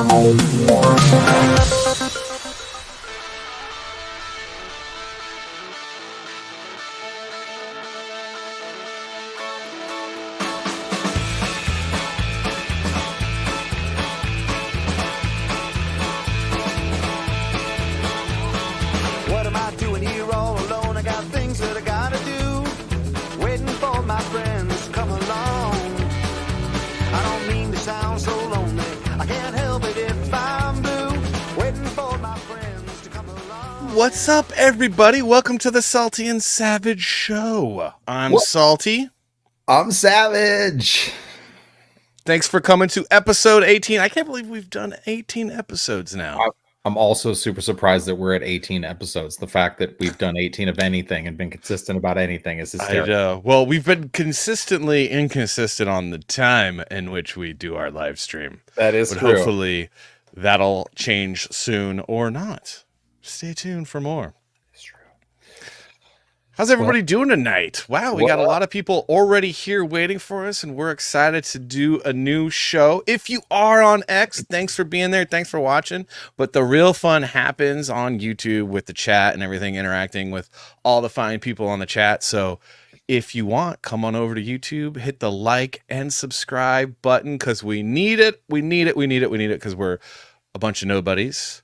What am I doing here all alone? I got things that I gotta do. Waiting for my friends to come along. I don't mean to sound so lonely. I can't help it if I'm blue. Waiting for my friends to come along. What's up, everybody? Welcome to the Salty and Savage Show. I'm Salty. I'm Savage. Thanks for coming to episode 18. I can't believe we've done 18 episodes now. I'm also super surprised that we're at 18 episodes. The fact that we've done 18 of anything and been consistent about anything is hysterical. Well, we've been consistently inconsistent on the time in which we do our live stream. That is But true. hopefully that'll change soon or not. Stay tuned for more. It's true. How's everybody doing tonight? Wow, we got a Well- lot of people already here waiting for us, and we're excited to do a new show. If you are on X, thanks for being there. Thanks for watching. But the real fun happens on YouTube with the chat and everything, interacting with all the fine people on the chat. So if you want, come on over to YouTube, hit the like and subscribe button because we need it. We need it. We need it. We need it because we're a bunch of nobodies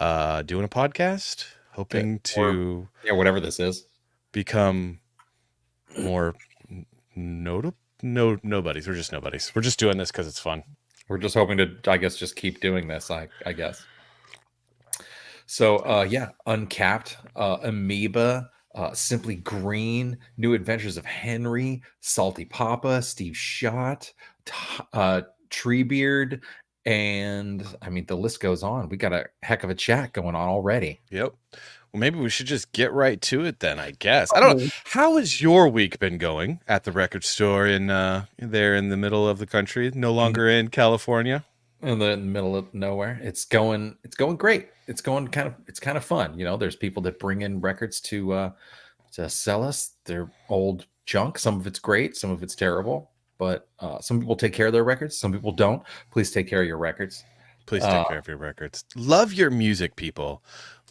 doing a podcast, hoping to Whatever this is. become more nobodies. We're just nobodies. We're just doing this because it's fun. We're just hoping to, I guess, just keep doing this, I guess. So, Uncapped, Amoeba, Simply Green, New Adventures of Henry, Salty Papa, Steve Schott, Treebeard, and I mean, the list goes on. We got a heck of a chat going on already. Yep. Well, maybe we should just get right to it then, I guess. I don't know. How has your week been going at the record store in there in the middle of the country, no longer in California? In the middle of nowhere. It's going great. It's kind of fun. You know, there's people that bring in records to sell us their old junk. Some of it's great, some of it's terrible, but some people take care of their records, some people don't. Please take care of your records. Please take care of your records. Love your music, people.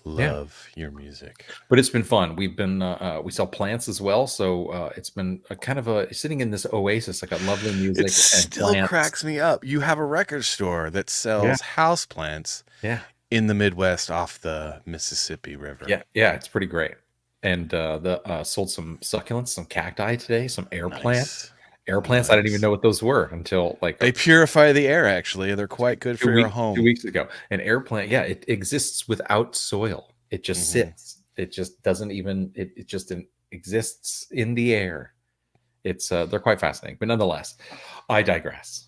Love your music. But it's been fun. We've been we sell plants as well, so it's been a kind of a sitting in this oasis, like a lovely music. It still cracks me up. You have a record store that sells house plants in the Midwest off the Mississippi River. Yeah, it's pretty great. And sold some succulents, some cacti today, some air plants. Air plants, I didn't even know what those were until they purify the air. Actually, they're quite good for your home. 2 weeks ago, an air plant, it exists without soil. It just sits. It just doesn't even. It just exists in the air. It's they're quite fascinating, but nonetheless, I digress.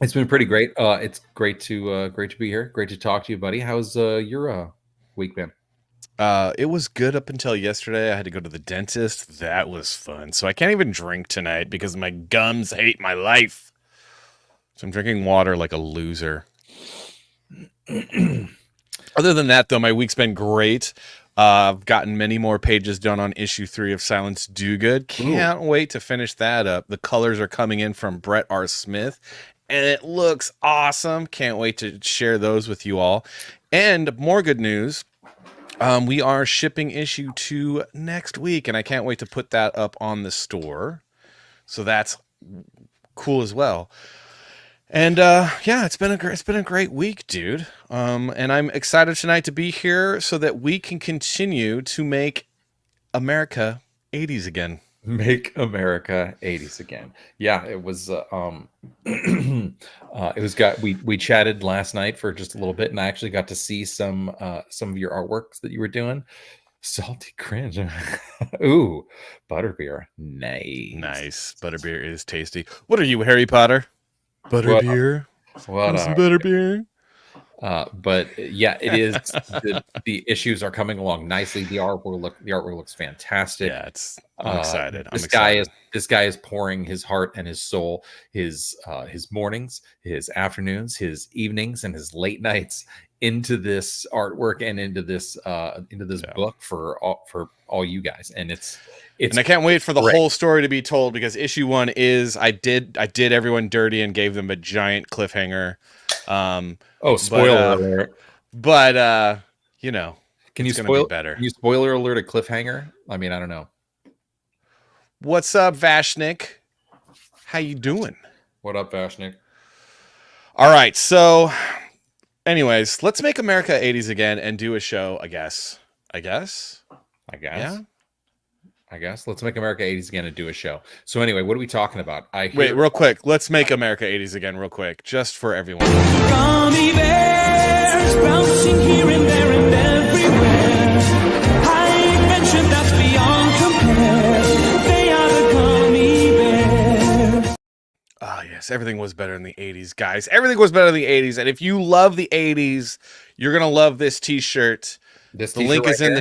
It's been pretty great. It's great to be here. Great to talk to you, buddy. How's your week been? It was good up until yesterday. I had to go to the dentist. That was fun. So I can't even drink tonight because my gums hate my life. So I'm drinking water like a loser. Other than that, though, my week's been great. I've gotten many more pages done on issue 3 of Silence Do Good. Can't wait to finish that up. The colors are coming in from Brett R. Smith, and it looks awesome. Can't wait to share those with you all. And more good news. We are shipping issue 2 next week, and I can't wait to put that up on the store. So that's cool as well. And it's been a great week, dude. And I'm excited tonight to be here so that we can continue to make America 80s again. Make America 80s again. Yeah, it was we chatted last night for just a little bit, and I actually got to see some of your artworks that you were doing. Salty cringe. Ooh, butterbeer. Nice. Butterbeer is tasty. What are you, Harry Potter? Butterbeer. What some butterbeer. But yeah, it is. The issues are coming along nicely. The artwork looks fantastic. Yeah, I'm excited. This guy is pouring his heart and his soul, his mornings, his afternoons, his evenings, and his late nights into this artwork and into this book for all you guys. And it's and I can't wait for the whole story to be told, because issue 1 is I did everyone dirty and gave them a giant cliffhanger. Oh, spoiler alert! But you know, Can it's you gonna be spoil? better. Can you spoiler alert a cliffhanger? I mean, I don't know. What's up, Vashnik? How you doing? What up, Vashnik? All right, so anyways, let's make America 80s again and do a show, I guess. Yeah. I guess. Let's make America 80s again and do a show. So anyway, what are we talking about? Wait, real quick. Let's make America 80s again real quick, just for everyone. Gummy bears bouncing here and there and everywhere. High adventure that's beyond compare. They are the gummy bears. Oh, yes. Everything was better in the 80s, guys. Everything was better in the 80s. And if you love the 80s, you're going to love this t-shirt. The link is in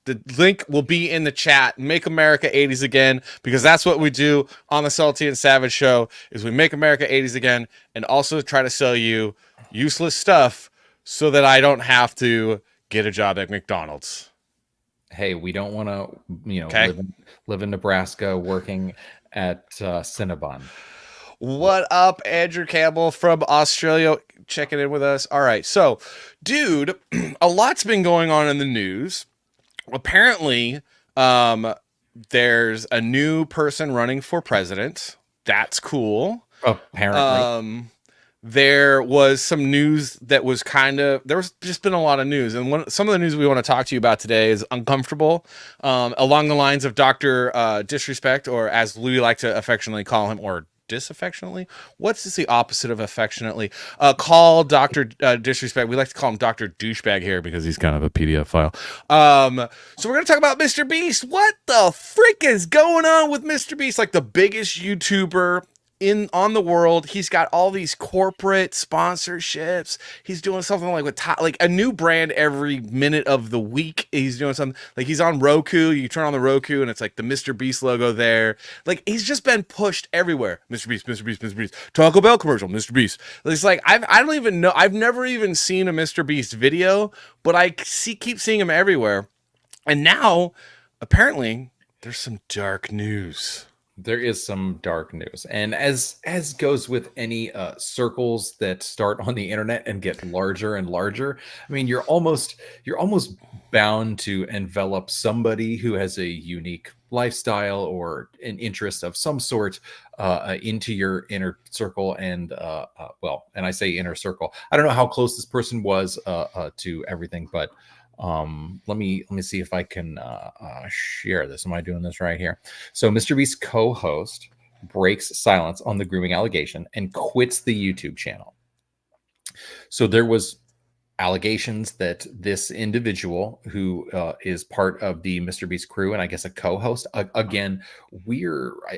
the link will be in the chat. Make America 80s again, because that's what we do on the Salty and Savage show, is we make America 80s again and also try to sell you useless stuff so that I don't have to get a job at McDonald's. Hey, we don't want to, live in Nebraska working at Cinnabon. What up, Andrew Campbell from Australia, checking in with us. All right, so, dude, a lot's been going on in the news. Apparently, there's a new person running for president. That's cool. Apparently. There was some news that was there was just been a lot of news. And some of the news we want to talk to you about today is uncomfortable, along the lines of Dr. Disrespect, or as Louis like to affectionately call him, or disaffectionately. What's the opposite of affectionately? Call Dr. Disrespect. We like to call him Dr. Douchebag here because he's kind of a PDF file. So we're going to talk about Mr. Beast. What the frick is going on with Mr. Beast? Like the biggest YouTuber on the world. He's got all these corporate sponsorships. He's doing something like like a new brand every minute of the week. He's doing something like he's on Roku. You turn on the Roku and it's like the Mr. Beast logo there. Like he's just been pushed everywhere. Mr. Beast, Mr. Beast, Mr. Beast. Taco Bell commercial, Mr. Beast. It's like I don't even know. I've never even seen a Mr. Beast video, but I keep seeing him everywhere. And now apparently there's some dark news. There is some dark news, and as goes with any circles that start on the internet and get larger and larger, I mean, you're almost bound to envelop somebody who has a unique lifestyle or an interest of some sort into your inner circle. And and I say inner circle, I don't know how close this person was to everything, but let me see if I can share this. Am I doing this right here? So Mr. Beast's co-host breaks silence on the grooming allegation and quits the YouTube channel. So there was allegations that this individual who is part of the Mr. Beast crew, and I guess a co-host, again,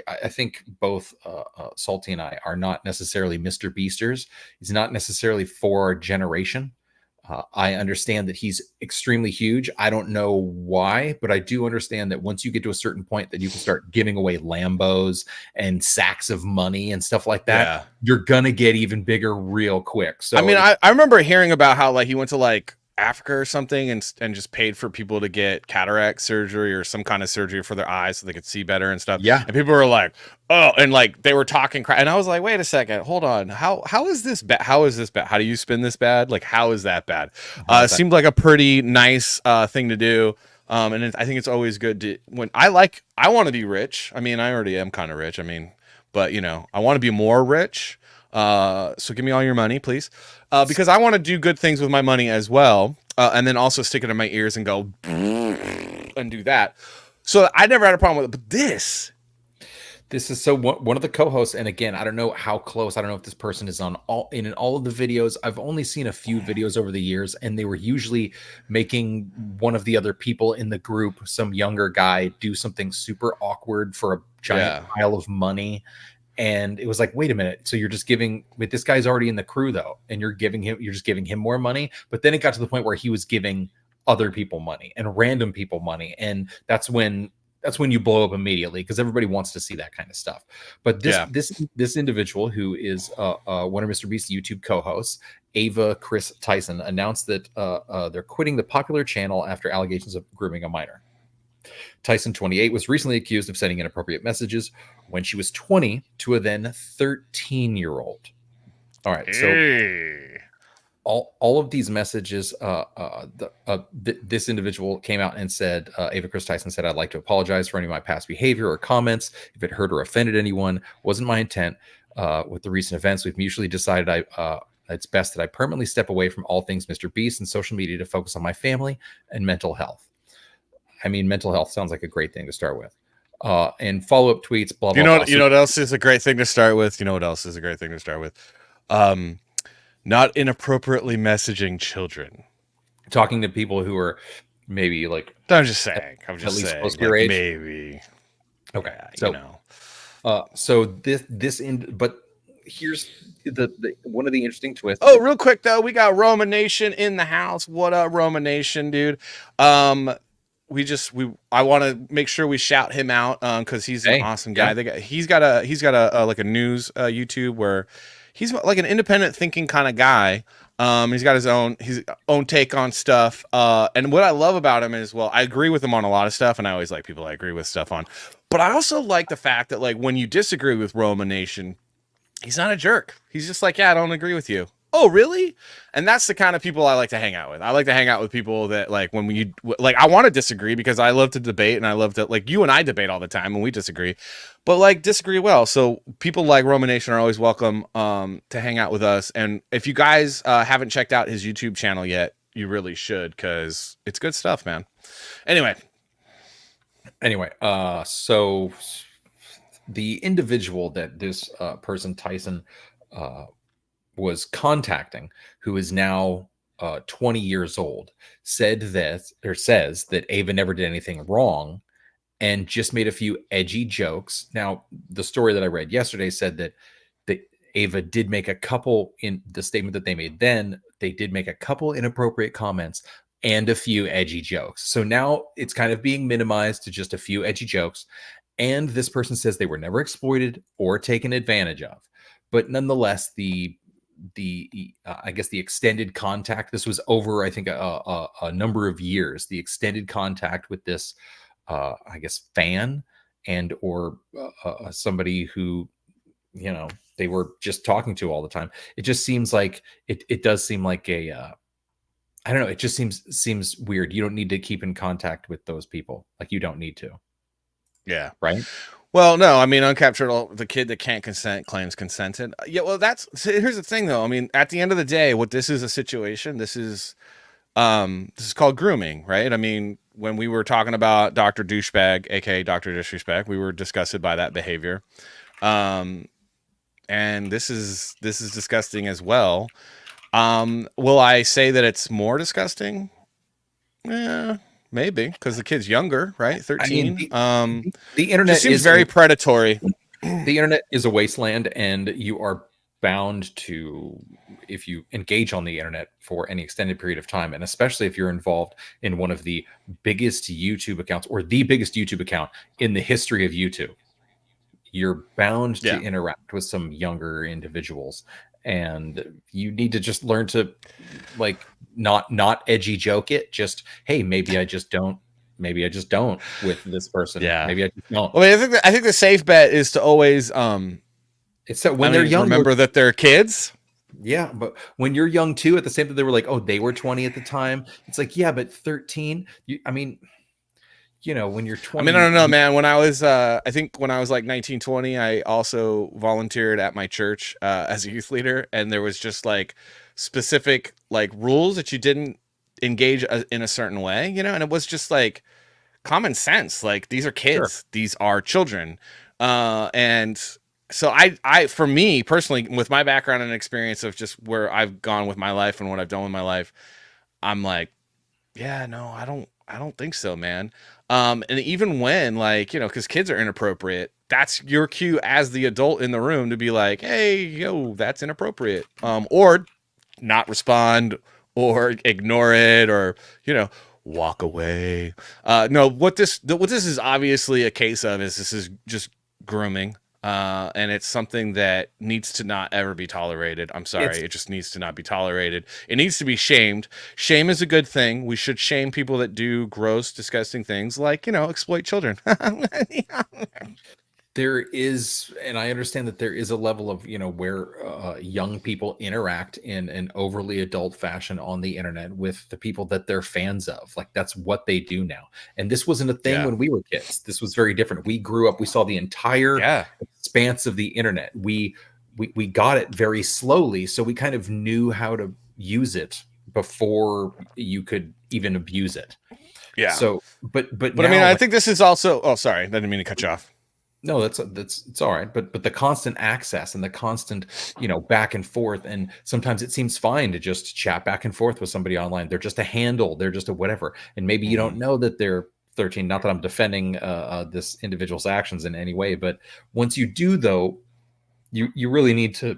I think both Salty and I are not necessarily Mr. Beasters. He's not necessarily for our generation. I understand that he's extremely huge. I don't know why, but I do understand that once you get to a certain point that you can start giving away Lambos and sacks of money and stuff like that, you're going to get even bigger real quick. So I mean, I remember hearing about how like he went to like Africa or something and just paid for people to get cataract surgery or some kind of surgery for their eyes so they could see better and stuff. Yeah. And people were like, oh, and like they were talking crap. And I was like, wait a second, hold on. How is this bad? How is this bad? How do you spin this bad? Like, how is that bad? It seemed like a pretty nice thing to do. And I think it's always good to I want to be rich. I mean, I already am kind of rich. I mean, but you know, I want to be more rich. So give me all your money, please. Because I want to do good things with my money as well. And then also stick it in my ears and go and do that. So I never had a problem with it. But this is so one of the co-hosts. And again, I don't know how close. I don't know if this person is in all of the videos. I've only seen a few videos over the years, and they were usually making one of the other people in the group, some younger guy, do something super awkward for a giant pile of money. And it was like, wait a minute. So you're just giving, but this guy's already in the crew though, and you're just giving him more money. But then it got to the point where he was giving other people money and random people money, and that's when you blow up immediately, because everybody wants to see that kind of stuff. But this individual who is one of Mr. Beast's YouTube co-hosts, Ava Chris Tyson, announced that they're quitting the popular channel after allegations of grooming a minor. Tyson, 28, was recently accused of sending inappropriate messages when she was 20 to a then 13-year-old. All right, so all of these messages, this individual came out and said, Ava Chris Tyson said, I'd like to apologize for any of my past behavior or comments. If it hurt or offended anyone, wasn't my intent. With the recent events, we've mutually decided it's best that I permanently step away from all things Mr. Beast and social media to focus on my family and mental health. I mean, mental health sounds like a great thing to start with. And follow-up tweets, blah, blah, blah. You know what else is a great thing to start with? You know what else is a great thing to start with? Not inappropriately messaging children. Talking to people who are maybe like... I'm just saying. At least close to your age? Maybe. Okay. Yeah, so, you know. But here's the one of the interesting twists. Oh, real quick though, we got Roma Nation in the house. What up, Roma Nation, dude? I want to make sure we shout him out because he's an awesome guy. Yeah. He's got a like a news YouTube where he's like an independent thinking kind of guy. He's got his own take on stuff. And what I love about him is, well, I agree with him on a lot of stuff, and I always like people I agree with stuff on. But I also like the fact that, like, when you disagree with Roma Nation, he's not a jerk. He's just like, yeah, I don't agree with you. Oh, really? And that's the kind of people I like to hang out with. I like to hang out with people that, like, when we, like, I want to disagree because I love to debate, and I love to, like, you and I debate all the time when we disagree, but, like, disagree well. So people like Roma Nation are always welcome to hang out with us. And if you guys haven't checked out his YouTube channel yet, you really should, because it's good stuff, man. Anyway, so the individual that this person, Tyson, was contacting, who is now 20 years old, says that Ava never did anything wrong and just made a few edgy jokes. Now, the story that I read yesterday said that Ava did make a couple, in the statement that they made then, they did make a couple inappropriate comments and a few edgy jokes. So now it's kind of being minimized to just a few edgy jokes. And this person says they were never exploited or taken advantage of. But nonetheless, I guess the extended contact, this was over, I think, a number of years, the extended contact with this, I guess, fan and or somebody who, you know, they were just talking to all the time. It just seems like it does seem like a I don't know. It just seems weird. You don't need to keep in contact with those people. Like, you don't need to. yeah. Right. Well, no, I mean, uncaptured, the kid that can't consent claims consented. Yeah, well, here's the thing, though. I mean, at the end of the day, what this is a situation. This is called grooming, right? I mean, when we were talking about Dr. Douchebag, aka Dr. Disrespect, we were disgusted by that behavior, and this is disgusting as well. Will I say that it's more disgusting? Yeah. Maybe because the kid's younger, right? 13. I mean, the internet seems very predatory. The internet is a wasteland, and you are bound to, if you engage on the internet for any extended period of time, and especially if you're involved in one of the biggest YouTube accounts or the biggest YouTube account in the history of YouTube, you're bound to interact with some younger individuals, and you need to just learn to, like, not edgy joke it. Just, hey, maybe I just don't with this person. Yeah, maybe I just don't. Well, I think the safe bet is to always it's that when they're young, remember that they're kids. Yeah, but when you're young too, at the same time, they were like, oh, they were 20 at the time. It's like, yeah, but 13. I mean, you know, when you're 20. I mean, I don't know, man. When I was, I think when I was like 19, 20, I also volunteered at my church as a youth leader. And there was just like specific like rules that you didn't engage in a certain way, you know? And it was just like common sense. Like, these are kids, Sure. These are children. And so for me personally, with my background and experience of just where I've gone with my life and what I've done with my life, I'm like, yeah, no, I don't think so, man. And even when, like, you know, because kids are inappropriate, that's your cue as the adult in the room to be like, hey, yo, that's inappropriate. Or not respond or ignore it, or, you know, walk away. No, what this is obviously a case of is this is just grooming. And it's something that needs to not ever be tolerated. I'm sorry. It just needs to not be tolerated. It needs to be shamed. Shame is a good thing. We should shame people that do gross, disgusting things like, you know, exploit children. there is, and I understand that there is a level of, where young people interact in an overly adult fashion on the internet with the people that they're fans of. Like that's what they do now. And this wasn't a thing when we were kids. This was very different. We grew up, we saw the entire expanse of the internet. We got it very slowly, so we kind of knew how to use it before you could even abuse it. Yeah. So, but now, I mean, I think this is also. Oh, sorry, I didn't mean to cut you off. No, that's it's all right. But the constant access and the constant, back and forth, and sometimes it seems fine to just chat back and forth with somebody online. They're just a handle. They're just a whatever, and maybe you don't know that they're 13. Not that I'm defending this individual's actions in any way, but once you do, though, you really need to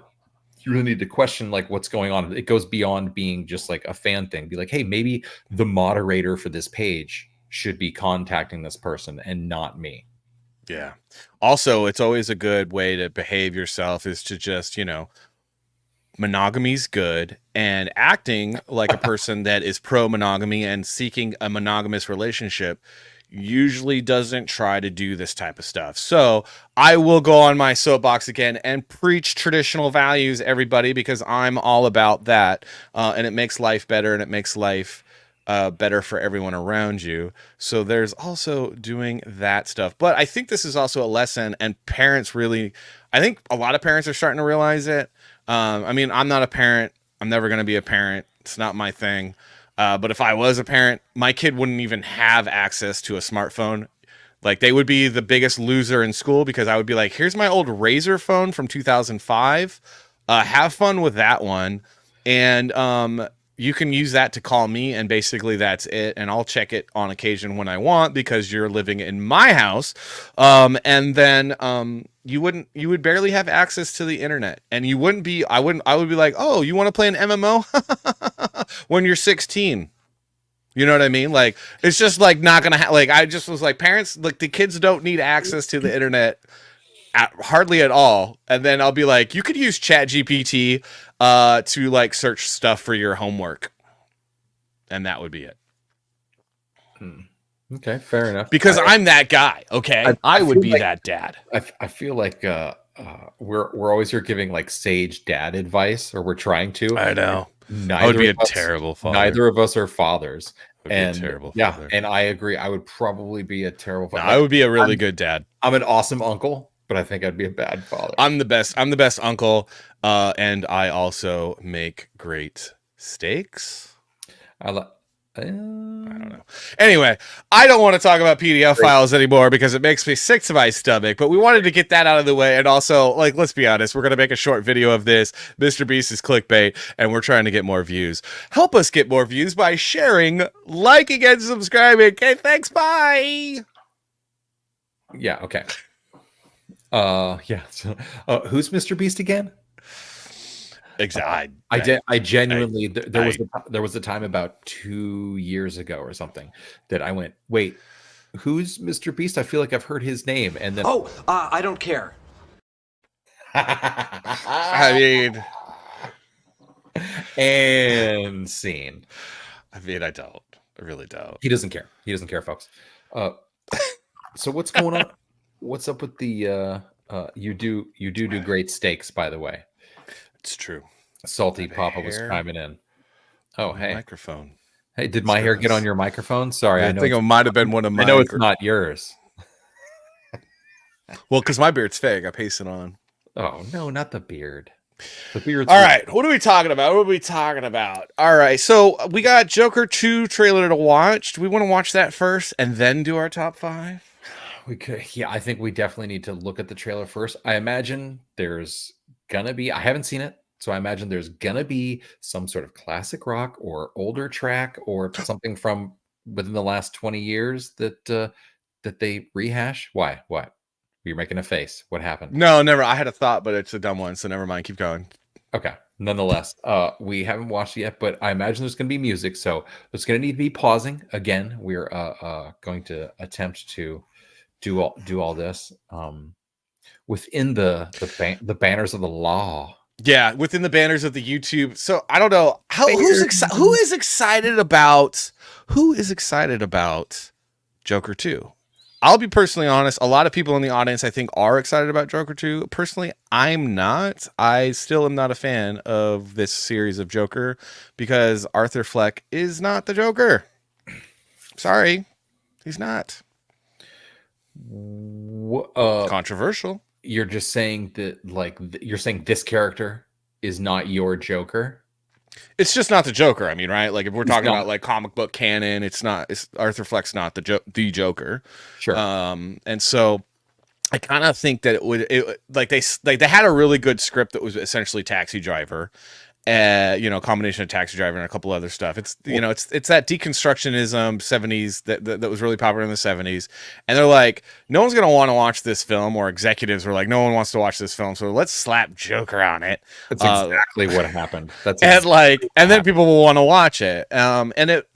question like what's going on. It goes beyond being just like a fan thing. Be like, hey, maybe the moderator for this page should be contacting this person and not me. Yeah. Also, it's always a good way to behave yourself is to just, monogamy's good, and acting like a person that is pro monogamy and seeking a monogamous relationship usually doesn't try to do this type of stuff. So I will go on my soapbox again and preach traditional values, everybody, because I'm all about that. And it makes life better, and it makes life better for everyone around you. So there's also doing that stuff. But I think this is also a lesson, and parents really, I think a lot of parents are starting to realize it. I mean, I'm not a parent. I'm never going to be a parent. It's not my thing. But if I was a parent, my kid wouldn't even have access to a smartphone. Like, they would be the biggest loser in school, because I would be like, here's my old Razor phone from 2005. Have fun with that one. And you can use that to call me, and basically that's it. And I'll check it on occasion when I want, because you're living in my house. And then you would barely have access to the internet, and I would be like, oh, you want to play an MMO when you're 16? You know what I mean? Like, it's just like not gonna like, I just was like, parents, like, the kids don't need access to the internet hardly at all. And then I'll be like, you could use ChatGPT to like search stuff for your homework, and that would be it. Okay, fair enough. Because I'm that guy. Okay, I would be like, that dad. I feel like we're always here giving like sage dad advice, or we're trying to. I know. I would be a terrible father. Neither of us are fathers. And terrible father. And I agree. I would probably be a terrible father. No, I would be a really good dad. I'm an awesome uncle, but I think I'd be a bad father. I'm the best uncle, and I also make great steaks. I don't know. Anyway, I don't want to talk about PDF files anymore, because it makes me sick to my stomach, but we wanted to get that out of the way. And also, like, let's be honest, we're going to make a short video of this. Mr. Beast is clickbait, and we're trying to get more views. Help us get more views by sharing, liking, and subscribing. Okay, thanks. Bye. Yeah, okay. Yeah. So, who's Mr. Beast again? Exactly. I genuinely there was a time about 2 years ago or something that I went, wait, who's Mr. Beast? I feel like I've heard his name, and then I don't care. I mean, and scene. I mean, I don't. I really don't. He doesn't care. He doesn't care, folks. So what's going on? What's up with the you do great steaks, by the way. It's true. Salty Papa was chiming in. Oh, hey. Microphone. Hey, did my hair get on your microphone? Sorry, I think it might have been one of mine. I know it's not yours. Well, because my beard's fake. I paste it on. Oh, no, not the beard. The beard's all right. What are we talking about? All right. So we got Joker 2 trailer to watch. Do we want to watch that first and then do our top 5? We could. Yeah, I think we definitely need to look at the trailer first. I imagine there's gonna be, I haven't seen it, so I imagine there's gonna be some sort of classic rock or older track or something from within the last 20 years that they rehash. Why? What? You're making a face. What happened? No, never. I had a thought, but it's a dumb one, so never mind. Keep going. Okay. Nonetheless, we haven't watched it yet, but I imagine there's going to be music, so there's going to need to be pausing. Again, we're going to attempt to do all this within the banners of the law. Yeah, within the banners of the YouTube. So I don't know who is excited about Joker 2. I'll be personally honest. A lot of people in the audience, I think, are excited about Joker 2. Personally, I'm not. I still am not a fan of this series of Joker because Arthur Fleck is not the Joker. Sorry, he's not. Controversial. You're just saying that, like, you're saying this character is not your Joker? It's just not the Joker. I mean, right? Like, if we're talking about like comic book canon, it's not. It's Arthur Fleck's not the Joker. Sure. And so I kind of think that they had a really good script that was essentially Taxi Driver, a combination of Taxi Driver and a couple other stuff. It's it's that deconstructionism 70s that was really popular in the 70s, and they're like, no one's gonna want to watch this film, or executives were like, no one wants to watch this film, so let's slap Joker on it. That's exactly what happened. And then people will want to watch it. And it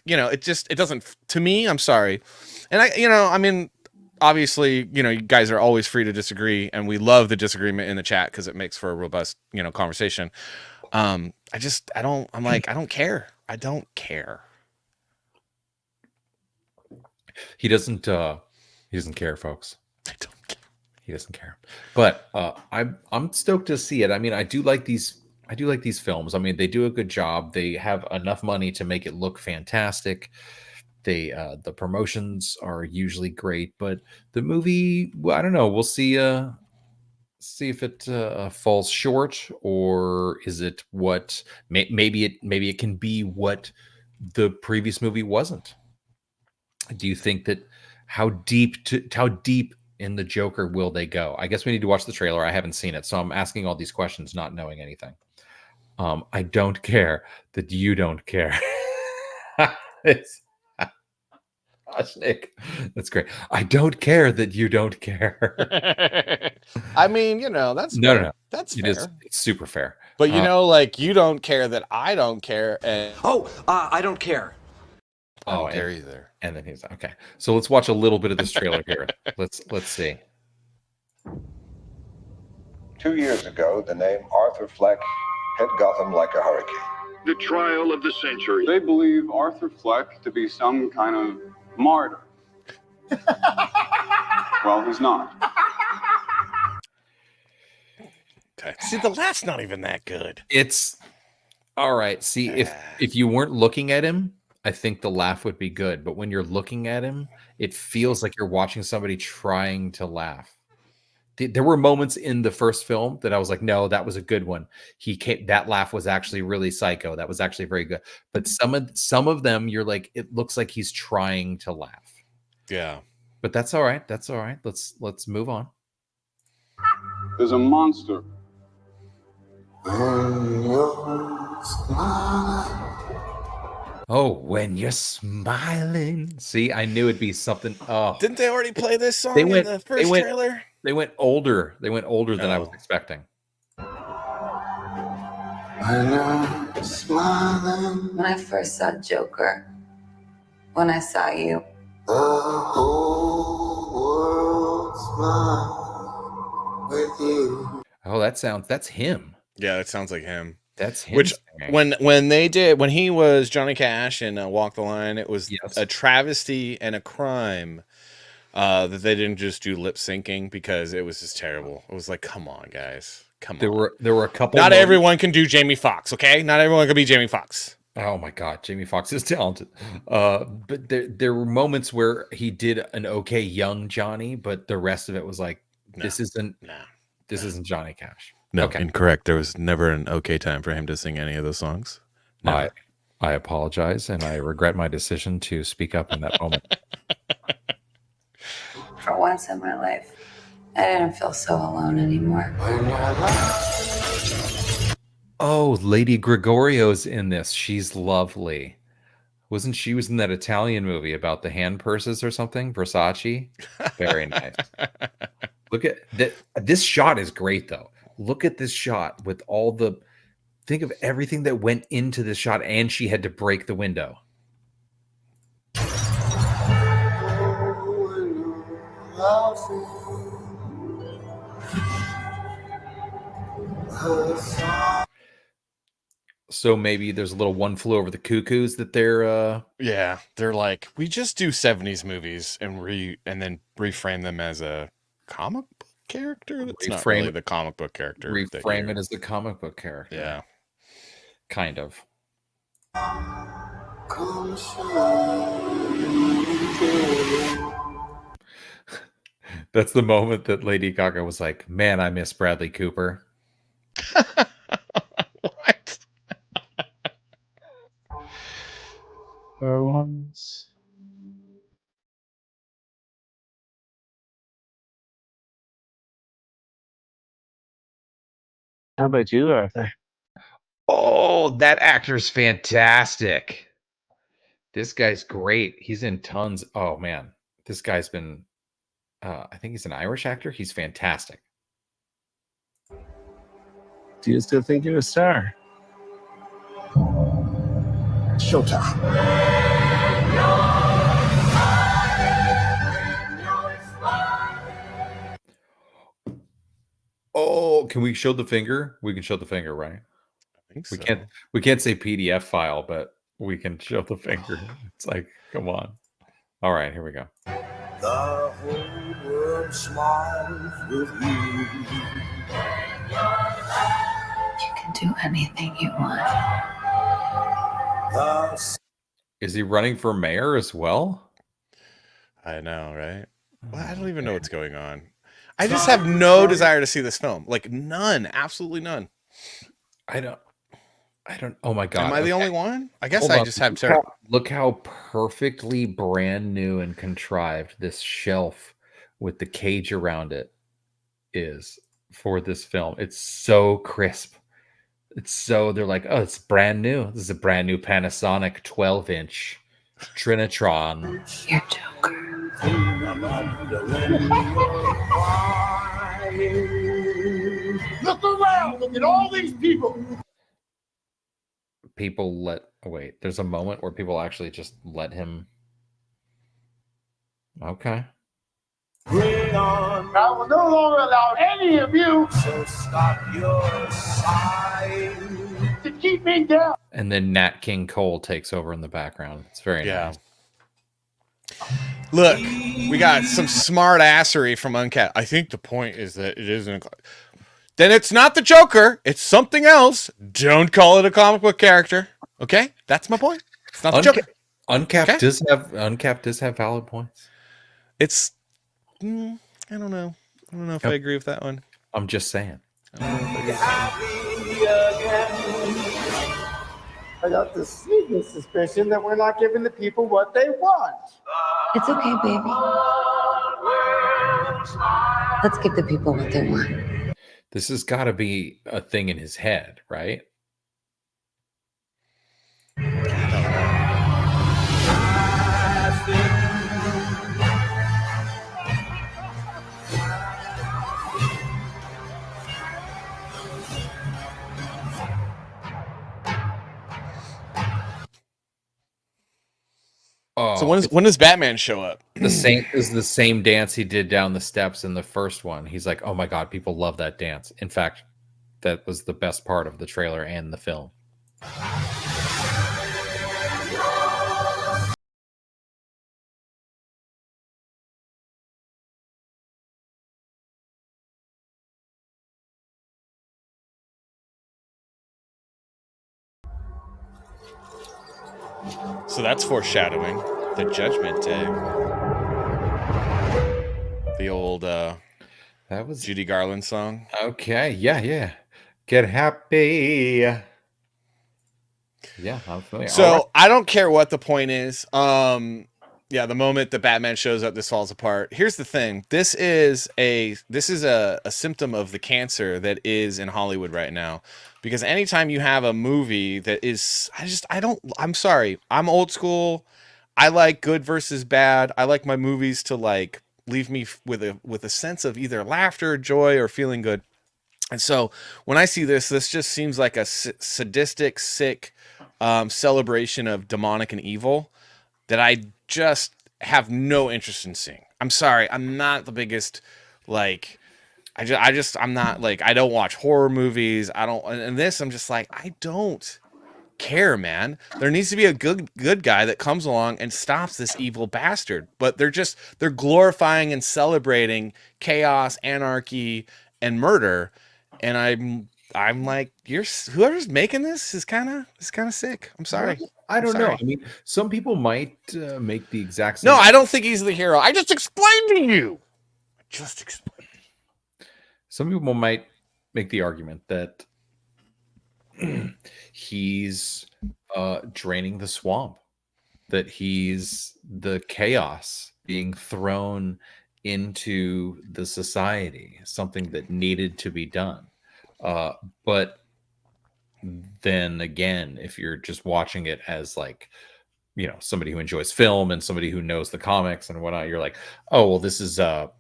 doesn't, to me. I'm sorry, and I mean. Obviously, you guys are always free to disagree, and we love the disagreement in the chat because it makes for a robust, conversation. I don't care. I don't care. He doesn't care, folks. I don't care. He doesn't care. But I'm stoked to see it. I mean, I do like these films. I mean, they do a good job. They have enough money to make it look fantastic. The promotions are usually great, but the movie, I don't know. We'll see if it falls short, or is it what maybe it can be what the previous movie wasn't. Do you think that how deep in the Joker will they go? I guess we need to watch the trailer. I haven't seen it, so I'm asking all these questions not knowing anything. I don't care that you don't care. Gosh, Nick, that's great. I don't care that you don't care. I mean, that's no. That's fair. It's super fair. But you don't care that I don't care, and I don't care. I don't care either. And then he's okay. So let's watch a little bit of this trailer here. Let's see. 2 years ago, the name Arthur Fleck hit Gotham like a hurricane. The trial of the century. They believe Arthur Fleck to be some kind of martyr. Well, he's not. Okay. See, the laugh's not even that good. It's all right. See, if you weren't looking at him, I think the laugh would be good. But when you're looking at him, it feels like you're watching somebody trying to laugh. There were moments in the first film that I was like, no, that was a good one. That laugh was actually really psycho. That was actually very good. But some of them, you're like, it looks like he's trying to laugh. Yeah. But that's all right. That's all right. Let's move on. There's a monster. Oh, when you're smiling. See, I knew it'd be something. Oh, didn't they already play this song in the first trailer? They went older. They went older than I was expecting. When I first saw Joker, when I saw you, the whole world smiled with you. Oh, that's him. Yeah, that sounds like him. That's him. Which when he was Johnny Cash in Walk the Line, it was a travesty and a crime that they didn't just do lip syncing, because it was just terrible. It was like, come on, guys, come on. There were a couple. Not everyone can do Jamie Foxx, okay? Not everyone can be Jamie Foxx. Oh my God, Jamie Foxx is talented. But there were moments where he did an okay young Johnny, but the rest of it was like, this isn't Johnny Cash. No, okay. Incorrect. There was never an okay time for him to sing any of those songs. Never. I apologize, and I regret my decision to speak up in that moment. For once in my life, I didn't feel so alone anymore. Oh, Lady Gregorio's in this. She's lovely. She was in that Italian movie about the hand purses or something? Versace? Very nice. Look at this shot is great, though. Look at this shot with think of everything that went into this shot, and she had to break the window. So maybe there's a little One Flew Over the Cuckoos that they're Yeah, they're like, we just do 70s movies and then reframe them as a comic book character. That's not really the comic book character. reframe it as the comic book character. Yeah. Kind of. That's the moment that Lady Gaga was like, man, I miss Bradley Cooper. What? How about you, Arthur? Oh, that actor's fantastic. This guy's great. He's in tons. Oh man, this guy's been. I think he's an Irish actor. He's fantastic. Do you still think you're a star? Showtime. Oh, can we show the finger? We can show the finger, right? I think We so. can't. We can't say PDF file, but we can show the finger. It's like, come on. All right, here we go. The whole world smiles with you. You can do anything you want. Is he running for mayor as well? I know, right? Well, I don't even know what's going on. I just have no desire to see this film. Like none, absolutely none. I don't. Oh my god! Am I the only one? I guess Hold I on. just have terrible. Look how perfectly brand new and contrived this shelf with the cage around it is for this film. It's so crisp. It's so, they're like, oh, it's brand new. This is a brand new Panasonic 12-inch Trinitron. You're Joker. Look around. Look at all these people. Wait, there's a moment where people actually just let him. Okay. Bring on. I will no longer allow any of you to stop your sign to keep me down. And then Nat King Cole takes over in the background. It's very nice. Look, we got some smart assery from Uncat. I think the point is that it isn't. Then it's not the Joker. It's something else. Don't call it a comic book character. Okay, that's my point. It's not the Joker. Uncapped does have valid points. It's. I don't know. I don't know if I agree with that one. I'm just saying. I got the sneaking suspicion that we're not giving the people what they want. It's okay, baby. Let's give the people what they want. This has got to be a thing in his head, right? Oh, So when does Batman show up? the same dance he did down the steps in the first one. He's like, oh my god, people love that dance. In fact, that was the best part of the trailer and the film. So that's foreshadowing the Judgment Day. The old That was Judy Garland song. okay. Yeah. Get happy. Yeah, I'm familiar. So All right. I don't care what the point is. Yeah, the moment that Batman shows up, this falls apart. Here's the thing: this is a symptom of the cancer that is in Hollywood right now. Because anytime you have a movie that is, I'm sorry, I'm old school. I like good versus bad. I like my movies to like leave me with a sense of either laughter, joy, or feeling good. And so when I see this just seems like a sadistic, sick celebration of demonic and evil that I just have no interest in seeing. I'm sorry, I'm not the biggest like. I'm not like, I don't watch horror movies. I don't, and this I'm just like, I don't care, man. There needs to be a good guy that comes along and stops this evil bastard. But they're glorifying and celebrating chaos, anarchy, and murder. And I'm like, whoever's making this is kind of sick. I'm sorry. I don't know. I mean, some people might make the exact same. No, I don't think he's the hero. I just explained to you. Some people might make the argument that he's draining the swamp, that he's the chaos being thrown into the society, something that needed to be done. But then again, if you're just watching it as like, you know, somebody who enjoys film and somebody who knows the comics and whatnot, you're like, oh, well, this is a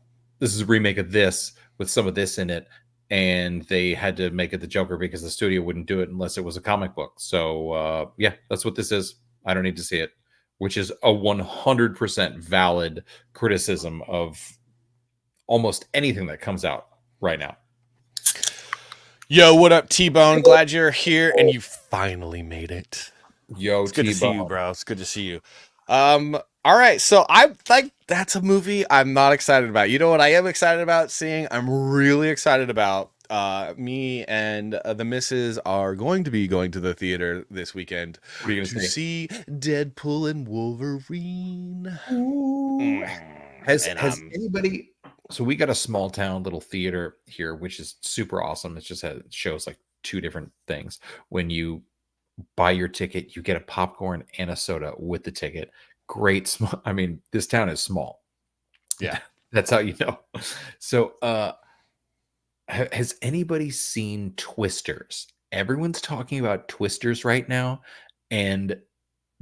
remake of this with some of this in it. And they had to make it the Joker because the studio wouldn't do it unless it was a comic book. So yeah, that's what this is. I don't need to see it, which is a 100% valid criticism of almost anything that comes out right now. Yo, what up, T-Bone? Glad you're here and you finally made it. Yo, it's good to see you, bro. It's good to see you. All right, so I like that's a movie I'm not excited about. You know what I am excited about seeing? I'm really excited about. Me and the missus are going to be going to the theater this weekend to see Deadpool and Wolverine. Has anybody? So we got a small town little theater here, which is super awesome. It shows like two different things. When you buy your ticket, you get a popcorn and a soda with the ticket. Great. Small. I mean, this town is small. Yeah. That's how you know. So, has anybody seen Twisters? Everyone's talking about Twisters right now. And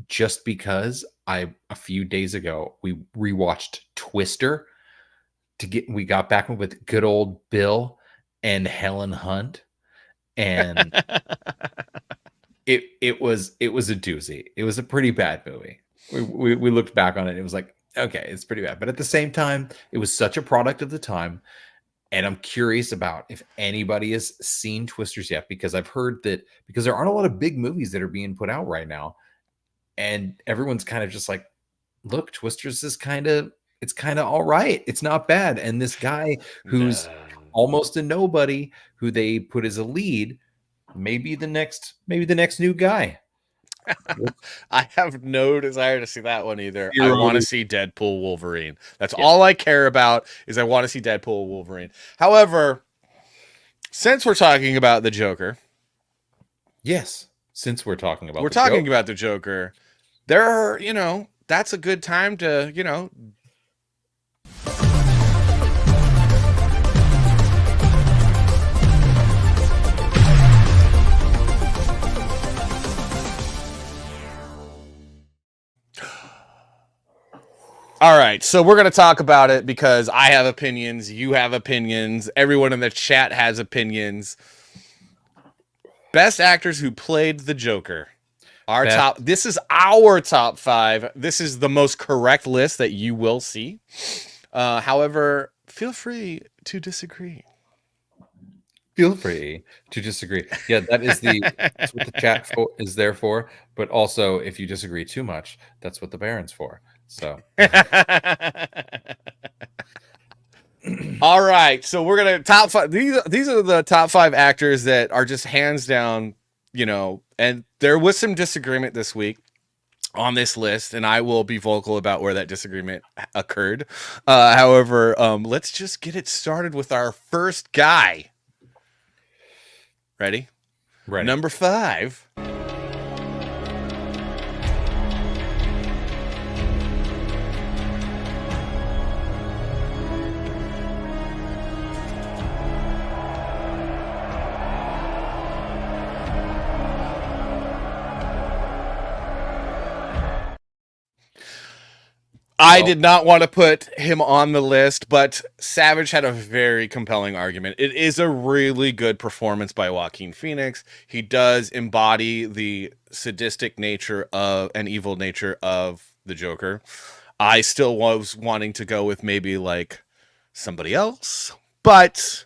just because a few days ago, we rewatched Twister we got back with good old Bill and Helen Hunt. And it was a doozy. It was a pretty bad movie. We looked back on it. It was like, okay, it's pretty bad. But at the same time, it was such a product of the time. And I'm curious about if anybody has seen Twisters yet, because I've heard that because there aren't a lot of big movies that are being put out right now. And everyone's kind of just like, look, Twisters is it's kind of all right. It's not bad. And this guy who's almost a nobody, who they put as a lead, maybe the next new guy. I have no desire to see that one either. I want to see Deadpool Wolverine. That's all I care about is I want to see Deadpool Wolverine. However, since we're talking about the Joker. Yes. Since we're talking about the Joker, there are, that's a good time to, All right, so we're going to talk about it because I have opinions, you have opinions, everyone in the chat has opinions. Best actors who played the Joker. This is our top 5. This is the most correct list that you will see. However, feel free to disagree. Feel free to disagree. Yeah, that's what the chat is there for. But also, if you disagree too much, that's what the Baron's for. So, all right. So we're gonna top 5. These are the top 5 actors that are just hands down, And there was some disagreement this week on this list, and I will be vocal about where that disagreement occurred. However, let's just get it started with our first guy. Ready? Ready. Number 5. I did not want to put him on the list, but Savage had a very compelling argument. It is a really good performance by Joaquin Phoenix. He does embody the sadistic nature of and evil nature of the Joker. I still was wanting to go with maybe like somebody else, but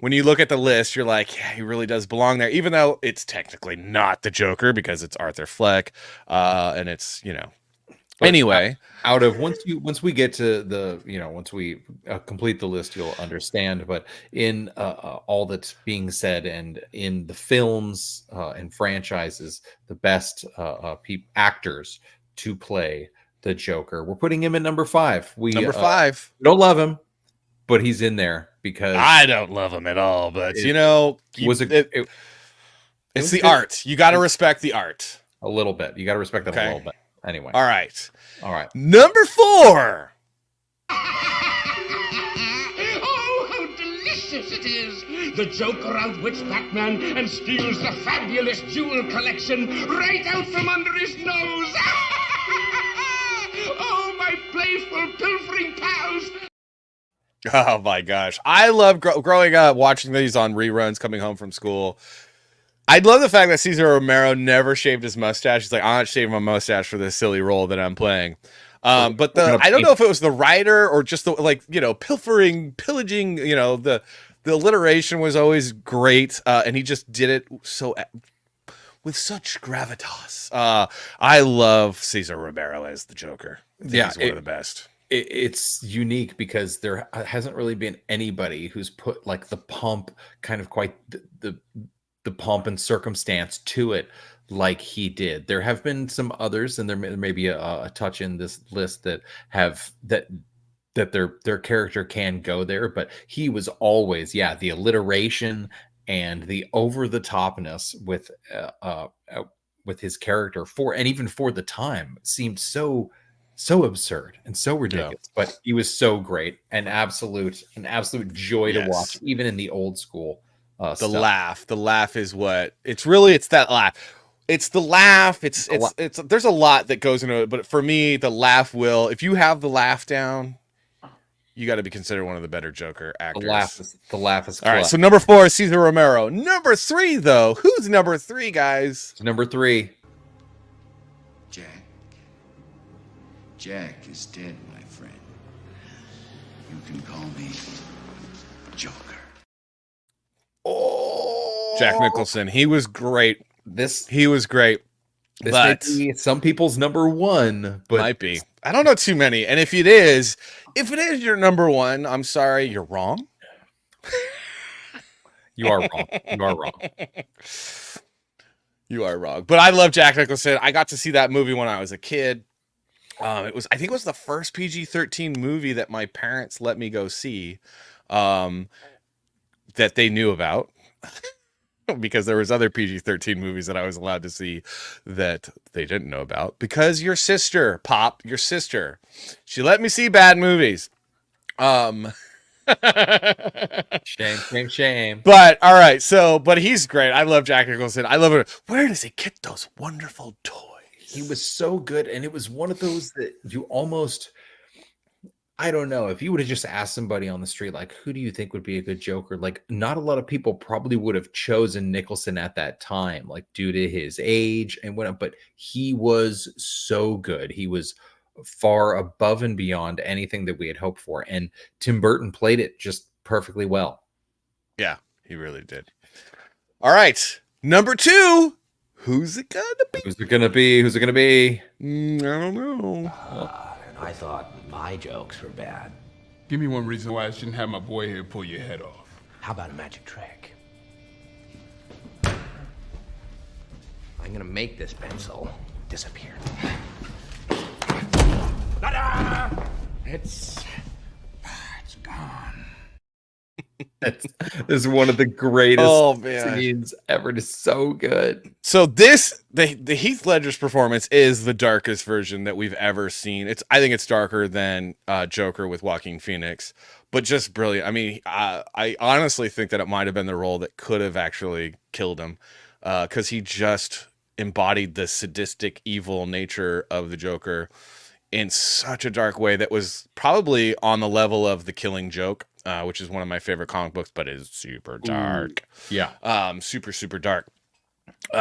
when you look at the list, you're like, yeah, he really does belong there, even though it's technically not the Joker because it's Arthur Fleck, and it's Anyway, out of once we get to the once we complete the list, you'll understand. But in all that's being said, and in the films and franchises, the best actors to play the Joker, we're putting him in number 5. Number 5. Don't love him, but he's in there because I don't love him at all. But it's the art. You got to respect the art a little bit. You got to respect that a little bit. Anyway. All right. Number 4. Oh, how delicious it is! The Joker outwits Batman and steals the fabulous jewel collection right out from under his nose! Oh, my playful pilfering pals! Oh my gosh. I love growing up watching these on reruns coming home from school. I love the fact that Cesar Romero never shaved his mustache. He's like, I'm not shaving my mustache for this silly role that I'm playing. But I don't know if it was the writer or just the pilfering, pillaging, the alliteration was always great. And he just did it with such gravitas. I love Cesar Romero as the Joker. He's one of the best. It's unique because there hasn't really been anybody who's put like the pomp, kind of quite the pomp and circumstance to it like he did. There have been some others, and there may be a touch in this list that have that their character can go there, but he was always the alliteration and the over the topness with his character even for the time seemed so absurd and so ridiculous, but he was so great. An absolute joy to watch, even in the old school. The laugh is what it's that laugh. It's the laugh. It's there's a lot that goes into it, but for me, the laugh if you have the laugh down, you got to be considered one of the better Joker actors. The laugh is all right. So number 4 is Cesar Romero. Number 3, though, who's number 3, guys? Number 3, Jack is dead, my friend. You can call me Joker. Oh, Jack Nicholson. He was great. He was great. This might be some people's number 1, but might be. I don't know too many. And if it is your number 1, I'm sorry, you're wrong. You are wrong. You are wrong. You are wrong. But I love Jack Nicholson. I got to see that movie when I was a kid. I think it was the first PG-13 movie that my parents let me go see, that they knew about, because there was other PG-13 movies that I was allowed to see that they didn't know about, because your sister, she let me see bad movies. Shame. But all right. But he's great. I love Jack Nicholson. I love it. Where does he get those wonderful toys? He was so good, and it was one of those that you almost, I don't know, if you would have just asked somebody on the street, like, who do you think would be a good Joker? Like, not a lot of people probably would have chosen Nicholson at that time, like, due to his age and whatnot, but he was so good. He was far above and beyond anything that we had hoped for, and Tim Burton played it just perfectly well. Yeah, he really did. All right, number 2. Who's it gonna be? Who's it gonna be? I don't know. I thought my jokes were bad. Give me one reason why I shouldn't have my boy here pull your head off. How about a magic trick? I'm gonna make this pencil disappear. Ta-da! It's gone. This is one of the greatest scenes ever. It is so good. So the Heath Ledger's performance is the darkest version that we've ever seen. I think it's darker than Joker with Joaquin Phoenix, but just brilliant. I mean, I honestly think that it might have been the role that could have actually killed him, because he just embodied the sadistic, evil nature of the Joker in such a dark way that was probably on the level of The Killing Joke, which is one of my favorite comic books, but is super dark. Ooh, yeah. Super, super dark.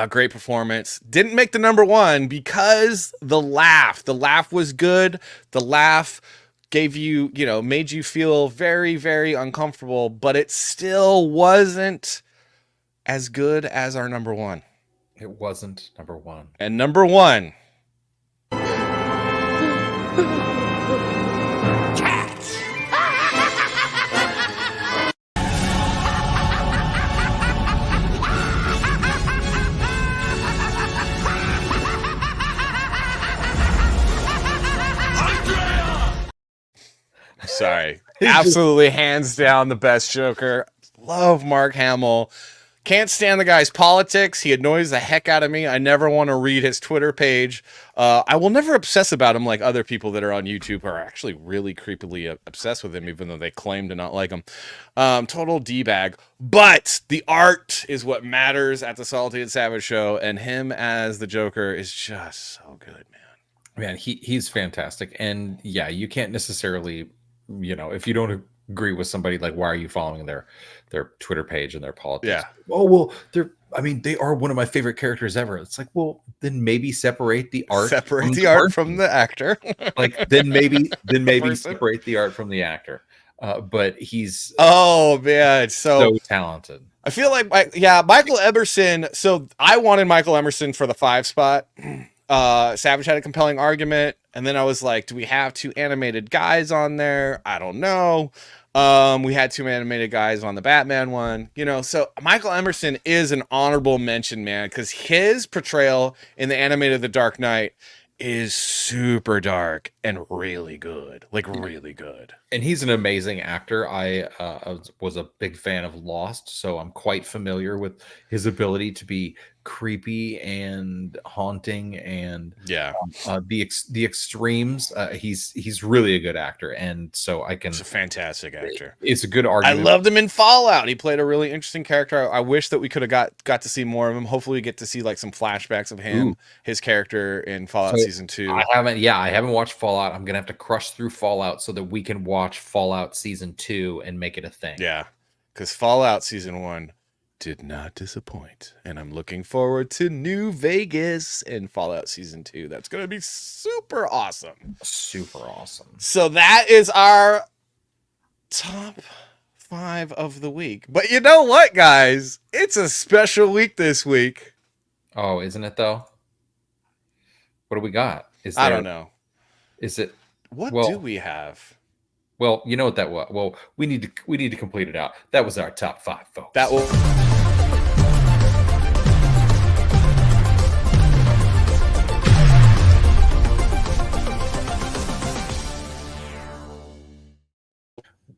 Great performance. Didn't make the number 1 because the laugh was good. The laugh gave you, you know, made you feel very, very uncomfortable, but it still wasn't as good as our number one. It wasn't number one. And number one. Sorry. Absolutely hands down the best Joker. Love Mark Hamill. Can't stand the guy's politics. He annoys the heck out of me. I never want to read his Twitter page. I will never obsess about him like other people that are on YouTube who are actually really creepily obsessed with him, even though they claim to not like him. Total D-bag. But the art is what matters at the Salty and Savage show, and him as the Joker is just so good, man. Man, he's fantastic. And yeah, you can't necessarily, you know, if you don't agree with somebody, like, why are you following their Twitter page and their politics? Yeah. Oh, well, they are one of my favorite characters ever. It's like, well, then maybe separate the art from the actor. Like, then maybe separate the art from the actor. But he's man, so talented. I feel like Michael Emerson. So I wanted Michael Emerson for the 5 spot. Savage had a compelling argument, and then I was like, do we have 2 animated guys on there? I don't know. We had 2 animated guys on the Batman one, you know, so Michael Emerson is an honorable mention, man, because his portrayal in the animated The Dark Knight is super dark and really good, like really good. And he's an amazing actor. I was a big fan of Lost, so I'm quite familiar with his ability to be creepy and haunting, and the extremes. He's really a good actor, and so I can. He's a fantastic actor. It's a good argument. I loved him in Fallout. He played a really interesting character. I wish that we could have got to see more of him. Hopefully, we get to see like some flashbacks of him, his character in Fallout season 2. I haven't watched Fallout. I'm gonna have to crush through Fallout so that we can watch Fallout season 2 and make it a thing. Yeah, because Fallout season 1 did not disappoint, and I'm looking forward to New Vegas and Fallout season 2. That's gonna be super awesome. So that is our top 5 of the week. But you know what, guys? It's a special week this week. Oh, isn't it though? What do we got? I don't know. Is it? What do we have? Well, you know what that was. Well, we need to complete it out. That was our top 5, folks. That will.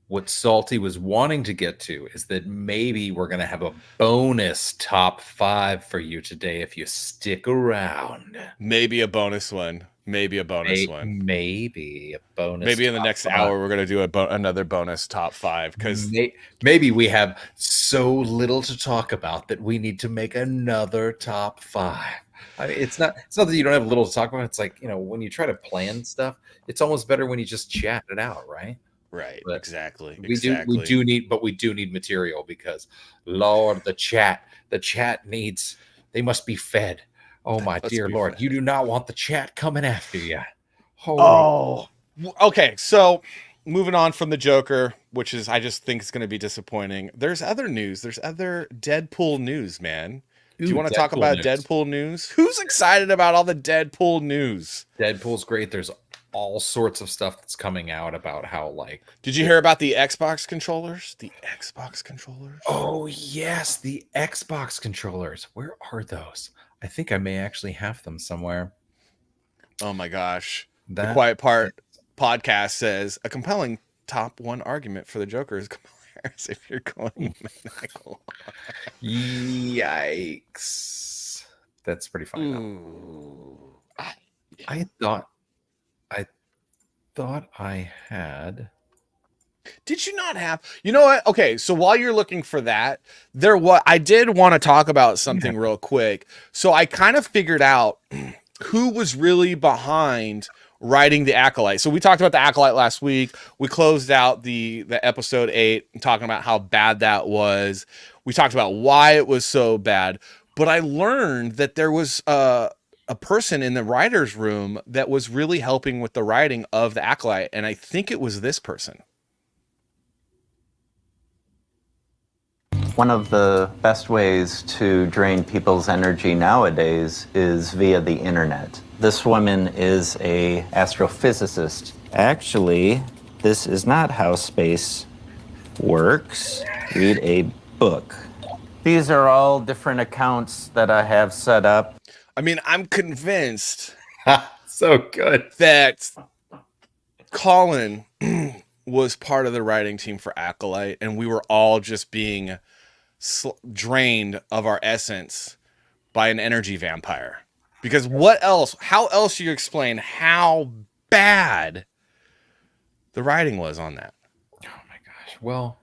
What Salty was wanting to get to is that maybe we're going to have a bonus top 5 for you today if you stick around. Maybe a bonus one. Maybe a bonus one. Maybe a bonus. Maybe in the next hour we're gonna do another bonus top 5 because maybe we have so little to talk about that we need to make another top 5. I mean, it's not that you don't have little to talk about. It's like, you know, when you try to plan stuff, it's almost better when you just chat it out, right? Right. But exactly. We do need material because, Lord, the chat needs. They must be fed. Oh, my dear Lord. You do not want the chat coming after you. Oh, okay. So moving on from the Joker, which is, I just think it's going to be disappointing. There's other news. There's other Deadpool news, man. Do you want to talk about Deadpool news? Who's excited about all the Deadpool news? Deadpool's great. There's all sorts of stuff that's coming out about how, like... Did you hear about the Xbox controllers? The Xbox controllers? Oh, yes. The Xbox controllers. Where are those? I think I may actually have them somewhere. Oh my gosh. The Quiet Part podcast says a compelling top 1 argument for the Joker is comparison if you're going maniacal. Yikes. That's pretty funny though. I thought I had. Did you not have? You know what? Okay, so while you're looking for that, I did want to talk about something real quick. So I kind of figured out who was really behind writing the Acolyte. So we talked about the Acolyte last week. We closed out the episode 8 talking about how bad that was. We talked about why it was so bad. But I learned that there was a person in the writer's room that was really helping with the writing of the Acolyte, and I think it was this person. One of the best ways to drain people's energy nowadays is via the internet. This woman is an astrophysicist. Actually, this is not how space works. Read a book. These are all different accounts that I have set up. I mean, I'm convinced so good that Colin was part of the writing team for Acolyte, and we were all just being drained of our essence by an energy vampire. Because what else? How else do you explain how bad the writing was on that? Oh my gosh. Well,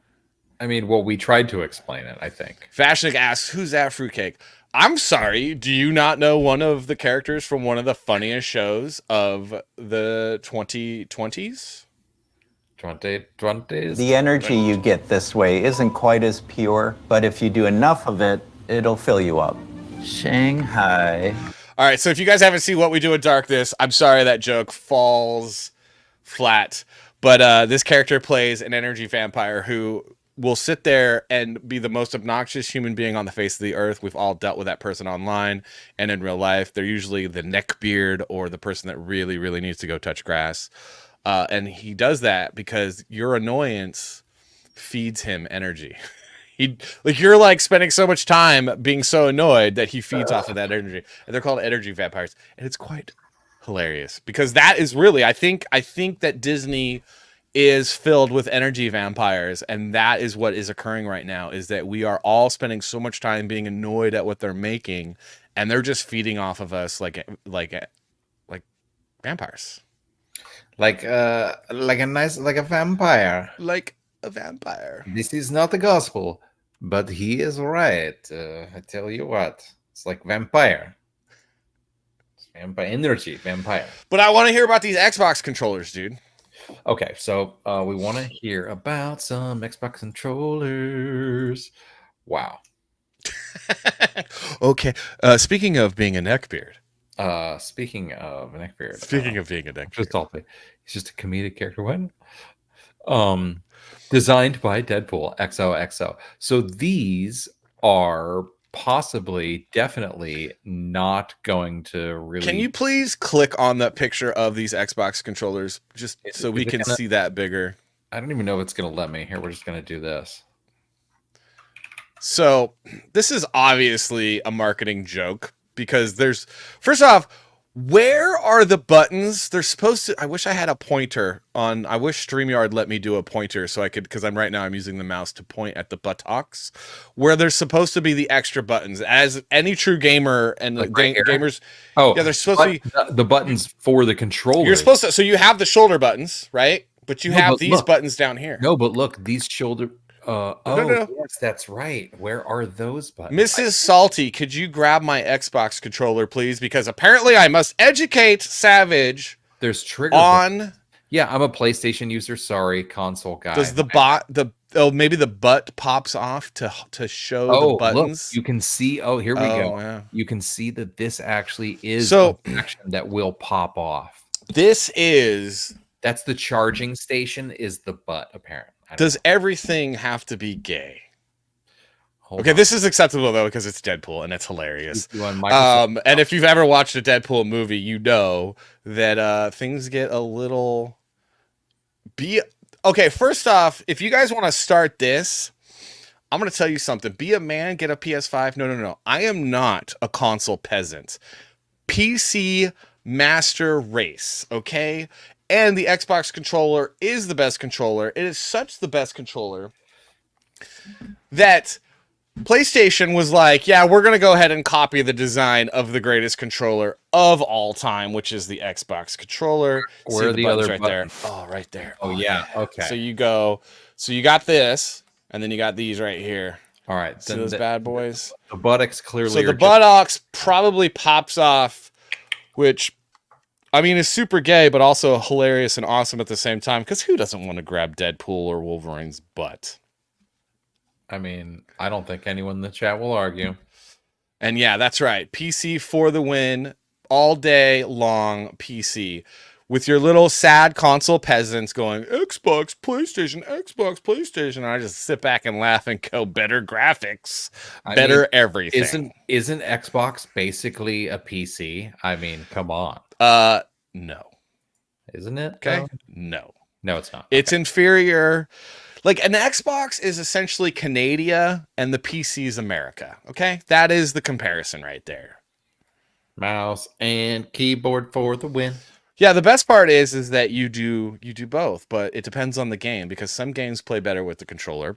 I mean, we tried to explain it, I think. Fashnik asks, who's that fruitcake? I'm sorry, do you not know one of the characters from one of the funniest shows of the 2020s? The energy you get this way isn't quite as pure, but if you do enough of it, it'll fill you up. Shanghai. All right, so if you guys haven't seen What We Do in Darkness, I'm sorry that joke falls flat. But this character plays an energy vampire who will sit there and be the most obnoxious human being on the face of the earth. We've all dealt with that person online and in real life. They're usually the neckbeard or the person that really, really needs to go touch grass. And he does that because your annoyance feeds him energy. You're like spending so much time being so annoyed that he feeds off of that energy. And they're called energy vampires. And it's quite hilarious because that is really, I think that Disney is filled with energy vampires, and that is what is occurring right now, is that we are all spending so much time being annoyed at what they're making, and they're just feeding off of us like vampires. Like a vampire. Like a vampire. This is not the gospel, but he is right. I tell you what, it's like vampire. It's vampire energy, vampire. But I want to hear about these Xbox controllers, dude. Okay, so we want to hear about some Xbox controllers. Wow. Okay. Speaking of being a neckbeard. Speaking of being a neckbeard. He's just a comedic character. What? Designed by Deadpool XOXO. So these are possibly, definitely not going to really. Can you please click on that picture of these Xbox controllers just so we can see that bigger? I don't even know if it's going to let me. Here, we're just going to do this. So this is obviously a marketing joke because there's, first off, where are the buttons? They're supposed to, I wish I had a pointer on, I wish StreamYard let me do a pointer so I could, because I'm using the mouse to point at the buttocks, where there's supposed to be the extra buttons. As any true gamer and like gamers, yeah, they're supposed to be the buttons for the controller. You're supposed to, so you have the shoulder buttons, right? But you have these buttons down here. No, but look, these shoulder. No. Yes, that's right. Where are those buttons? Mrs. Salty, could you grab my Xbox controller, please? Because apparently I must educate Savage. There's trigger on. Buttons. Yeah, I'm a PlayStation user. Sorry, console guy. Does the maybe the butt pops off to show the buttons? Look, you can see. Oh, here we go. Yeah. You can see that this actually is a action that will pop off. That's the charging station. Is the butt apparent? Does everything have to be gay? Okay, this is acceptable though because it's Deadpool and it's hilarious. And if you've ever watched a Deadpool movie, you know that things get a little. Okay, first off, if you guys want to start this, I'm going to tell you something. Be a man, get a PS5. No. I am not a console peasant. PC master race. Okay. And the Xbox controller is the best controller. It is such the best controller that PlayStation was like, yeah, we're going to go ahead and copy the design of the greatest controller of all time, which is the Xbox controller. Where are the other right buttons? there? Oh, right there. Oh, yeah. Okay. So you got this, and then you got these right here. All right. See those bad boys? The buttocks clearly. So the buttocks probably pops off, which... I mean, it's super gay, but also hilarious and awesome at the same time. Because who doesn't want to grab Deadpool or Wolverine's butt? I mean, I don't think anyone in the chat will argue. And yeah, that's right. PC for the win. all day long PC with your little sad console peasants going Xbox, PlayStation. And I just sit back and laugh and go, better graphics, better everything. Isn't Xbox basically a PC? I mean, come on. No. Isn't it? Okay. No, it's not. It's inferior. Like an Xbox is essentially Canada and the PC is America. Okay. That is the comparison right there. Mouse and keyboard for the win. Yeah, the best part is that you do both, but it depends on the game because some games play better with the controller,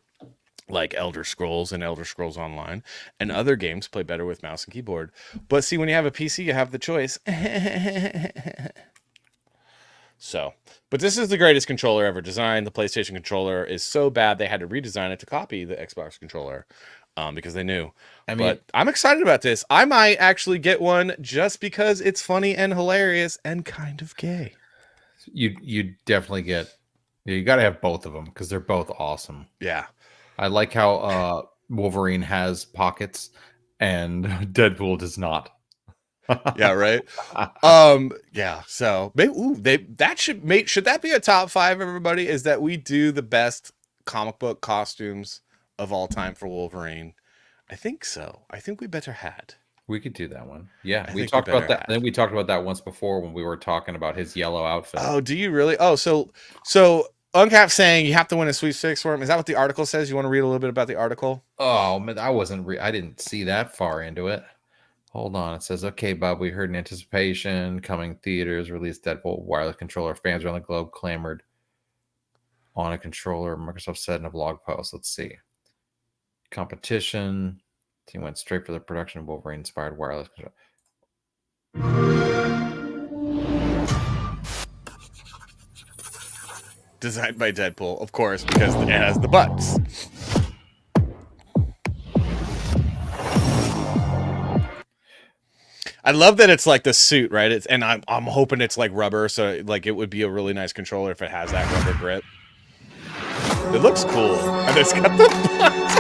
like Elder Scrolls and Elder Scrolls Online, and other games play better with mouse and keyboard. But see, when you have a PC, you have the choice. So, but this is the greatest controller ever designed. The PlayStation controller is so bad they had to redesign it to copy the Xbox controller. Because they knew. But I'm excited about this. I might actually get one just because it's funny and hilarious and kind of gay. You definitely get. You got to have both of them because they're both awesome. Yeah, I like how Wolverine has pockets and Deadpool does not. Yeah, right. Yeah. So maybe should that be a top 5? Everybody, is that we do the best comic book costumes of all time for Wolverine. I think so. I think we better had. We could do that one. Yeah, we talked about that. Then we talked about that once before when we were talking about his yellow outfit. Oh, do you really? Oh, so Uncap saying you have to win a sweepstakes for him. Is that what the article says? You want to read a little bit about the article? Oh man, I didn't see that far into it. Hold on. It says, okay, Bob, we heard in anticipation, coming theaters, released Deadpool wireless controller. Fans around the globe clamored on a controller. Microsoft said in a blog post. Let's see. Competition. Team went straight for the production of Wolverine inspired wireless control. Designed by Deadpool, of course, because it has the butts. I love that it's like the suit, right? I'm hoping it's like rubber, so like it would be a really nice controller if it has that rubber grip. It looks cool, and it's got the butts.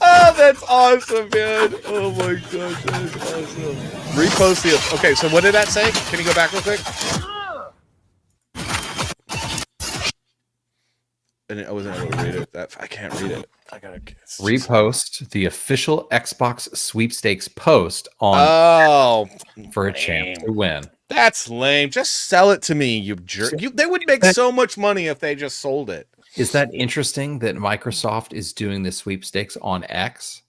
Oh, that's awesome, man! Oh my gosh, that's awesome. Repost the. Okay, so what did that say? Can you go back real quick? And I wasn't able to read it. I can't read it. I gotta repost the official Xbox sweepstakes post on for a chance to win. That's lame. Just sell it to me, you jerk. They would make so much money if they just sold it. Is that interesting that Microsoft is doing the sweepstakes on X?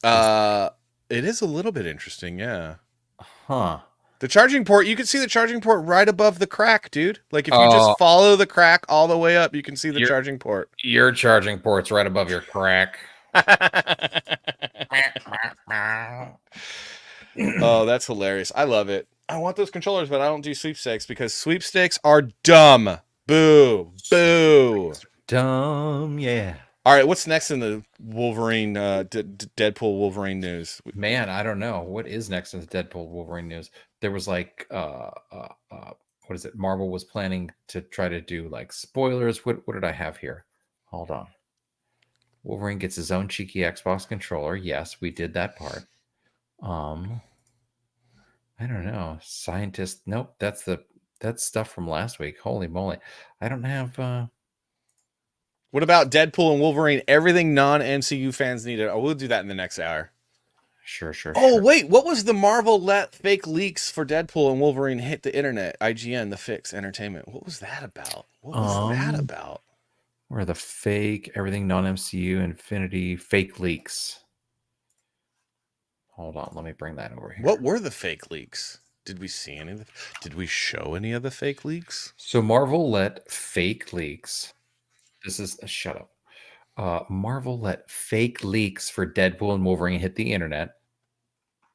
It is a little bit interesting, yeah. Huh. The charging port, you can see the charging port right above the crack, dude. Like if you just follow the crack all the way up, you can see the charging port. Your charging port's right above your crack. Oh, that's hilarious. I love it. I want those controllers, but I don't do sweepstakes because sweepstakes are dumb. Boo. Boo. Dumb, yeah. All right, what's next in the Wolverine, Deadpool Wolverine news? Man, I don't know. What is next in the Deadpool Wolverine news? There was like, what is it? Marvel was planning to try to do like spoilers. What did I have here? Hold on. Wolverine gets his own cheeky Xbox controller. Yes, we did that part. I don't know. Scientist. Nope, that's stuff from last week. Holy moly. I don't have What about Deadpool and Wolverine? Everything non-MCU fans needed. Oh, we'll do that in the next hour. Sure. Oh, wait. What was the Marvel let fake leaks for Deadpool and Wolverine hit the internet? IGN, The Fix, Entertainment. What was that about? What was that about? Where are the fake, everything non-MCU, Infinity, fake leaks? Hold on. Let me bring that over here. What were the fake leaks? Did we see any of the, did we show any of the fake leaks? So Marvel let fake leaks. This is a shut up. Marvel let fake leaks for Deadpool and Wolverine hit the internet.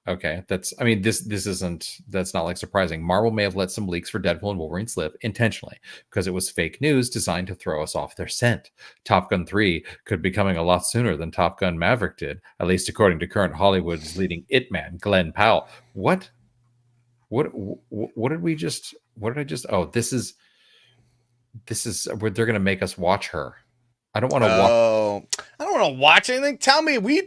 Okay, that's not like surprising. Marvel may have let some leaks for Deadpool and Wolverine slip intentionally because it was fake news designed to throw us off their scent. Top Gun 3 could be coming a lot sooner than Top Gun Maverick did, at least according to current Hollywood's leading it man, Glenn Powell. What did I just oh, this is where they're going to make us watch her. I don't want to want to watch anything. Tell me. We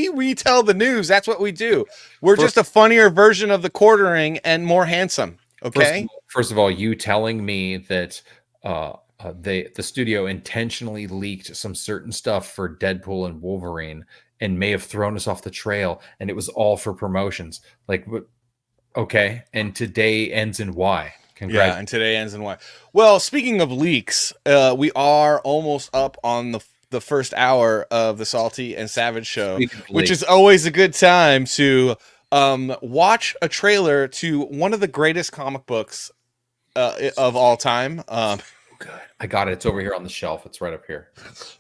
retell the news. That's what we do. We're just a funnier version of the quartering and more handsome. Okay. First of all, you telling me that the studio intentionally leaked some certain stuff for Deadpool and Wolverine and may have thrown us off the trail, and it was all for promotions. Like, okay. And today ends in Y. Yeah, and today ends in Y. Well, speaking of leaks, we are almost up on the first hour of the Salty and Savage show, which is always a good time to watch a trailer to one of the greatest comic books of all time. Good. I got it. It's over here on the shelf. It's right up here.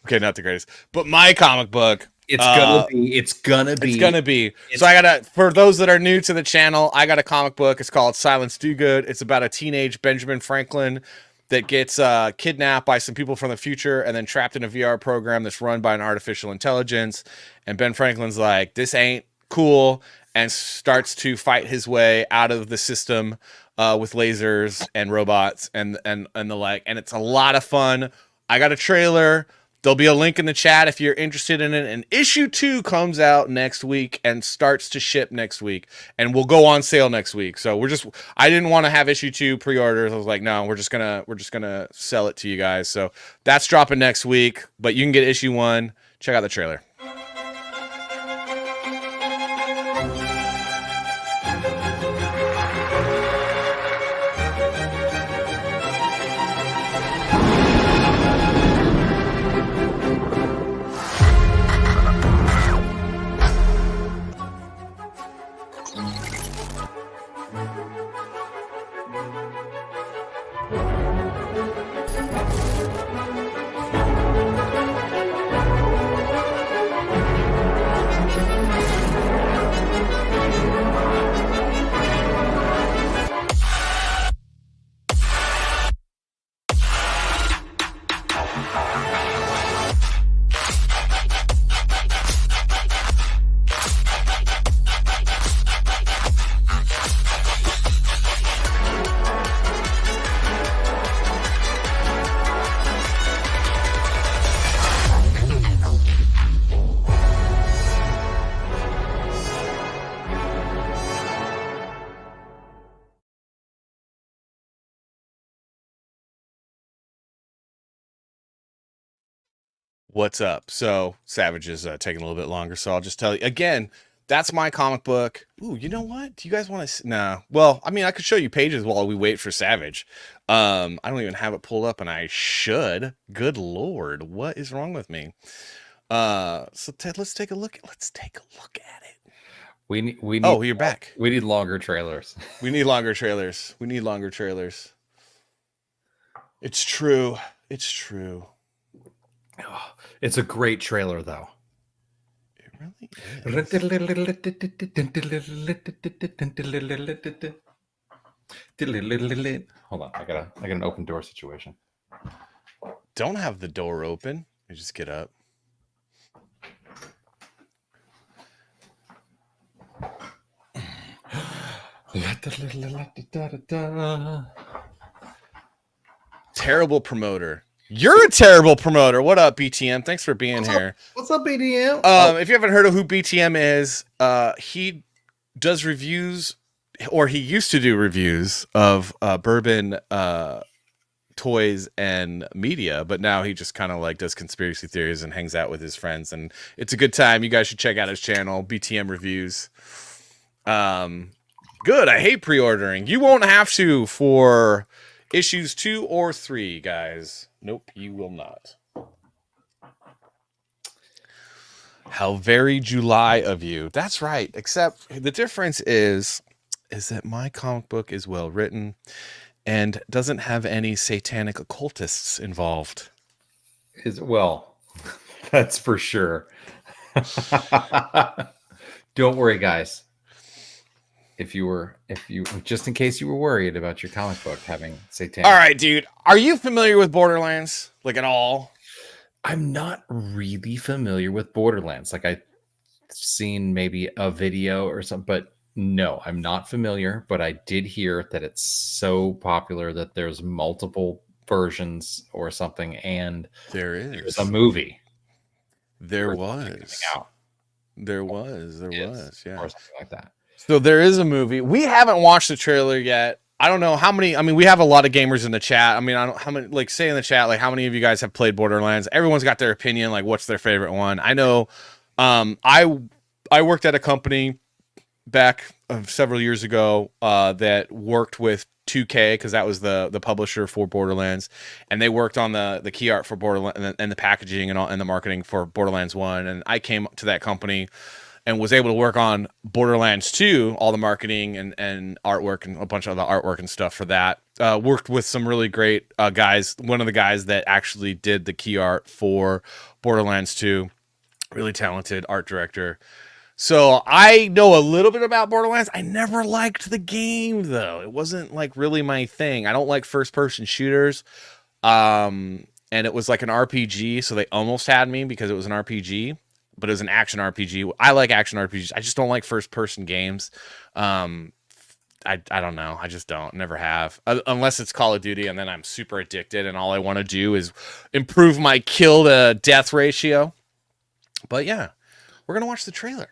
Okay, not the greatest, but my comic book. It's gonna be. So I got for those that are new to the channel, I got a comic book. It's called Silence Do Good. It's about a teenage Benjamin Franklin that gets kidnapped by some people from the future and then trapped in a VR program that's run by an artificial intelligence. And Ben Franklin's like, this ain't cool, and starts to fight his way out of the system with lasers and robots and the like. And it's a lot of fun. I got a trailer. There'll be a link in the chat if you're interested in it. And issue 2 comes out next week and starts to ship next week, and will go on sale next week. So I didn't want to have issue 2 pre-orders. I was like, no, we're just gonna sell it to you guys. So that's dropping next week, but you can get issue 1. Check out the trailer. What's up? So Savage is taking a little bit longer, so I'll just tell you again. That's my comic book. Ooh, you know what? Do you guys want to? No. Well, I mean, I could show you pages while we wait for Savage. I don't even have it pulled up, and I should. Good Lord, what is wrong with me? So Ted, let's take a look. Let's take a look at it. We need. Oh, you're back. We need longer trailers. We need longer trailers. We need longer trailers. It's true. It's true. Oh, it's a great trailer, though. It really is. Hold on, I got an open door situation. Don't have the door open. You just get up. Terrible promoter. You're a terrible promoter. What up, BTM? Thanks for being here. What's up, BTM? If you haven't heard of who BTM is, he does reviews, or he used to do reviews of bourbon toys and media, but now he just kind of like does conspiracy theories and hangs out with his friends, and it's a good time. You guys should check out his channel, BTM Reviews. Good. I hate pre-ordering. You won't have to for issues 2 or 3, guys. Nope, you will not. How very July of you. That's right. Except the difference is that my comic book is well written and doesn't have any satanic occultists involved. Well, that's for sure. Don't worry, guys. If you just in case you were worried about your comic book having satanic. All right, dude. Are you familiar with Borderlands? Like at all? I'm not really familiar with Borderlands. Like I've seen maybe a video or something, but no, I'm not familiar. But I did hear that it's so popular that there's multiple versions or something, and there's a movie. There was. There was, yeah. Or something like that. So there is a movie. We haven't watched the trailer yet. I don't know how many. I mean, we have a lot of gamers in the chat. I mean, I don't how many. Like, say in the chat, like how many of you guys have played Borderlands? Everyone's got their opinion. Like, what's their favorite one? I know. I worked at a company back several years ago that worked with 2K because that was the publisher for Borderlands, and they worked on the key art for Borderlands and the packaging and all and the marketing for Borderlands 1. And I came to that company and was able to work on Borderlands 2, all the marketing and artwork and a bunch of the artwork and stuff for that. Worked with some really great guys. One of the guys that actually did the key art for Borderlands 2, really talented art director. So I know a little bit about Borderlands. I never liked the game though. It wasn't like really my thing. I don't like first person shooters. And it was like an RPG. So they almost had me because it was an RPG, but it was an action RPG. I like action RPGs. I just don't like first person games. I don't know. I just don't. Never have. Unless it's Call of Duty, and then I'm super addicted, and all I want to do is improve my kill to death ratio. But yeah, we're gonna watch the trailer.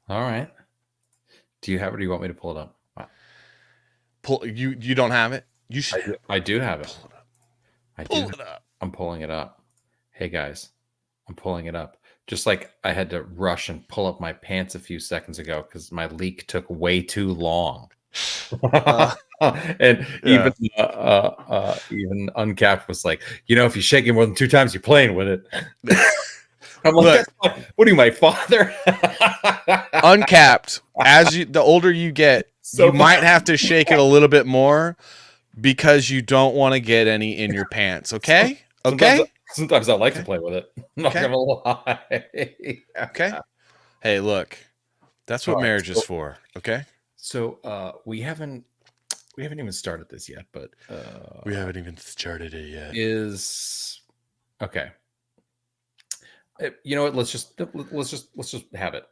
All right. Do you have it, or do you want me to pull it up? Pull you don't have it? You should. I do have it. Pull it up. I'm pulling it up. Hey guys, I'm pulling it up. Just like I had to rush and pull up my pants a few seconds ago because my leak took way too long. And even Uncapped was like, if you shake it more than 2 times, you're playing with it. I'm like, what are you, my father? Uncapped. The older you get, you might have to shake it a little bit more because you don't want to get any in your pants. Okay. Sometimes I like to play with it. I'm not gonna lie. Okay. Hey, look, that's what marriage is for. Okay. So we haven't even started this yet, but we haven't even started it yet. Is okay. You know what? Let's just have it.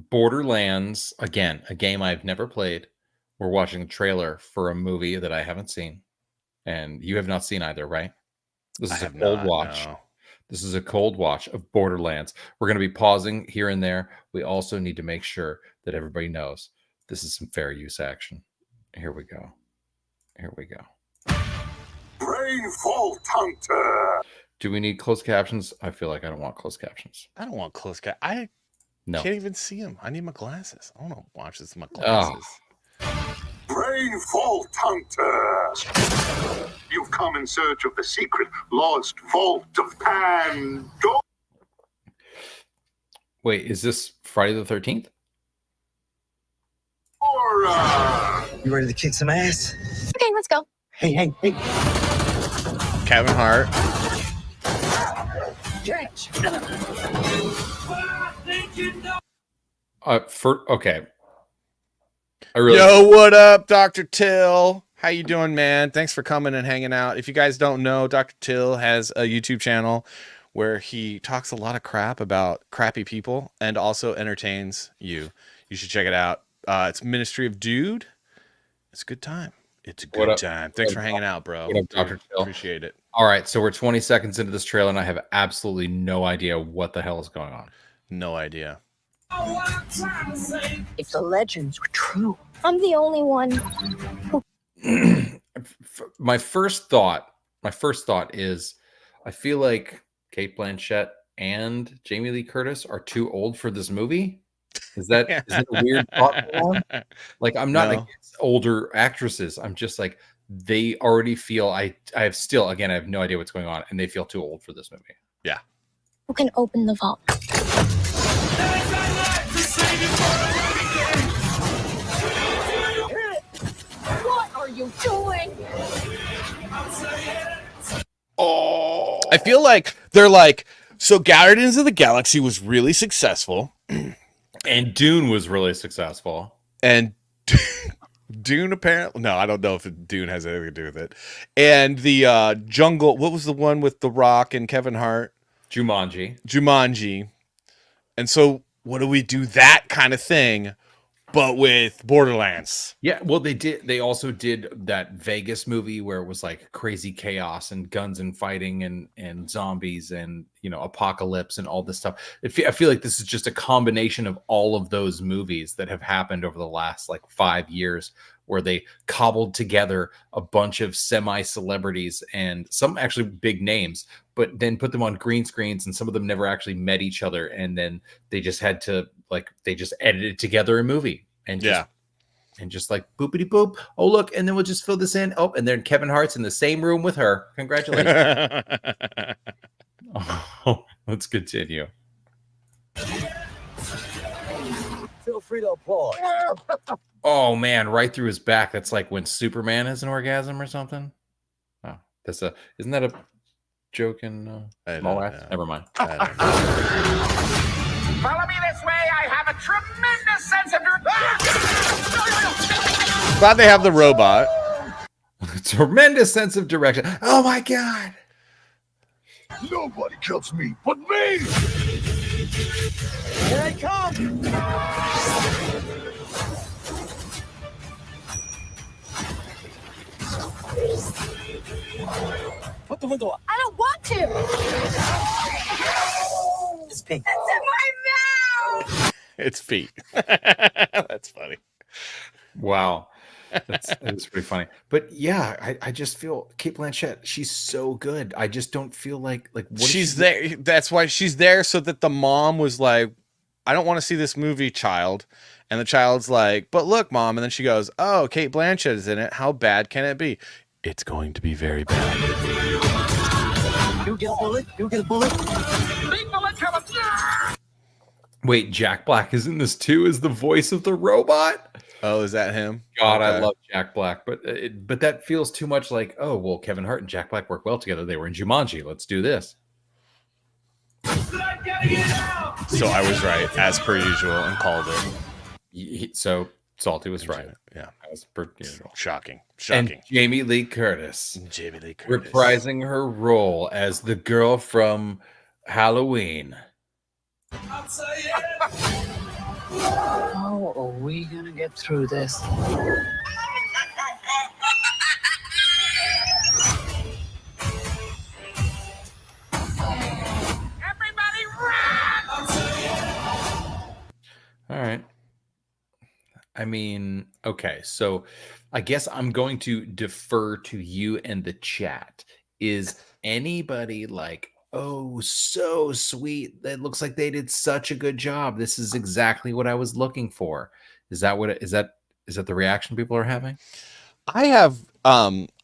Borderlands, again, a game I've never played. We're watching the trailer for a movie that I haven't seen, and you have not seen either, right? This is a cold watch. No. This is a cold watch of Borderlands. We're going to be pausing here and there. We also need to make sure that everybody knows this is some fair use action. Here we go. Brain Fault Hunter. Do we need closed captions? I feel like I don't want closed captions. I don't want closed captions. I can't even see them. I need my glasses. I don't want to watch this with my glasses. Brain Fault Hunter. You've come in search of the secret lost vault of Pandora. Wait, is this Friday the 13th? You ready to kick some ass? Okay, let's go. Hey. Kevin Hart. Okay. Yo, what up, Dr. Till? How you doing, man? Thanks for coming and hanging out. If you guys don't know, Dr. Till has a YouTube channel where he talks a lot of crap about crappy people and also entertains you. You should check it out. It's Ministry of Dude. It's a good time. It's a good time. Thanks for hanging out, bro. What up, Dr. Till? Appreciate it. All right, so we're 20 seconds into this trailer, and I have absolutely no idea what the hell is going on. No idea. If the legends were true, I'm the only one. My first thought is, I feel like Cate Blanchet and Jamie Lee Curtis are too old for this movie. Is that a weird thought? Like, I'm not against older actresses. I'm just like, they already feel I have no idea what's going on, and they feel too old for this movie. Yeah. Who can open the vault? What are you doing? Oh, I feel like they're like, so Guardians of the Galaxy was really successful. And Dune was really successful. And Dune apparently, no, I don't know if Dune has anything to do with it. And the Jungle, what was the one with The Rock and Kevin Hart? Jumanji. And so what do we do that kind of thing but with Borderlands. Yeah, well, they also did that Vegas movie where it was like crazy chaos and guns and fighting and zombies and apocalypse and all this stuff. I feel like this is just a combination of all of those movies that have happened over the last like 5 years, where they cobbled together a bunch of semi-celebrities and some actually big names, but then put them on green screens, and some of them never actually met each other, and then they just had to they just edited together a movie and just like boopity boop. Oh look, and then we'll just fill this in. Oh, and then Kevin Hart's in the same room with her. Congratulations. Oh, let's continue. Feel free to applaud. Oh man, right through his back. That's like when Superman has an orgasm or something. Oh, isn't that a joke in Mallrats? Never mind. Follow me this way. I have a tremendous sense of Glad they have the robot. Tremendous sense of direction. Oh my god. Nobody kills me but me! Here I come! Put the window up. I don't want to. It's pink. It's in my mouth. It's feet. That's funny. Wow. That's pretty funny. But yeah, I just feel Cate Blanchet, she's so good. I just don't feel like what she's there. That's why she's there, so that the mom was like, I don't want to see this movie, child. And the child's like, but look, mom. And then she goes, oh, Cate Blanchett is in it. How bad can it be? It's going to be very bad. You get a bullet. You get a bullet. big bullet coming. Wait, Jack Black is in this too, as the voice of the robot? Oh, is that him? God, okay. I love Jack Black, but that feels too much like, oh, well, Kevin Hart and Jack Black work well together. They were in Jumanji. Let's do this. So I was right, as per usual, and called it. So Salty was right. Yeah. As per usual. Shocking. And Jamie Lee Curtis. Reprising her role as the girl from Halloween. How are we gonna get through this? Everybody run! All right. I mean, okay, so I guess I'm going to defer to you and the chat. Is anybody like, oh, so sweet, that looks like they did such a good job, this is exactly what I was looking for? Is that the reaction people are having? I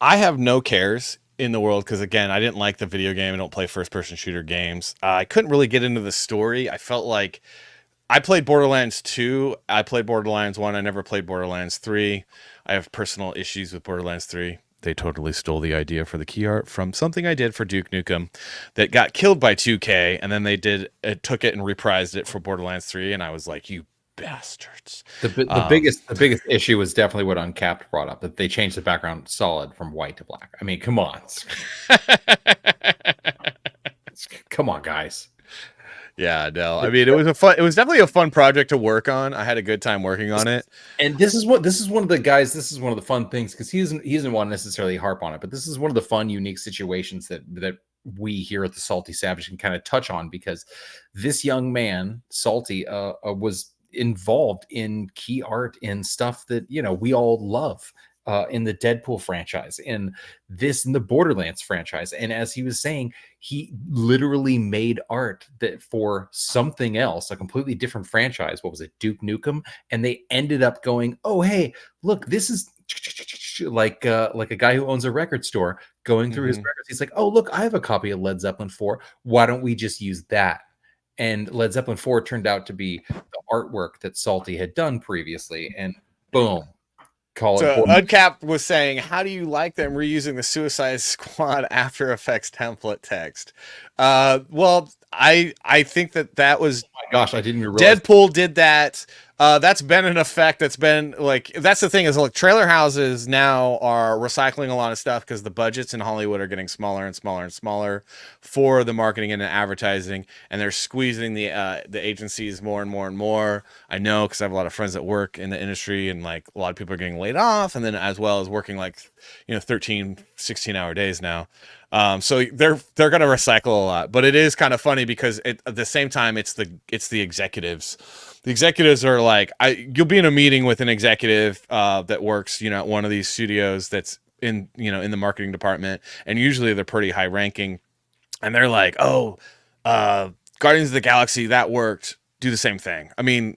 have no cares in the world, because again, I didn't like the video game. I don't play first person shooter games. I couldn't really get into the story. I felt like I played Borderlands 2. I played Borderlands 1. I never played Borderlands 3. I have personal issues with Borderlands 3. They totally stole the idea for the key art from something I did for Duke Nukem that got killed by 2K, and then they took it and reprised it for Borderlands 3, and I was like, you bastards. The biggest issue was definitely what Uncapped brought up, that they changed the background solid from white to black. I mean, come on. Come on, guys. Yeah, no. I mean, it was definitely a fun project to work on. I had a good time working on it. And this is one of the fun things, because he doesn't want to necessarily harp on it, but this is one of the fun, unique situations that we here at the Salty Savage can kind of touch on, because this young man, Salty, was involved in key art in stuff that we all love. In the Deadpool franchise, in the Borderlands franchise. And as he was saying, he literally made art that for something else, a completely different franchise. What was it? Duke Nukem. And they ended up going, oh, hey, look, this is like a guy who owns a record store going through his records. He's like, oh, look, I have a copy of Led Zeppelin 4. Why don't we just use that? And Led Zeppelin 4 turned out to be the artwork that Salty had done previously. And boom. So Uncapped was saying, how do you like them reusing the Suicide Squad After Effects template text? Well, I think that was, oh my gosh, I didn't even realize. Deadpool did that. That's been an effect. That's been like, that's the thing is like trailer houses now are recycling a lot of stuff because the budgets in Hollywood are getting smaller and smaller and smaller for the marketing and the advertising, and they're squeezing the agencies more and more and more. I know because I have a lot of friends that work in the industry, and like a lot of people are getting laid off, and then as well as working like 13, 16-hour days now. So they're going to recycle a lot, but it is kind of funny because at the same time, it's the executives. The executives are like, you'll be in a meeting with an executive that works, at one of these studios that's in the marketing department, and usually they're pretty high ranking, and they're like, oh, Guardians of the Galaxy, that worked. Do the same thing. I mean,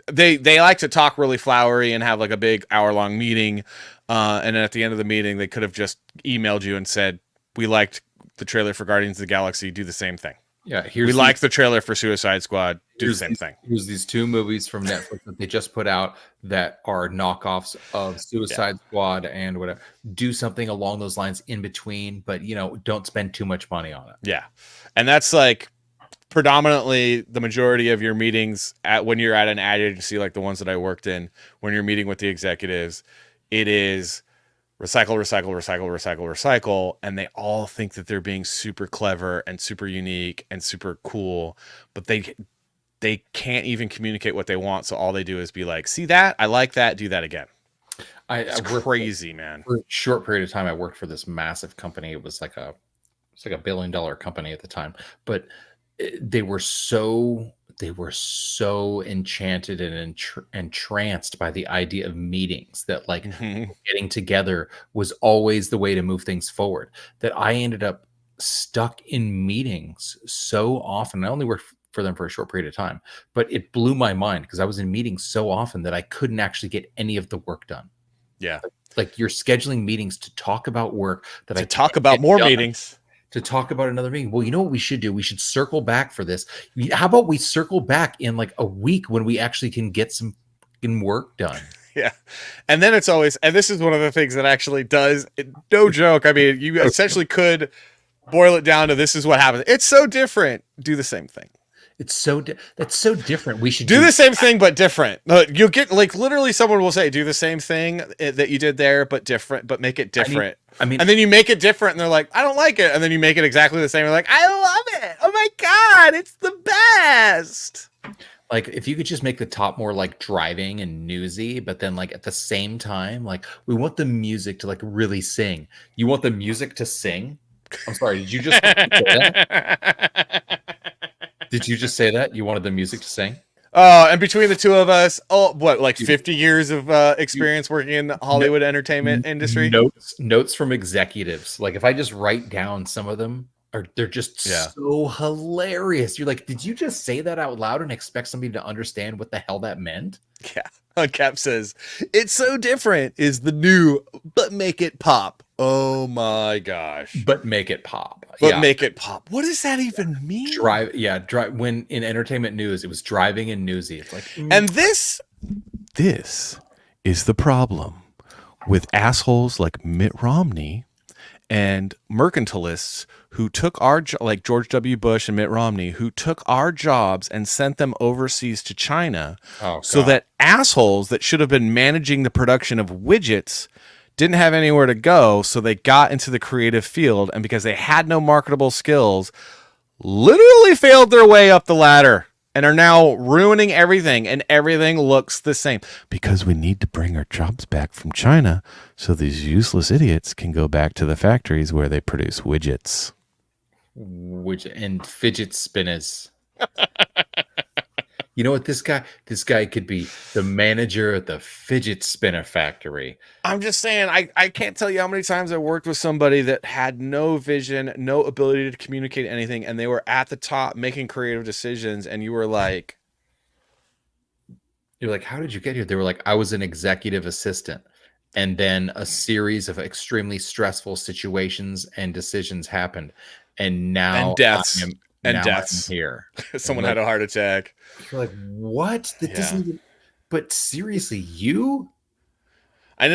they like to talk really flowery and have like a big hour-long meeting, and then at the end of the meeting, they could have just emailed you and said, we liked the trailer for Guardians of the Galaxy. Do the same thing. Yeah, we liked the trailer for Suicide Squad. Do the same thing. Here's these 2 movies from Netflix that they just put out that are knockoffs of Suicide Squad and whatever. Do something along those lines in between, but don't spend too much money on it. Yeah, and that's like predominantly the majority of your meetings when you're at an ad agency like the ones that I worked in. When you're meeting with the executives, it is recycle, and they all think that they're being super clever and super unique and super cool, but they can't even communicate what they want, so all they do is be like, see that? I like that, do that again. It's crazy, man. For a short period of time, I worked for this massive company. It was like a $1 billion company at the time, but they were so enchanted and entranced by the idea of meetings that like getting together was always the way to move things forward, that I ended up stuck in meetings so often. I only worked for them for a short period of time, but it blew my mind because I was in meetings so often that I couldn't actually get any of the work done. Yeah. Like you're scheduling meetings to talk about work that talk about more meetings. To talk about another meeting. Well, you know what we should do? We should circle back for this. How about we circle back in like a week when we actually can get some work done? Yeah. And then it's always, and this is one of the things that actually does, no joke. I mean, you essentially could boil it down to this is what happens. It's so different. Do the same thing. It's so that's so different. We should do the same thing, but different. You'll get like literally someone will say, do the same thing that you did there, but different, but make it different. I mean, and then you make it different and they're like, I don't like it. And then you make it exactly the same. You're like, I love it. Oh my God, it's the best. Like if you could just make the top more like driving and newsy, but then like at the same time, like we want the music to like really sing. You want the music to sing? I'm sorry, did you just say that? Did you just say that? You wanted the music to sing? And between the two of us, like 50 years of experience working in the Hollywood entertainment industry? Notes from executives. Like if I just write down some of them, they're just so hilarious. You're like, did you just say that out loud and expect somebody to understand what the hell that meant? Yeah. Cap says, it's so different is the new, but make it pop. Oh my gosh. But make it pop. But make it pop. What does that even mean? Drive. When in entertainment news, it was driving and newsy. It's like, and this is the problem with assholes like Mitt Romney and mercantilists who took like George W. Bush and Mitt Romney, who took our jobs and sent them overseas to China, so that assholes that should have been managing the production of widgets didn't have anywhere to go, so they got into the creative field, and because they had no marketable skills, literally failed their way up the ladder and are now ruining everything, and everything looks the same. Because we need to bring our jobs back from China so these useless idiots can go back to the factories where they produce widgets. And fidget spinners. You know what? This guy could be the manager at the fidget spinner factory. I'm just saying, I can't tell you how many times I worked with somebody that had no vision, no ability to communicate anything, and they were at the top making creative decisions, and you were like, you're like, how did you get here? They were like, I was an executive assistant. And then a series of extremely stressful situations and decisions happened. And now deaths. I'm here. Someone had a heart attack. You're like, what? That doesn't even... But seriously, you? I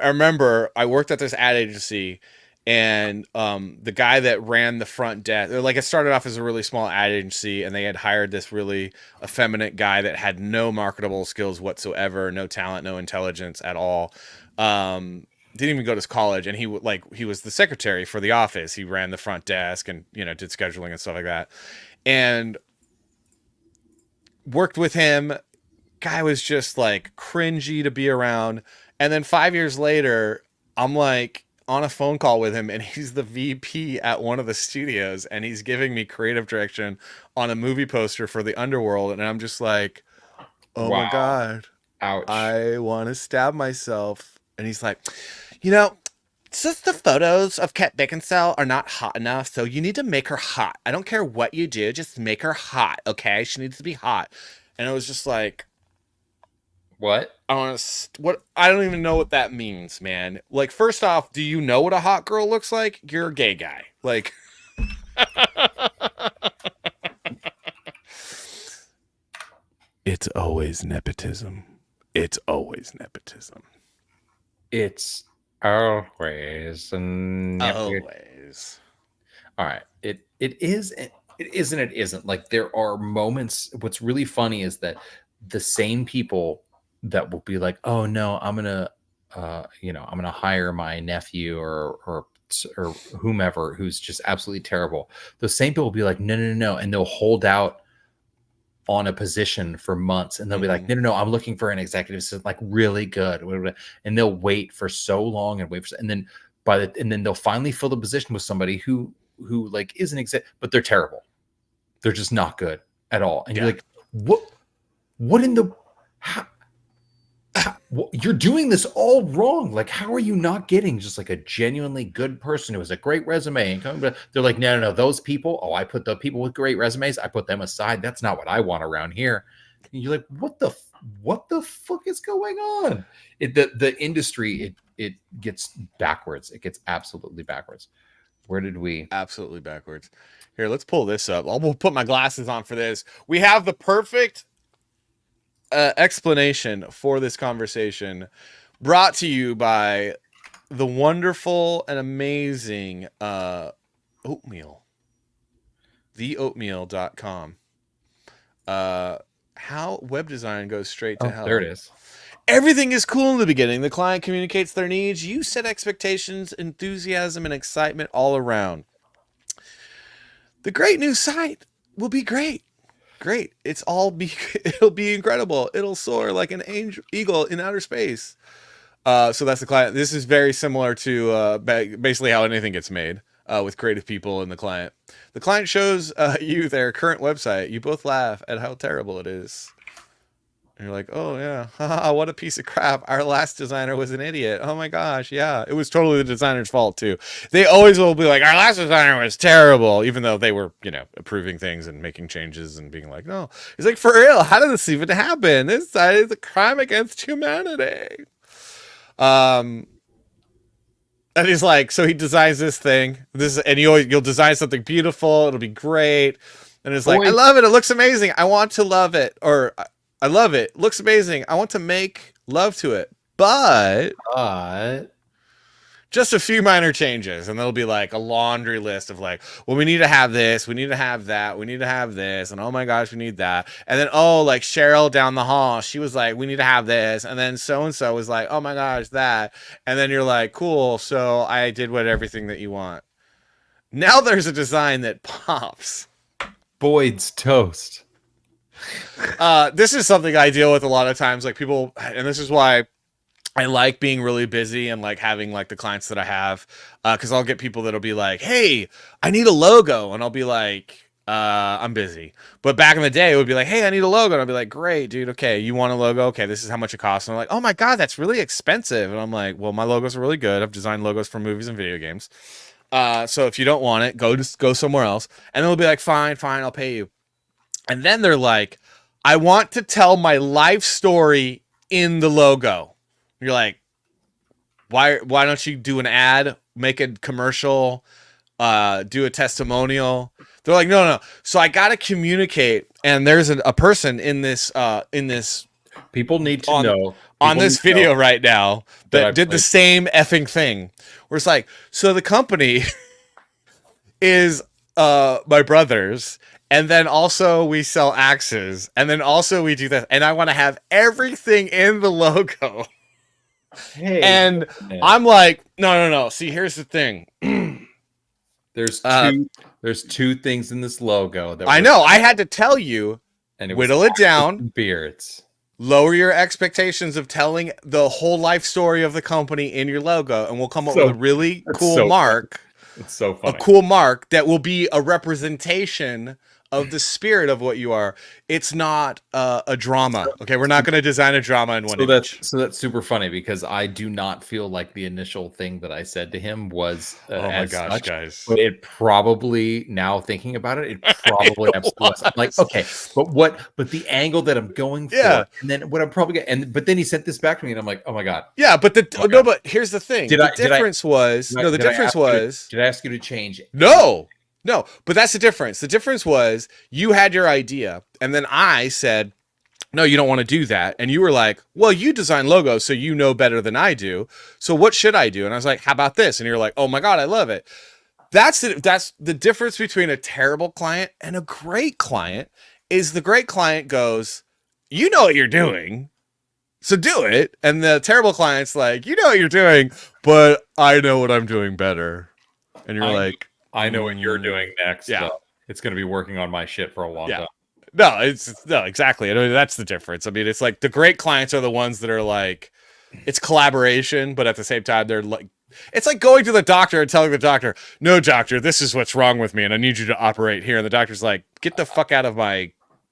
remember I worked at this ad agency, And the guy that ran the front desk, like, it started off as a really small ad agency, and they had hired this really effeminate guy that had no marketable skills whatsoever, no talent, no intelligence at all. Didn't even go to college, and he was the secretary for the office. He ran the front desk and, you know, did scheduling and stuff like that, and worked with him. Guy was just like cringy to be around. And then 5 years later, I'm like on a phone call with him, and he's the VP at one of the studios, and he's giving me creative direction on a movie poster for the Underworld. And I'm just like, oh my God, ouch, I want to stab myself. And he's like, you know, it's just the photos of Cate Blanchet are not hot enough, so you need to make her hot. I don't care what you do, just make her hot, okay? She needs to be hot. And it was just like, what? I don't even know what that means, man. Like, first off, do you know what a hot girl looks like? You're a gay guy. Like, it's always nepotism. It's always nepotism. It's always always. All right. It is. It isn't. It isn't. Like, there are moments. What's really funny is that the same people that will be like, oh no, I'm gonna hire my nephew or whomever who's just absolutely terrible. Those same people will be like, no, and they'll hold out on a position for months, and they'll be like, no, I'm looking for an executive assistant, like, really good, and they'll wait for so long and and then they'll finally fill the position with somebody who like is an exec, but they're terrible. They're just not good at all, and you're like, what in the you're doing this all wrong. Like, how are you not getting just like a genuinely good person who has a great resume? And they're like, no, those people. Oh, I put the people with great resumes, I put them aside. That's not what I want around here. And you're like, what the fuck is going on? The industry, it gets backwards. It gets absolutely backwards. Where did we? Absolutely backwards. Here, let's pull this up. I'll put my glasses on for this. We have the perfect explanation for this conversation, brought to you by the wonderful and amazing oatmeal, theoatmeal.com. How web design goes straight to hell. There it is. Everything is cool in the beginning. The client communicates their needs. You set expectations, enthusiasm, and excitement all around. The great new site will be great. It'll be incredible. It'll soar like an eagle in outer space. So that's the client. This is very similar to basically how anything gets made with creative people and the client. The client shows you their current website. You both laugh at how terrible it is. And you're like, oh yeah, what a piece of crap. Our last designer was an idiot. Oh my gosh, yeah. It was totally the designer's fault too. They always will be like, our last designer was terrible, even though they were, approving things and making changes and being like, no. He's like, for real, how did this even happen? This site is a crime against humanity. And he's like, so he designs this thing. And you'll design something beautiful, it'll be great. And it's like, I love it, it looks amazing. I want to love it. Or I love it. Looks amazing. I want to make love to it. But just a few minor changes. And there'll be like a laundry list of like, well, we need to have this. We need to have that. We need to have this. And oh my gosh, we need that. And then, like Cheryl down the hall, she was like, we need to have this. And then so-and-so was like, oh my gosh, that. And then you're like, cool. So I did everything that you want. Now there's a design that pops. Boyd's toast. This is something I deal with a lot of times, like people, and this is why I like being really busy and like having like the clients that I have, because I'll get people that'll be like, hey, I need a logo, and I'll be like, I'm busy. But back in the day, it would be like, hey, I need a logo, and I'll be like, great, dude, okay, you want a logo? Okay, this is how much it costs. And I'm like, oh my god, that's really expensive. And I'm like, well, my logos are really good. I've designed logos for movies and video games. So if you don't want it, go somewhere else. And they'll be like, fine, I'll pay you. And then they're like, I want to tell my life story in the logo. You're like, why don't you do an ad, make a commercial, do a testimonial? They're like, no. So I got to communicate. And there's a person in this People need to know on this video know right now that did the same effing thing. Where it's like, so the company is my brother's, and then also we sell axes, and then also we do that, and I want to have everything in the logo. Hey, and I'm like, no. See, here's the thing. There's two things in this logo that I know. I had to tell you, and whittle it down. Beards. Lower your expectations of telling the whole life story of the company in your logo, and we'll come up with a really cool mark. It's so funny. A cool mark that will be a representation of the spirit of what you are. It's not a drama. Okay, we're not going to design a drama in one image. So that's super funny because I do not feel like the initial thing that I said to him was oh my gosh, such, guys. But it probably, now thinking about it, absolutely was. I'm like, okay, but the angle that I'm going for, and then what I'm probably getting, but then he sent this back to me and I'm like, oh my god. Yeah, but but here's the thing. Did I ask you to change it? No, but that's the difference. The difference was you had your idea, and then I said, no, you don't want to do that. And you were like, well, you design logos, so you know better than I do. So what should I do? And I was like, how about this? And you're like, oh my God, I love it. That's the difference between a terrible client and a great client is the great client goes, you know what you're doing, so do it. And the terrible client's like, you know what you're doing, but I know what I'm doing better. And you're like, I know what you're doing next. Yeah, it's going to be working on my shit for a long time. No, exactly. I mean, that's the difference. I mean, it's like the great clients are the ones that are like, it's collaboration, but at the same time, they're like, it's like going to the doctor and telling the doctor, no, doctor, this is what's wrong with me, and I need you to operate here. And the doctor's like, get the fuck out of my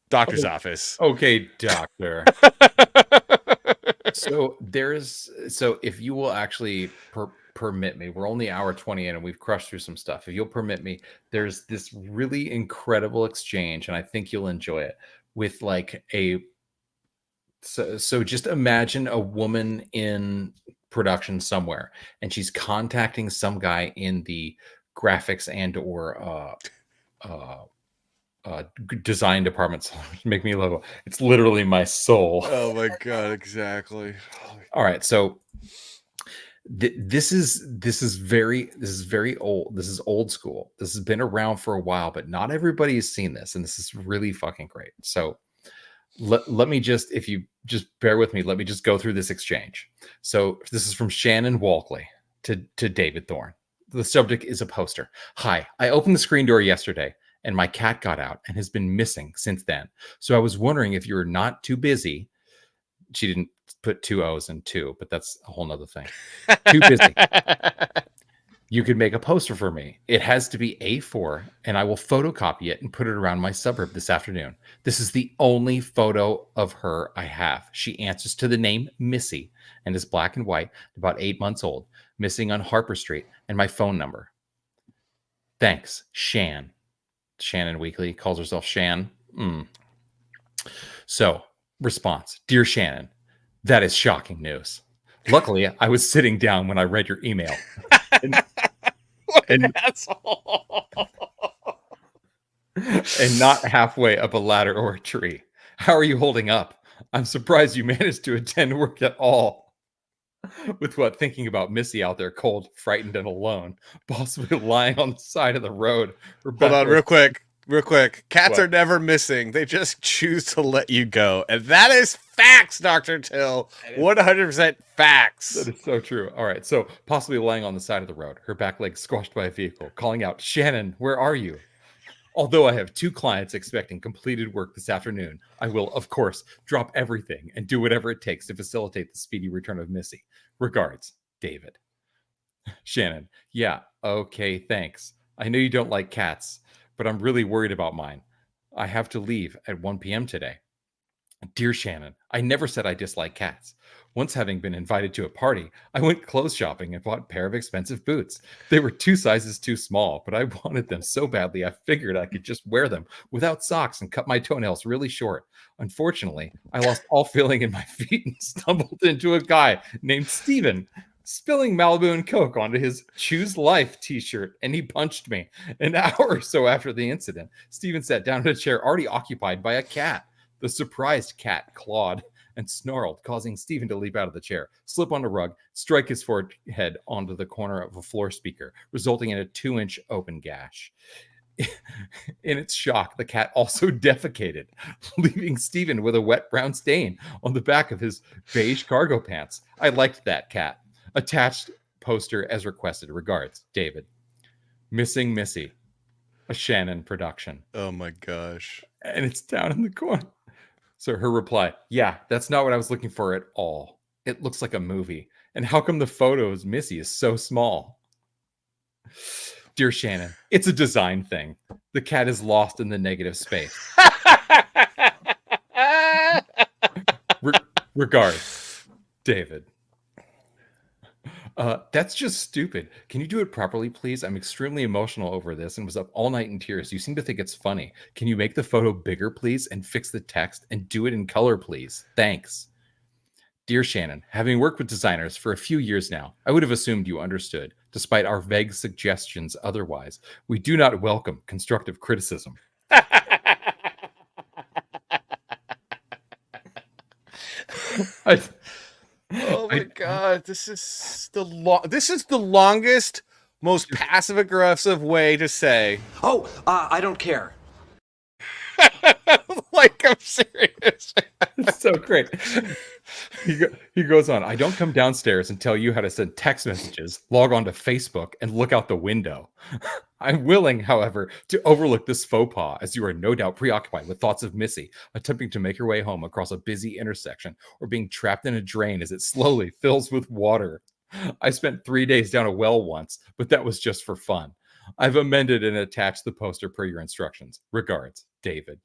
doctor's office. Okay, doctor. So if you will actually permit me, we're only hour 20 in and we've crushed through some stuff. If you'll permit me, there's this really incredible exchange, and I think you'll enjoy it, with like so just imagine a woman in production somewhere, and she's contacting some guy in the graphics and or design departments. Make me logo. It's literally my soul. Oh my God, exactly. All right, so this is very old. This is old school. This has been around for a while, but not everybody has seen this, and this is really fucking great. So let me just, if you just bear with me, let me just go through this exchange. So this is from Shannon Walkley to David Thorne. The subject is a poster. Hi, I opened the screen door yesterday and my cat got out and has been missing since then. So I was wondering if you were not too busy. She didn't put 2 O's and 2, but that's a whole nother thing. Too busy. You could make a poster for me. It has to be A4, and I will photocopy it and put it around my suburb this afternoon. This is the only photo of her I have. She answers to the name Missy and is black and white, about 8 months old, missing on Harper Street, and my phone number. Thanks, Shan. Shannon Weekly calls herself Shan. So, response. Dear Shannon, that is shocking news. Luckily, I was sitting down when I read your email. And not halfway up a ladder or a tree. How are you holding up? I'm surprised you managed to attend work at all. With what, thinking about Missy out there cold, frightened, and alone, possibly lying on the side of the road. Hold on, real quick. Cats are never missing. They just choose to let you go. And that is facts, Dr. Till. 100% facts. That is so true. All right. So possibly lying on the side of the road, her back leg squashed by a vehicle, calling out, Shannon, where are you? Although I have 2 clients expecting completed work this afternoon, I will, of course, drop everything and do whatever it takes to facilitate the speedy return of Missy. Regards, David. Shannon, yeah, okay, thanks. I know you don't like cats, but I'm really worried about mine. I have to leave at 1 p.m. today. Dear Shannon, I never said I dislike cats. Once having been invited to a party, I went clothes shopping and bought a pair of expensive boots. They were 2 sizes too small, but I wanted them so badly I figured I could just wear them without socks and cut my toenails really short. Unfortunately, I lost all feeling in my feet and stumbled into a guy named Steven, spilling Malibu and Coke onto his Choose Life t-shirt, and he punched me. An hour or so after the incident, Steven sat down in a chair already occupied by a cat. The surprised cat, Claude, and snarled, causing Stephen to leap out of the chair, slip on the rug, strike his forehead onto the corner of a floor speaker, resulting in a 2-inch open gash. In its shock, the cat also defecated, leaving Stephen with a wet brown stain on the back of his beige cargo pants. I liked that cat. Attached poster as requested. Regards, David. Missing Missy, a Shannon production. Oh my gosh. And it's down in the corner. So her reply, yeah, that's not what I was looking for at all. It looks like a movie. And how come the photo of Missy is so small? Dear Shannon, it's a design thing. The cat is lost in the negative space. Regards, David. That's just stupid. Can you do it properly, please? I'm extremely emotional over this and was up all night in tears. You seem to think it's funny. Can you make the photo bigger, please, and fix the text and do it in color, please? Thanks. Dear Shannon, having worked with designers for a few years now, I would have assumed you understood, despite our vague suggestions otherwise. We do not welcome constructive criticism. Oh my god, this is the longest, most passive aggressive way to say, Oh, I don't care. like, I'm serious. It's so great. He goes on, I don't come downstairs and tell you how to send text messages, log on to Facebook, and look out the window. I'm willing, however, to overlook this faux pas, as you are no doubt preoccupied with thoughts of Missy attempting to make her way home across a busy intersection or being trapped in a drain as it slowly fills with water. I spent 3 days down a well once, but that was just for fun. I've amended and attached the poster per your instructions. Regards, David.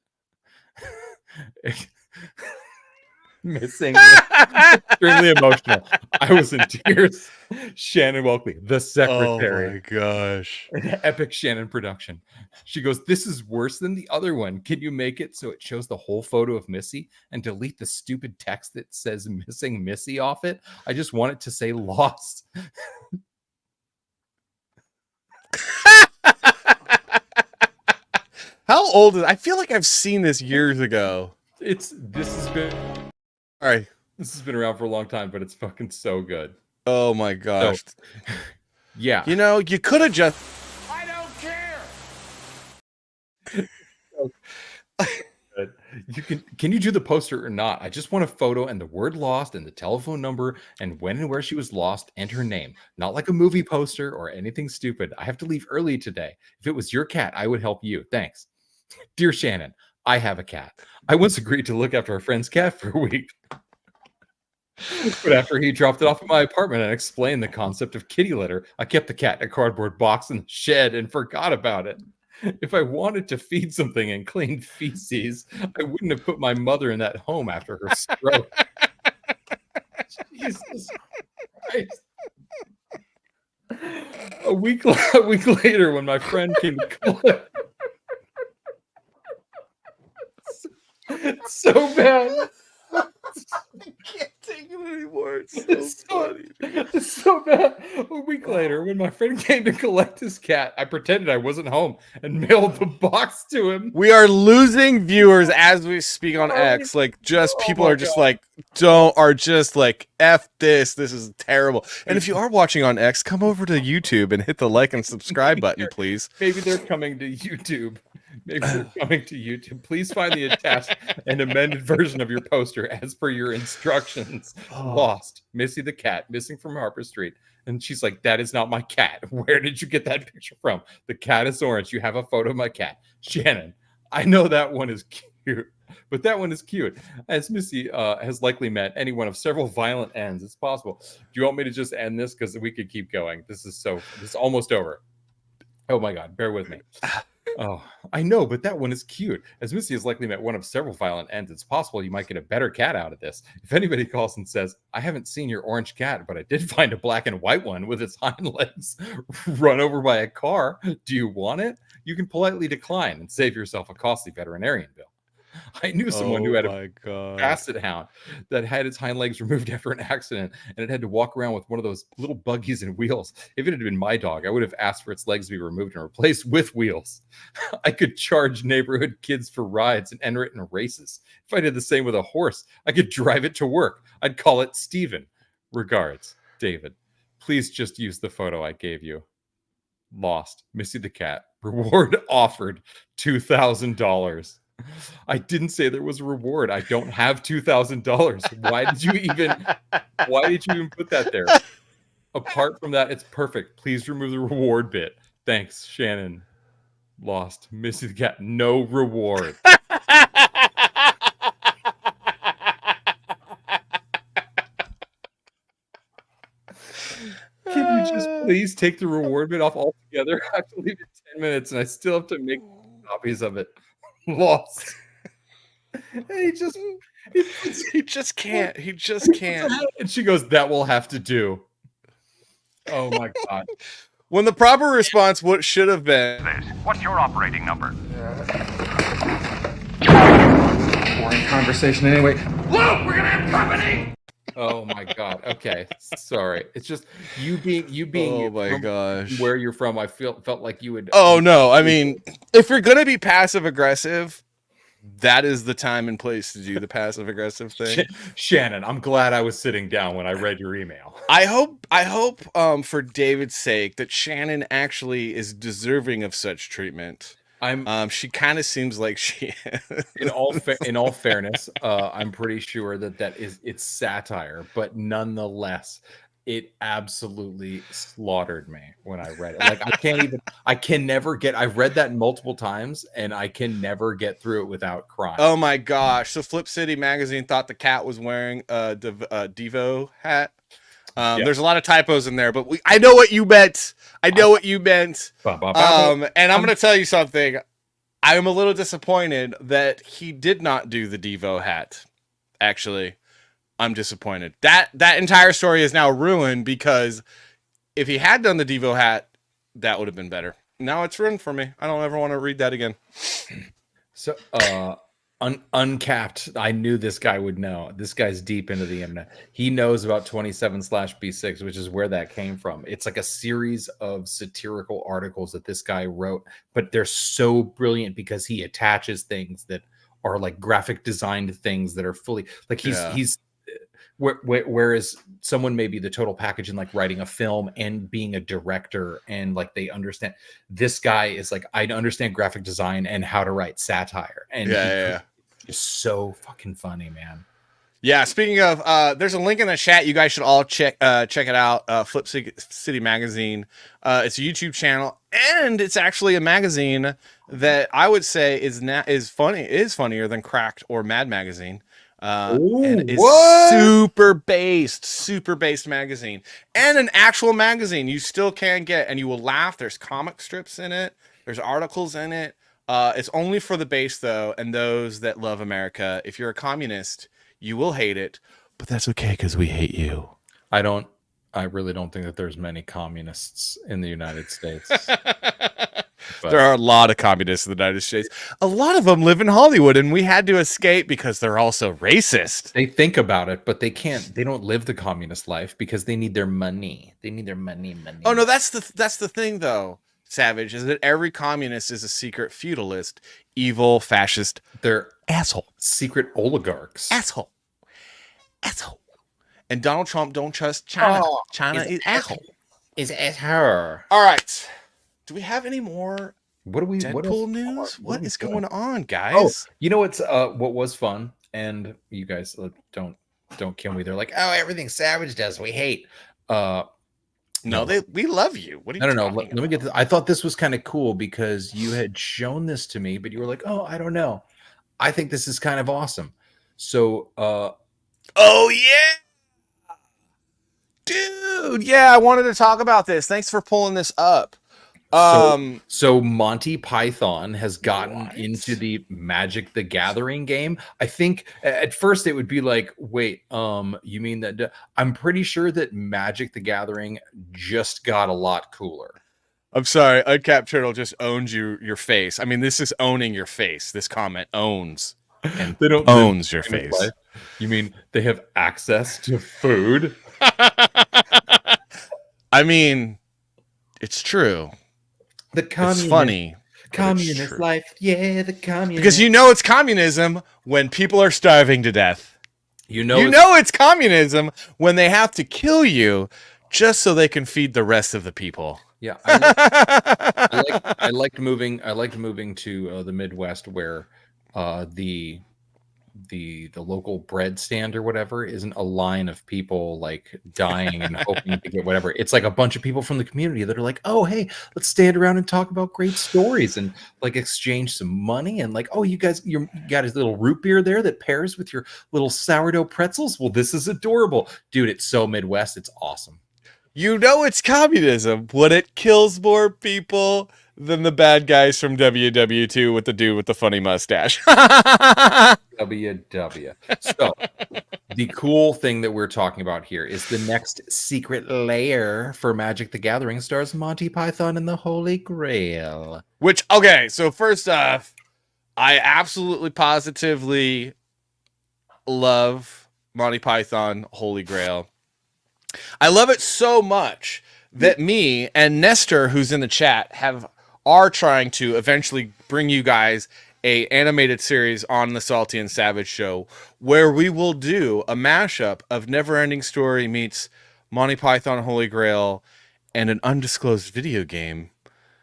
Missing. Extremely emotional. I was in tears. Shannon Welkley, the secretary. Oh my gosh. An epic Shannon production. She goes, this is worse than the other one. Can you make it so it shows the whole photo of Missy and delete the stupid text that says missing Missy off it? I just want it to say lost. How old is I feel like I've seen this years ago. This has been all right. This has been around for a long time, but it's fucking so good. Oh my gosh. So, yeah. You know, you could have just I don't care. Can you do the poster or not? I just want a photo and the word lost and the telephone number and when and where she was lost and her name. Not like a movie poster or anything stupid. I have to leave early today. If it was your cat, I would help you. Thanks. Dear Shannon, I have a cat. I once agreed to look after a friend's cat for a week. But after he dropped it off at my apartment and explained the concept of kitty litter, I kept the cat in a cardboard box in the shed and forgot about it. If I wanted to feed something and clean feces, I wouldn't have put my mother in that home after her stroke. Jesus Christ. A week later, when my friend came to collect, so bad. I can't take it anymore. It's so funny. It's so bad. A week later, when my friend came to collect his cat, I pretended I wasn't home and mailed the box to him. We are losing viewers as we speak on X. Like, just people are just like, F this. This is terrible. And if you are watching on X, come over to YouTube and hit the like and subscribe button, please. Maybe they're coming to YouTube. Please find the attached and amended version of your poster as per your instructions. Lost. Missy the cat, missing from Harper Street. And she's like, that is not my cat. Where did you get that picture from? The cat is orange. You have a photo of my cat. Shannon, I know that one is cute, but that one is cute. As Missy has likely met any one of several violent ends, it's possible. Do you want me to just end this? Because we could keep going. This is almost over. Oh my God, bear with me. Oh, I know, but that one is cute. As Missy has likely met one of several violent ends, it's possible you might get a better cat out of this. If anybody calls and says, I haven't seen your orange cat, but I did find a black and white one with its hind legs run over by a car. Do you want it? You can politely decline and save yourself a costly veterinarian bill. I knew someone who Oh had my a god. basset hound that had its hind legs removed after an accident, and it had to walk around with one of those little buggies and wheels. If it had been my dog, I would have asked for its legs to be removed and replaced with wheels. I could charge neighborhood kids for rides and enter it in races. If I did the same with a horse, I could drive it to work. I'd call it Steven. Regards, David. Please just use the photo I gave you. Lost. Missy the cat. Reward offered. $2,000. I didn't say there was a reward. I don't have $2,000. Why did you even put that there? Apart from that, it's perfect. Please remove the reward bit. Thanks, Shannon. Lost. Missy the cat. No reward. Can you just please take the reward bit off altogether? I have to leave it 10 minutes and I still have to make copies of it. Lost. He just can't. And she goes, that will have to do. Oh my god. When the proper response, what should have been? What's your operating number? Boring conversation anyway. Luke, we're gonna have company! Oh my god. Okay. Sorry. It's just you being Oh my gosh. where you're from. I felt like you would. Oh no. I mean, if you're gonna be passive aggressive, that is the time and place to do the passive aggressive thing. Shannon, I'm glad I was sitting down when I read your email. I hope for David's sake that Shannon actually is deserving of such treatment. She kind of seems like she is. In all fairness, I'm pretty sure it's satire, but nonetheless, it absolutely slaughtered me when I read it. Like I've read that multiple times and I can never get through it without crying. Oh my gosh. So Flip City magazine thought the cat was wearing a Devo hat. There's a lot of typos in there, but I know what you meant. And I'm going to tell you something. I am a little disappointed that he did not do the Devo hat. Actually, I'm disappointed. That entire story is now ruined because if he had done the Devo hat, that would have been better. Now it's ruined for me. I don't ever want to read that again. So, Uncapped, I knew this guy would know. This guy's deep into the internet. He knows about 27/B6, which is where that came from. It's like a series of satirical articles that this guy wrote, but they're so brilliant because he attaches things that are like graphic designed things that are fully like he's whereas someone may be the total package in like writing a film and being a director and like they understand. This guy is like, I understand graphic design and how to write satire, and it's so fucking funny, man. Yeah. Speaking of, there's a link in the chat. You guys should all check it out. Flip City magazine. It's a YouTube channel, and it's actually a magazine that I would say is funnier than Cracked or Mad Magazine. And it's super based magazine, and an actual magazine you still can get, and you will laugh. There's comic strips in it. There's articles in it. It's only for the base though, and those that love America. If you're a communist, you will hate it, but that's okay because we hate you. I really don't think that there's many communists in the United States. There are a lot of communists in the United States. A lot of them live in Hollywood, and we had to escape because they're also racist. They think about it, but they can't. They don't live the communist life because they need their money. They need their money. Oh no, that's the thing though, Savage, is that every communist is a secret feudalist, evil, fascist. They're asshole, secret oligarchs. Asshole. And Donald Trump don't trust China. China is asshole. Is her. All right. Do we have any more Deadpool news? What is going on, guys? Oh, you know what was fun, and you guys don't kill me. They're like, oh, everything Savage does, we hate. No, we love you. What are you talking Let me get this. I thought this was kind of cool because you had shown this to me, but you were like, oh, I don't know. I think this is kind of awesome. So, oh yeah, dude, yeah, I wanted to talk about this. Thanks for pulling this up. So Monty Python has gotten into the Magic the Gathering game. I think at first it would be like, wait, you mean that? I'm pretty sure that Magic the Gathering just got a lot cooler. I'm sorry, Uncapped Turtle just owns your face. I mean, this is owning your face. This comment owns and They don't owns your face. Life. You mean they have access to food? I mean, it's true. It's funny. Communist life, yeah, the communist. Because you know it's communism when people are starving to death. You know it's communism when they have to kill you just so they can feed the rest of the people. Yeah, I liked moving to the Midwest where the local bread stand or whatever isn't a line of people like dying and hoping to get whatever. It's like a bunch of people from the community that are like, oh, hey, let's stand around and talk about great stories and like exchange some money and like, oh, you got his little root beer there that pairs with your little sourdough pretzels. Well, this is adorable, dude. It's so Midwest. It's awesome. You know it's communism when it kills more people than the bad guys from WW2 with the dude with the funny mustache. WW. So the cool thing that we're talking about here is the next secret layer for Magic the Gathering stars Monty Python and the Holy Grail. Which, okay, so first off, I absolutely positively love Monty Python Holy Grail. I love it so much that me and Nestor, who's in the chat, are trying to eventually bring you guys a animated series on the Salty and Savage show where we will do a mashup of Neverending Story meets Monty Python Holy Grail and an undisclosed video game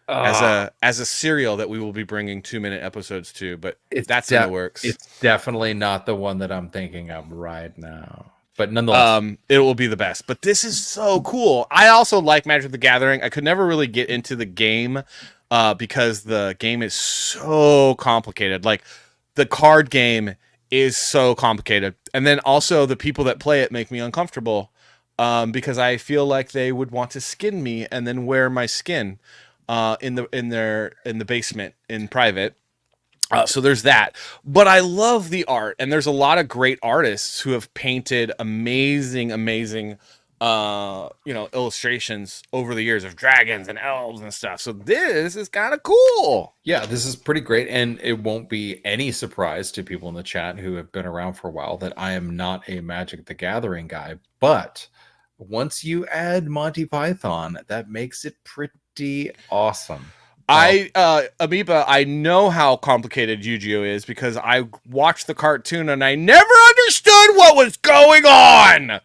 as a serial that we will be bringing 2-minute episodes to, but that's in the works. It's definitely not the one that I'm thinking of right now. But nonetheless, it will be the best. But this is so cool. I also like Magic the Gathering. I could never really get into the game because the game is so complicated. Like the card game is so complicated, and then also the people that play it make me uncomfortable because I feel like they would want to skin me and then wear my skin in the basement in private. So there's that, but I love the art, and there's a lot of great artists who have painted amazing illustrations over the years of dragons and elves and stuff. So this is kind of cool. Yeah, this is pretty great, and it won't be any surprise to people in the chat who have been around for a while that I am not a Magic the Gathering guy, but once you add Monty Python, that makes it pretty awesome. Amoeba, I know how complicated Yu-Gi-Oh is because I watched the cartoon and I never understood what was going on.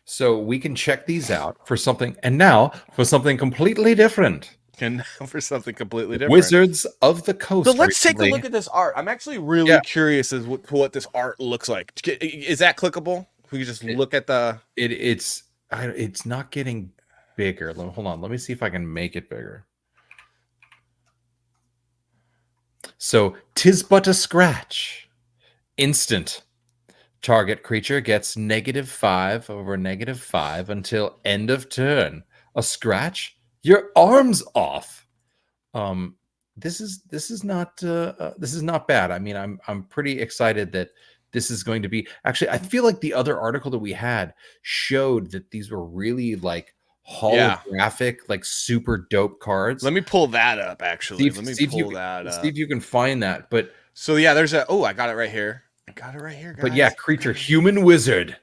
So we can check these out for something, and now for something completely different. Wizards of the Coast. So let's take a look at this art. I'm actually really curious as to what this art looks like. Is that clickable? We can just look at the. It's not getting bigger. Hold on. Let me see if I can make it bigger. So, 'tis but a scratch. Instant. Target creature gets -5 over -5 until end of turn. A scratch? Your arm's off. This is not bad. I mean, I'm pretty excited that this is going to be. Actually, I feel like the other article that we had showed that these were really like holographic, like super dope cards. Let me pull that up. Actually, let me pull that up. See if you can find that. But so yeah, there's a. Oh, I got it right here. Guys. But yeah, creature, human wizard.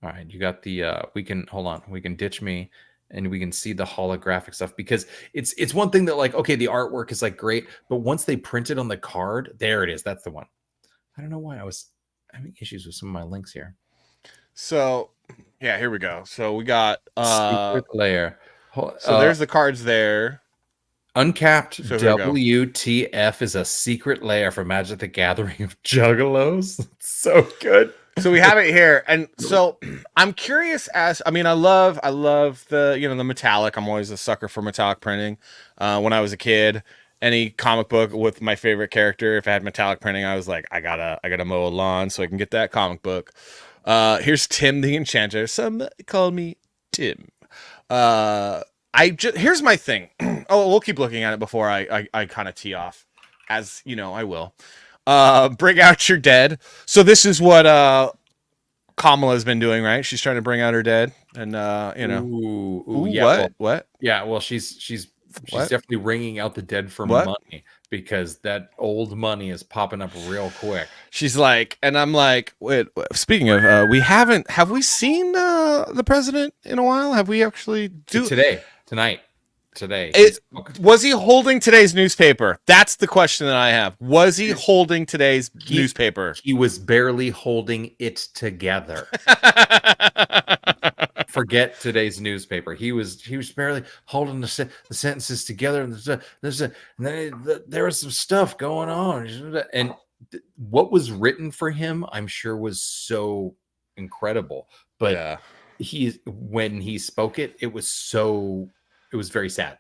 All right, you got the. We can hold on. We can ditch me, and we can see the holographic stuff because it's one thing that like okay, the artwork is like great, but once they print it on the card, there it is. That's the one. I don't know why I was having issues with some of my links here. So. Yeah, here we go. So we got secret layer. So there's the cards there. Uncapped WTF is a secret layer for Magic the Gathering of Juggalos. It's so good. So we have it here, and so I'm curious as I love the the metallic. I'm always a sucker for metallic printing. When I was a kid, any comic book with my favorite character, if it had metallic printing, I was like, I gotta mow a lawn so I can get that comic book. Here's Tim the Enchanter. Some call me Tim. Here's my thing. Oh, we'll keep looking at it before I kind of tee off, as you know I will. Bring out your dead. So this is what Kamala's been doing, right? She's trying to bring out her dead, and Ooh, yeah. What? Yeah, well, she's definitely wringing out the dead for money. because that old money is popping up real quick. She's like, and I'm like, wait, speaking of, have we seen the president in a while? Have we actually today? Was he holding today's newspaper? That's the question that I have. Was he holding today's newspaper? He was barely holding it together. Forget today's newspaper. He was barely holding the sentences together. And there was some stuff going on, and what was written for him, I'm sure, was so incredible. But when he spoke it, it was very sad.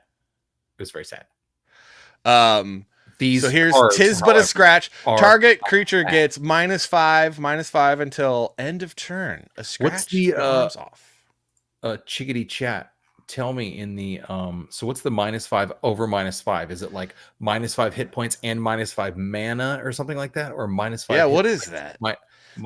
It was very sad. So here's cards, tis but a scratch. are Target creature gets -5 until end of turn. A scratch. What's the arms off? Chickadee chat? Tell me in the so what's the -5 over -5? Is it like -5 hit points and -5 mana or something like that, or -5? Yeah, what is that?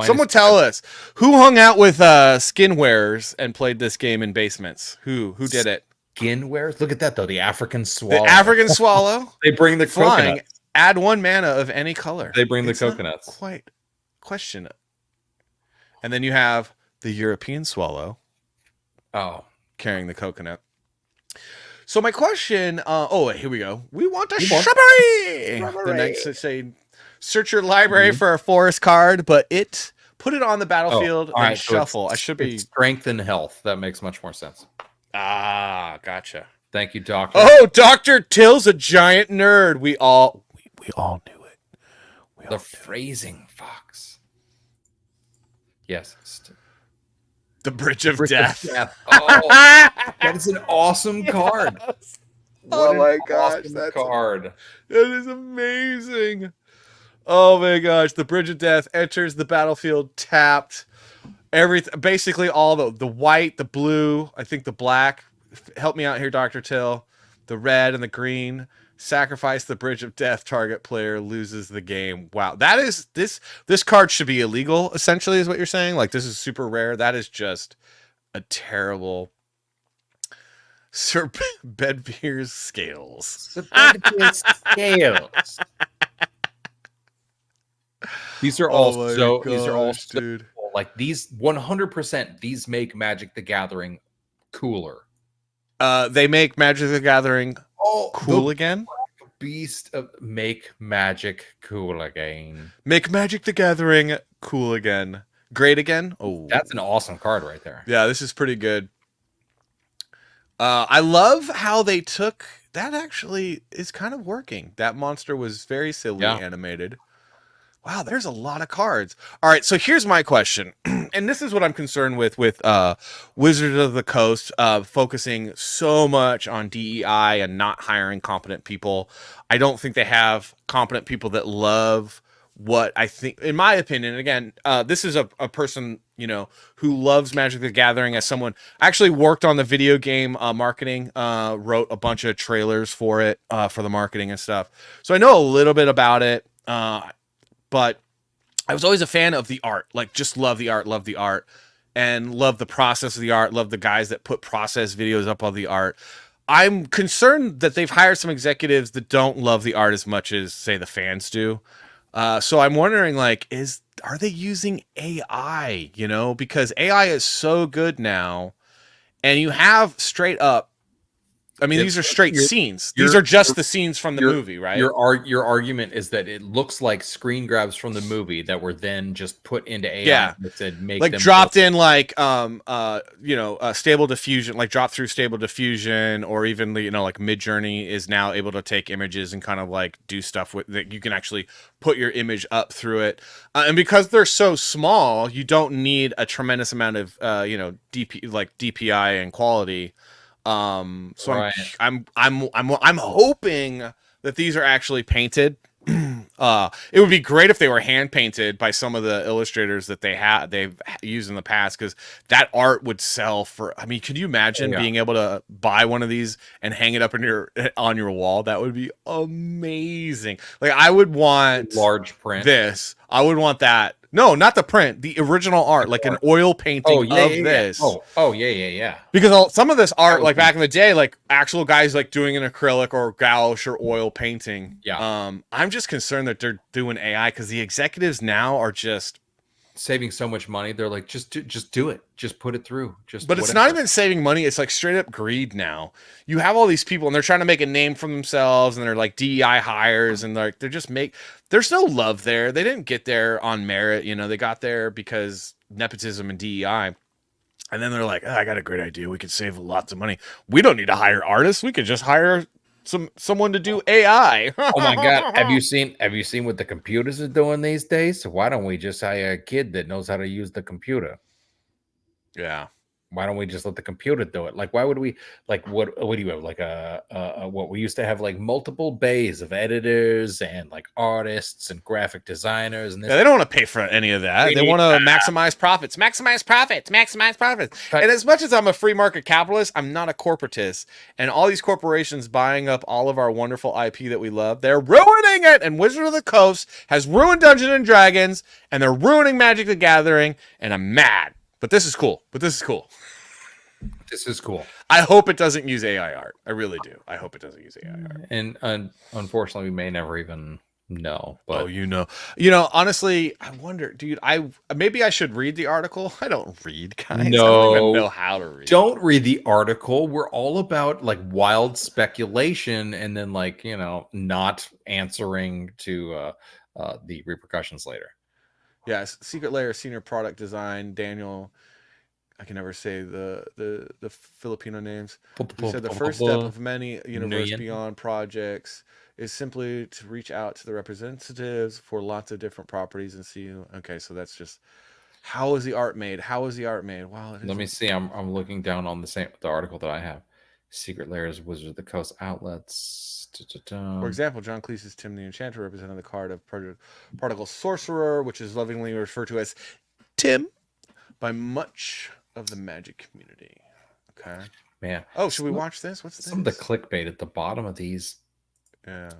Someone tell us who hung out with skin wearers and played this game in basements. Who did it? Skin wearers. Look at that though. The African swallow. The African swallow. They bring the flying. coconuts. Add 1 mana of any color. They bring the coconuts. Quite question it. And then you have the European swallow. Oh, carrying the coconut. So my question, here we go. We want a shrubbery. The next say, search your library for a forest card, but put it on the battlefield and right, shuffle. So I should be strength and health. That makes much more sense. Ah, gotcha. Thank you, Doctor. Oh, Dr. Till's a giant nerd. We all knew it. The phrasing fox. Yes. The Bridge of Death. Oh, that is an awesome card. Oh my gosh, awesome card. That is amazing. Oh my gosh, the Bridge of Death enters the battlefield tapped. Everything, basically all the white, the blue, I think the black. Help me out here, Dr. Till. The red and the green. Sacrifice the Bridge of Death. Target player loses the game. Wow, that is this card should be illegal. Essentially, is what you're saying. Like, this is super rare. That is just a terrible. Sir Bedvere's scales. The Bedvere's scales. These are all dude. Like these 100%. These make Magic the Gathering cooler. They make Magic the Gathering cool again. Beast of make Magic cool again. Make Magic the Gathering cool again. Great again. Oh, that's an awesome card right there. Yeah, this is pretty good. I love how they took that. Actually, is kind of working. That monster was very silly animated. Wow, there's a lot of cards. All right, so here's my question, and this is what I'm concerned with Wizards of the Coast focusing so much on DEI and not hiring competent people. I don't think they have competent people that love what I think, in my opinion. Again, this is a person, who loves Magic the Gathering as someone actually worked on the video game marketing, wrote a bunch of trailers for it, for the marketing and stuff. So I know a little bit about it. But I was always a fan of the art, like just love the art, and love the process of the art, love the guys that put process videos up on the art. I'm concerned that they've hired some executives that don't love the art as much as, say, the fans do. So I'm wondering, are they using AI, because AI is so good now, and you have straight up, these are straight scenes. These are just the scenes from the movie, right? Your argument is that it looks like screen grabs from the movie that were then just put into AI. Yeah, that said make like them dropped in, stable diffusion, like drop through stable diffusion, or even like Midjourney is now able to take images and kind of like do stuff with that. You can actually put your image up through it, and because they're so small, you don't need a tremendous amount of DPI and quality. So right. I'm hoping that these are actually painted. It would be great if they were hand painted by some of the illustrators that they've used in the past, because that art would sell for. Could you imagine being able to buy one of these and hang it up on your wall? That would be amazing. Like, I would want large print. I would want that No, not the print. The original art, like an oil painting of this. Yeah. Because some of this art, like back in the day, like actual guys like doing an acrylic or gouache or oil painting. Yeah. I'm just concerned that they're doing AI because the executives now are just saving so much money. They're like, just do it. Just put it through. But it's not even saving money. It's like straight up greed now. You have all these people and they're trying to make a name for themselves and they're like DEI hires and like there's no love there. They didn't get there on merit. You know, they got there because nepotism and DEI. And then they're like, oh, I got a great idea. We could save lots of money. We don't need to hire artists. We could just hire someone to do AI. Oh my God. Have you seen what the computers are doing these days? So why don't we just hire a kid that knows how to use the computer? Yeah. Why don't we just let the computer do it? Like, why would we, like, what do you have? Like what we used to have, like multiple bays of editors and like artists and graphic designers. And this. Yeah, they don't want to pay for any of that. They want to maximize profits. And as much as I'm a free market capitalist, I'm not a corporatist. And all these corporations buying up all of our wonderful IP that we love, they're ruining it. And Wizard of the Coast has ruined Dungeons and Dragons, and they're ruining Magic the Gathering, and I'm mad. But this is cool. This is cool. I hope it doesn't use AI art. I really do. I hope it doesn't use AI art. And unfortunately, we may never even know. But honestly, I wonder, dude. Maybe I should read the article. I don't read, guys. No, I don't even know how to read. Don't read the article. We're all about like wild speculation, and then like not answering to the repercussions later. Yes, Secret Layer Senior Product Design, Daniel. I can never say the Filipino names. He said the first step of many Universe Beyond projects is simply to reach out to the representatives for lots of different properties and see. Okay, so that's just how is the art made? Wow. Let me see. I'm looking down on the article that I have. Secret Layers, Wizard of the Coast outlets. For example, John Cleese's Tim the Enchanter represented the card of Particle Sorcerer, which is lovingly referred to as Tim by much of the magic community. Okay. Man. Oh, should we watch this? What's this? Some of the clickbait at the bottom of these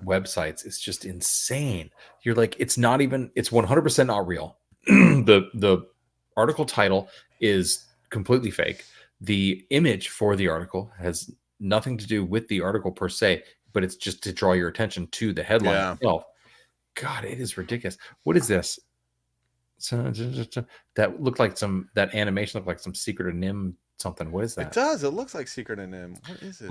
websites is just insane. You're like, it's 100% not real. The article title is completely fake. The image for the article has nothing to do with the article per se, but it's just to draw your attention to the headline itself. God, it is ridiculous. What is this? So that looked like that animation looked like some Secret of Nim something. What is that? It does. It looks like Secret of Nim. What is it?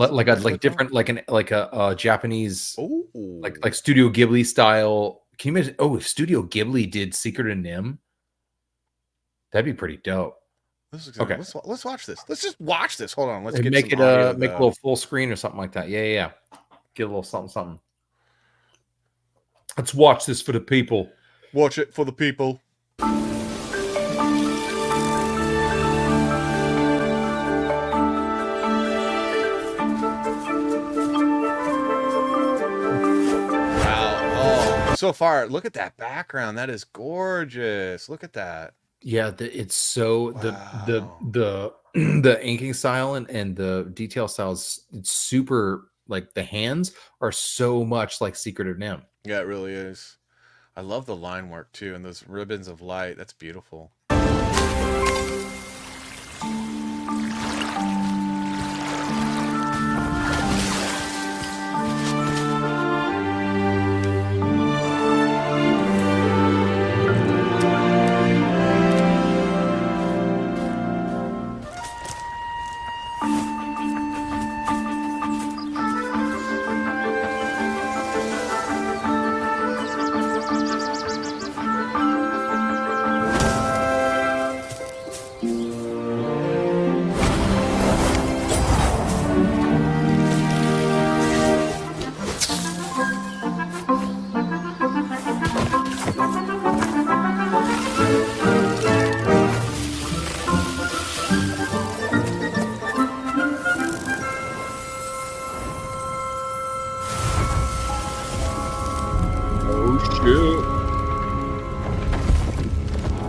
Like a Japanese, like Studio Ghibli style. Can you imagine? Oh, if Studio Ghibli did Secret of Nim, that'd be pretty dope. Okay, let's watch this. Let's just watch this. Hold on. Let's make it a little full screen or something like that. Yeah. Get a little something. Let's watch this for the people. Watch it for the people. So far, look at that background. That is gorgeous. Look at that. Yeah, it's so the inking style and the detail styles. It's super, like the hands are so much like Secret of Nim. Yeah, it really is. I love the line work too, and those ribbons of light. That's beautiful.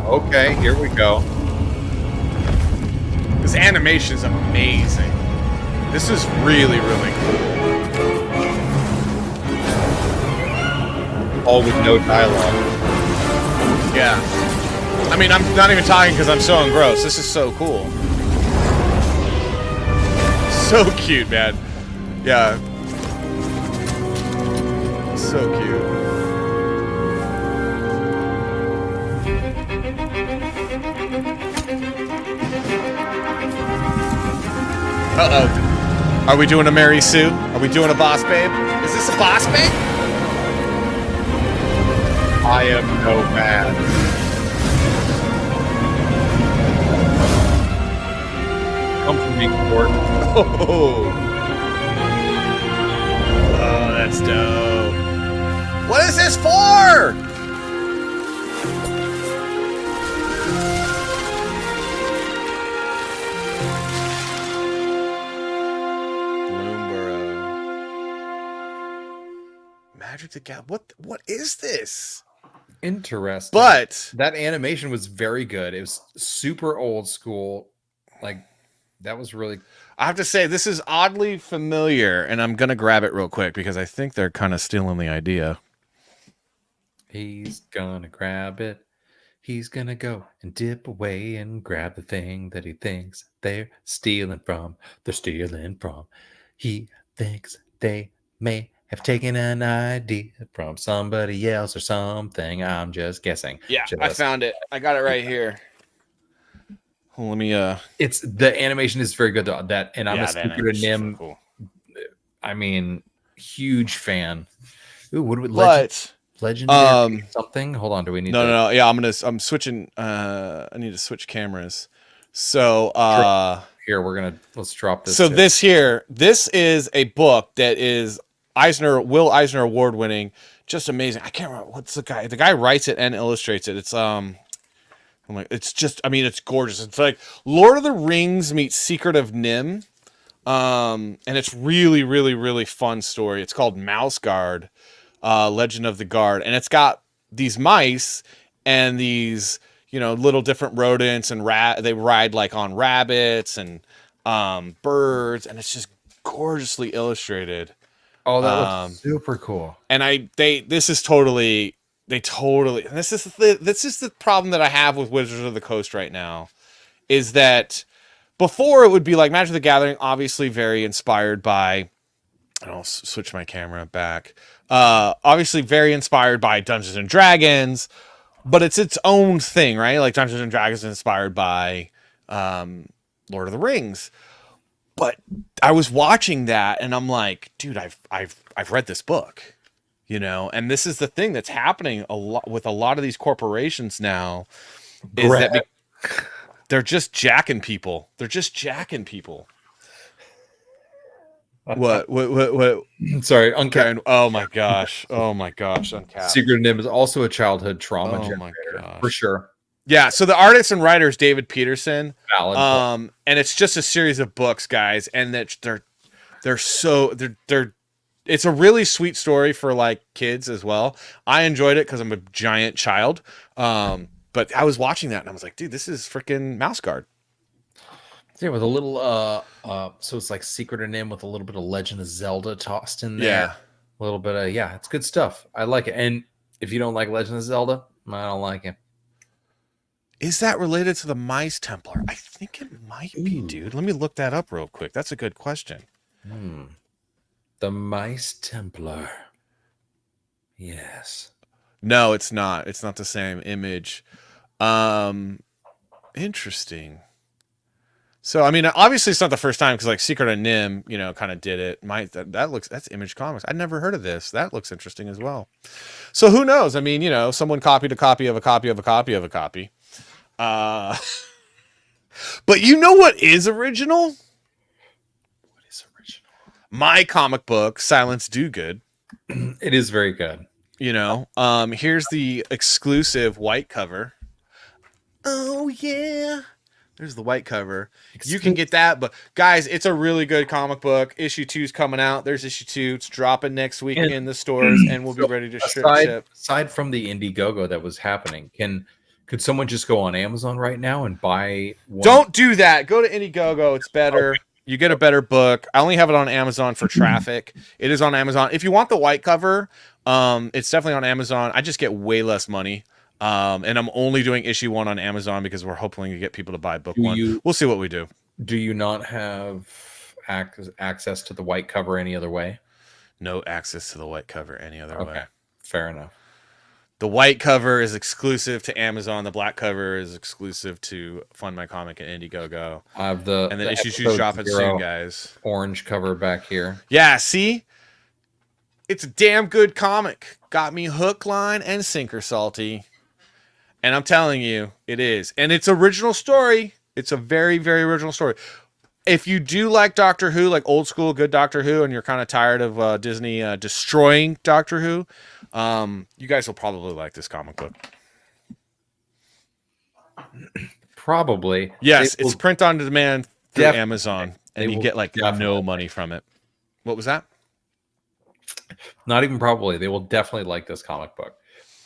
Okay, here we go. This animation is amazing. This is really, really cool. All with no dialogue. Yeah. I mean, I'm not even talking because I'm so engrossed. This is so cool. So cute, man. Yeah. So cute. Uh-oh. Are we doing a Mary Sue? Are we doing a boss babe? Is this a boss babe? I am no man. Come for me, Court. Oh, that's dope. What is this for? Magic the Gathering. What is this? Interesting. But that animation was very good. It was super old school. Like, that was really... I have to say, this is oddly familiar, and I'm going to grab it real quick because I think they're kind of stealing the idea. He's gonna grab it. He's gonna go and dip away and grab the thing that he thinks they're stealing from. They're stealing from. He thinks they may have taken an idea from somebody else or something. I'm just guessing. Yeah, I found it. I got it right here. Well, let me It's the animation is very good though. That, and I'm Yeah, a that Secret of animation's Nim. so cool. I mean, huge fan. Ooh, what would But legendary something? Hold on, do we need no. Yeah, I'm switching I need to switch cameras. So here let's drop this. So this is a book that is Will Eisner Award winning, just amazing. I can't remember what's the guy writes it and illustrates it. It's it's just, I mean, it's gorgeous. It's like Lord of the Rings meets Secret of Nim. And it's really, really, really fun story. It's called Mouse Guard, Legend of the Guard. And it's got these mice and these, little different rodents and they ride like on rabbits and birds. And it's just gorgeously illustrated. Oh, that looks super cool. And this is the problem that I have with Wizards of the Coast right now, is that before it would be like Magic the Gathering, obviously very inspired by, I'll switch my camera back. Obviously very inspired by Dungeons and Dragons, but it's its own thing, right? Like Dungeons and Dragons is inspired by Lord of the Rings. But I was watching that and I'm like, dude, I've read this book. And this is the thing that's happening a lot with a lot of these corporations now, is that they're just jacking people. They're just jacking people. What? Sorry, Uncapped. Oh my gosh, Uncapped. Secret of Nim is also a childhood trauma Oh generator, my gosh. for sure. Yeah, so the artist and writer is David Peterson. Valid. And it's just a series of books, guys, and that they're it's a really sweet story for like kids as well. I enjoyed it because I'm a giant child. But I was watching that and I was like, dude, this is freaking Mouse Guard. Yeah, with a little so it's like Secret of Nim with a little bit of Legend of Zelda tossed in there. Yeah. A little bit of it's good stuff. I like it. And if you don't like Legend of Zelda, I don't like it. Is that related to the Mice Templar? I think it might be, dude. Let me look that up real quick. That's a good question. The Mice Templar. Yes. No, it's not. It's not the same image. Interesting. So, I mean, obviously it's not the first time because like Secret of Nim, kind of did it. That's Image Comics. I'd never heard of this. That looks interesting as well. So who knows? I mean, someone copied a copy of a copy of a copy of a copy. But you know what is original? What is original? My comic book, Silence Dogood. It is very good. Here's the exclusive white cover. Oh yeah. There's the white cover. You can get that, but guys, it's a really good comic book. Issue 2's coming out. There's issue 2. It's dropping next week in the stores, and we'll be ready to ship. Aside from the Indiegogo that was happening, could someone just go on Amazon right now and buy one? Don't do that. Go to Indiegogo. It's better. Okay. You get a better book. I only have it on Amazon for traffic. It is on Amazon. If you want the white cover, it's definitely on Amazon. I just get way less money And I'm only doing issue 1 on Amazon because we're hoping to get people to buy book 1. We'll see what we do. Do you not have access to the white cover any other way? No access to the white cover any other way. Fair enough. The white cover is exclusive to Amazon. The black cover is exclusive to Fund My Comic and Indiegogo. I have and then issue 2 shopping soon, guys. Orange cover back here. Yeah, see? It's a damn good comic. Got me hook, line, and sinker, Salty. And I'm telling you, it is. And it's original story. It's a very, very original story. If you do like Doctor Who, like old school good Doctor Who, and you're kind of tired of Disney destroying Doctor Who, you guys will probably like this comic book. Probably. Yes, it's print on demand through Amazon, and you get like no money from it. What was that? Not even probably. They will definitely like this comic book.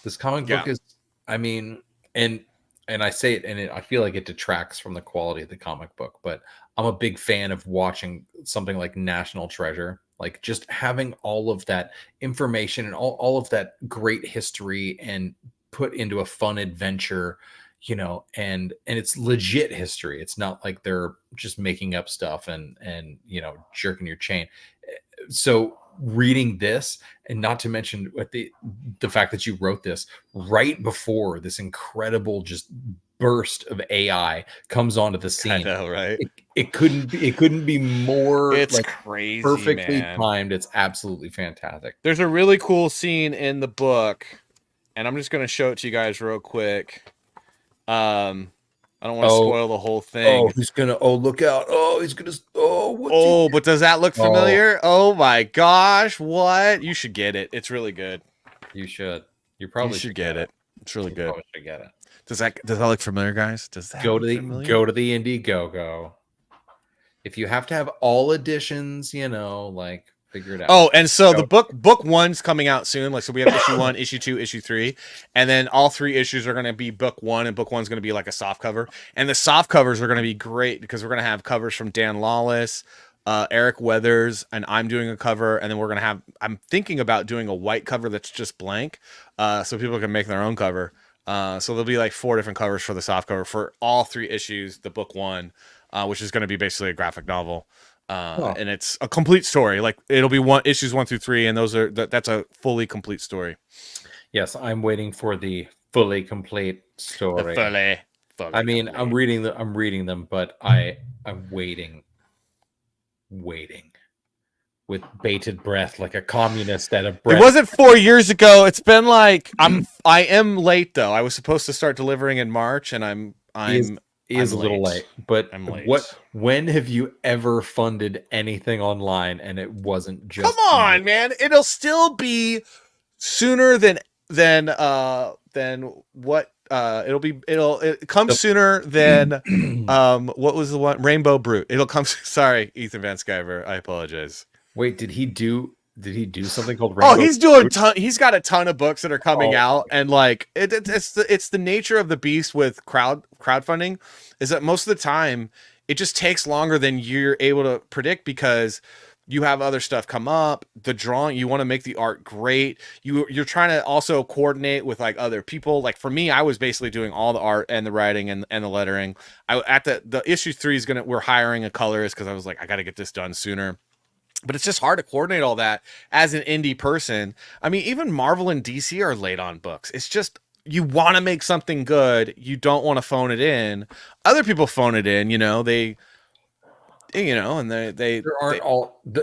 This comic book is, I mean, and I say it, and I feel like it detracts from the quality of the comic book, but I'm a big fan of watching something like National Treasure, like just having all of that information and all of that great history and put into a fun adventure, you know, and it's legit history. It's not like they're just making up stuff and you know, jerking your chain. So reading this, and not to mention what the fact that you wrote this right before this incredible just burst of AI comes onto the scene. I know, right? It couldn't be more. It's like, crazy, perfectly man. timed. It's absolutely fantastic. There's a really cool scene in the book, and I'm just going to show it to you guys real quick. I don't want to spoil the whole thing. Oh, he's gonna. Oh, look out! Oh, he's gonna. Oh, what's he but does that look familiar? Oh my gosh! What? You should get it. It's really good. You should. You probably should get it. It's really good. Probably should get it. Does that look familiar, guys? Does that go to the Indiegogo? If you have to have all editions, you know, like figure it out. Oh, and so the book 1's coming out soon. Like, so we have issue 1, issue 2, issue 3, and then all 3 issues are going to be book 1, and book 1's going to be like a soft cover. And the soft covers are going to be great because we're going to have covers from Dan Lawless, Eric Weathers, and I'm doing a cover, and then we're going to have. I'm thinking about doing a white cover that's just blank, so people can make their own cover. So there'll be like 4 different covers for the soft cover for all 3 issues. The book 1, which is going to be basically a graphic novel. And it's a complete story. Like it'll be issues 1 through 3, and that's a fully complete story. Yes, I'm waiting for the fully complete story. Fully I mean, complete. I'm reading them, but I'm waiting with bated breath, like a communist at a breath. It wasn't 4 years ago. It's been like I am late though. I was supposed to start delivering in March, and I'm a little late, but I'm late. When have you ever funded anything online and it wasn't just? Come on, man! It'll still be sooner than what it'll come sooner than what was the one Rainbow Brute? It'll come. Sorry, Ethan Van Sciver. I apologize. Wait, did he do something called Rainbow? Oh, he's doing he's got a ton of books that are coming out, and like it's the nature of the beast with crowdfunding is that most of the time it just takes longer than you're able to predict because you have other stuff come up. The drawing, you want to make the art great. You're trying to also coordinate with like other people. Like for me, I was basically doing all the art and the writing and the lettering. At the issue 3 we're hiring a colorist because I was like, I got to get this done sooner. But it's just hard to coordinate all that as an indie person. I mean, even Marvel and DC are late on books. It's just, you want to make something good. You don't want to phone it in. Other people phone it in, and they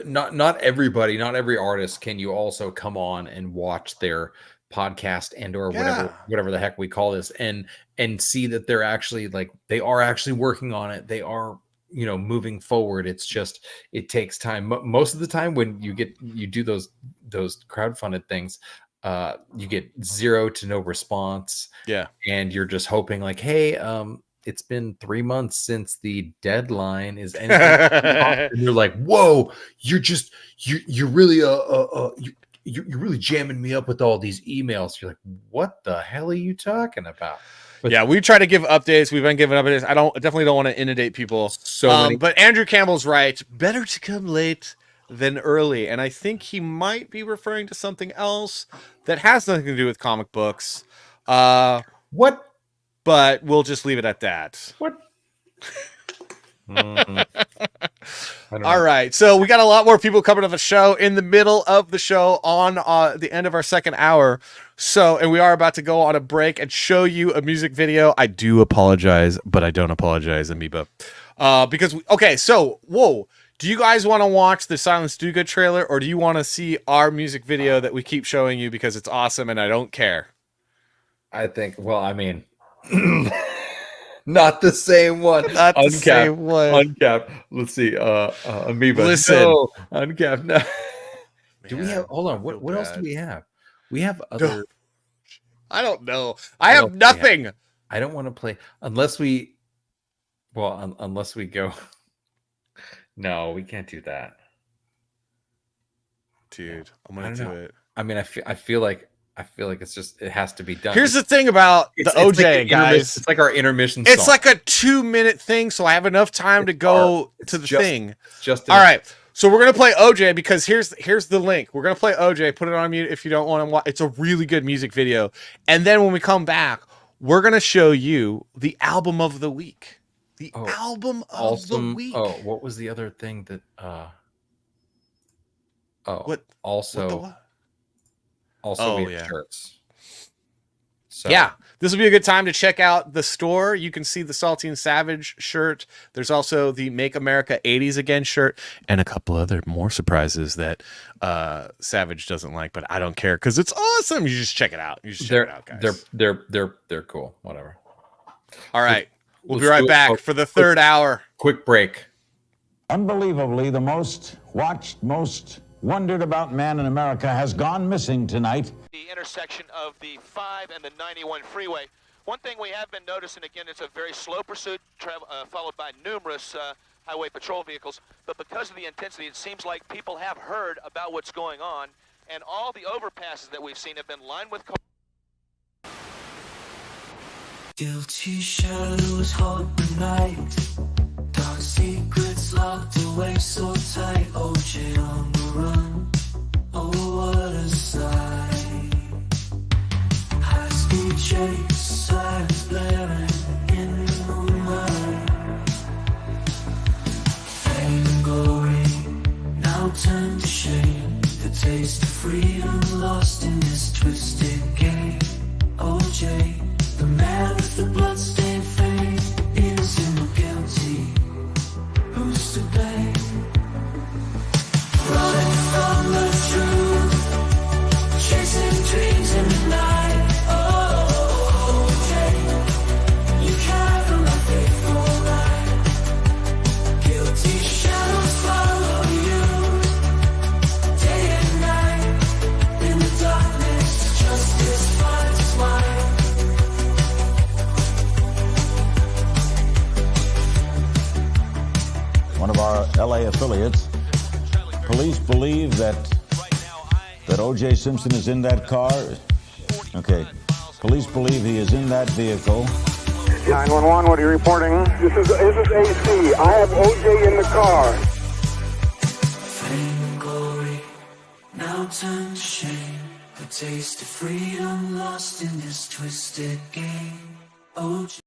not everybody, not every artist can you also come on and watch their podcast and or whatever the heck we call this and see that they're actually they are actually working on it. They are moving forward. It's just, it takes time. Most of the time when you do those crowdfunded things, you get 0 to no response. Yeah. And you're just hoping like, hey, it's been 3 months since the deadline. Is anything and you're like, whoa, you're really you're really jamming me up with all these emails. You're like, what the hell are you talking about? But yeah, we try to give updates. We've been giving updates. I definitely don't want to inundate people. But Andrew Campbell's right. Better to come late than early. And I think he might be referring to something else that has nothing to do with comic books. What? But we'll just leave it at that. What? All right. So we got a lot more people coming to the show in the middle of the show on the end of our second hour. So, and we are about to go on a break and show you a music video. I do apologize, but I don't apologize, Amoeba. Whoa. Do you guys want to watch the Silence Do Good trailer, or do you want to see our music video that we keep showing you because it's awesome and I don't care? I think, well, I mean, not the same one. Not the same one. Uncapped. Let's see. Amoeba. Listen. No. Uncapped. No. Do we Man, have, hold on. What else do we have? We have other. I don't know. I have nothing. I don't want to play unless we go. No, we can't do that. Dude, I'm going to do it. I mean, I feel like it's just, it has to be done. Here's the thing about the OJ, like guys. It's like our intermission song. It's like a 2-minute thing, so I have enough time to go to the thing. All right. So we're going to play OJ because here's the link. We're going to play OJ. Put it on mute if you don't want to watch. It's a really good music video. And then when we come back, we're going to show you the album of the week. The album of the week. Oh, what was the other thing that what we have shirts. So yeah, this will be a good time to check out the store. You can see the Salty and Savage shirt. There's also the Make America 80s Again shirt and a couple other more surprises that Savage doesn't like, but I don't care because it's awesome. You just check it out. You just check it out, guys. They're cool. Whatever. All right. We'll be right back for the third hour. Quick break. Unbelievably, the most watched, most wondered about man in America has gone missing tonight. The intersection of the 5 and the 91 freeway. One thing we have been noticing, again, it's a very slow pursuit, followed by numerous highway patrol vehicles. But because of the intensity, it seems like people have heard about what's going on. And all the overpasses that we've seen have been lined with cars. Guilty shadows haunt the night. Dark secrets locked away so tight. OJ on the run. Oh, what a sight. High speed chase, sirens blaring in the moonlight. Fame and glory now turn to shame. The taste of freedom lost in this twisted game. OJ. The man with the bloodstained face, innocent or guilty, who's to blame? Running from the truth, chasing dreams in the night. Oh, OJ, you care for my faithful life. Guilty shadows follow you, day and night. In the darkness, justice finds light. One of our LA affiliates. Police believe that O.J. Simpson is in that car. Okay. Police believe he is in that vehicle. 911, what are you reporting? This is AC. I have O.J. in the car. Fame and glory now turn to shame. The taste of freedom lost in this twisted game. OJ.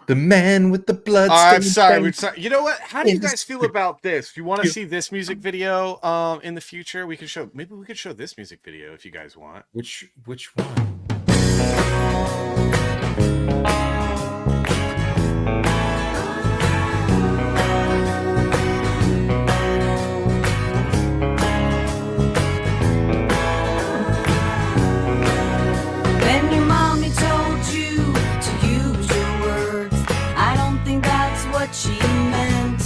The man with the blood. I'm sorry. You know what? How do you guys feel about this? If you want to see this music video in the future, we can show. Maybe we could show this music video if you guys want. Which one? When your mommy told you to use your words, I don't think that's what she meant.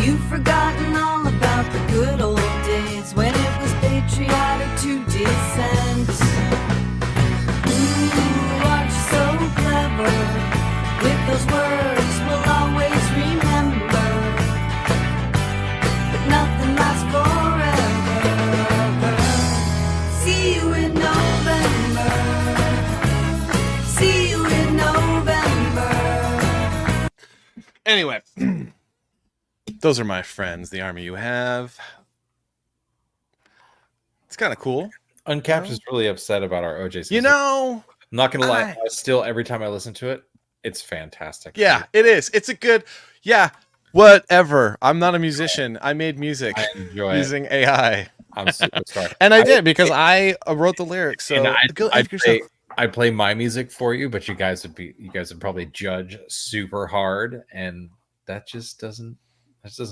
You've forgotten all about the good old days when it was patriotic to dissent. Ooh, aren't you so clever? With those words we'll always remember. But nothing lasts forever. See you in November. See you in November. Anyway, those are my friends, the army you have. It's kind of cool. Uncapped is really upset about our OJ. You know, not gonna lie, I still every time I listen to it, it's fantastic. Yeah, it is. It's a good. Yeah, whatever. I'm not a musician. I made music using AI. I'm super sorry. And I did because I wrote the lyrics. So I play my music for you, but you guys would probably judge super hard, and that just doesn't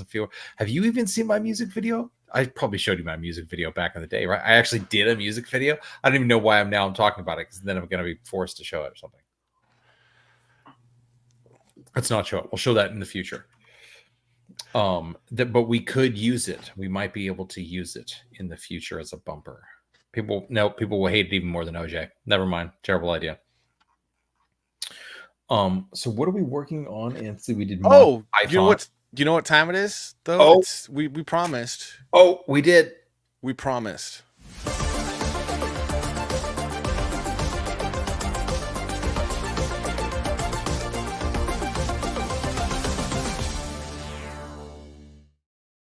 feel. Have you even seen my music video? I probably showed you my music video back in the day, right? I actually did a music video. I don't even know why I'm talking about it, because then I'm going to be forced to show it or something. Let's not show it. We'll show that in the future. But we could use it. We might be able to use it in the future as a bumper. People will hate it even more than OJ. Never mind. Terrible idea. So what are we working on? And see, we did. You know what time it is though? We promised. Oh, we did. We promised.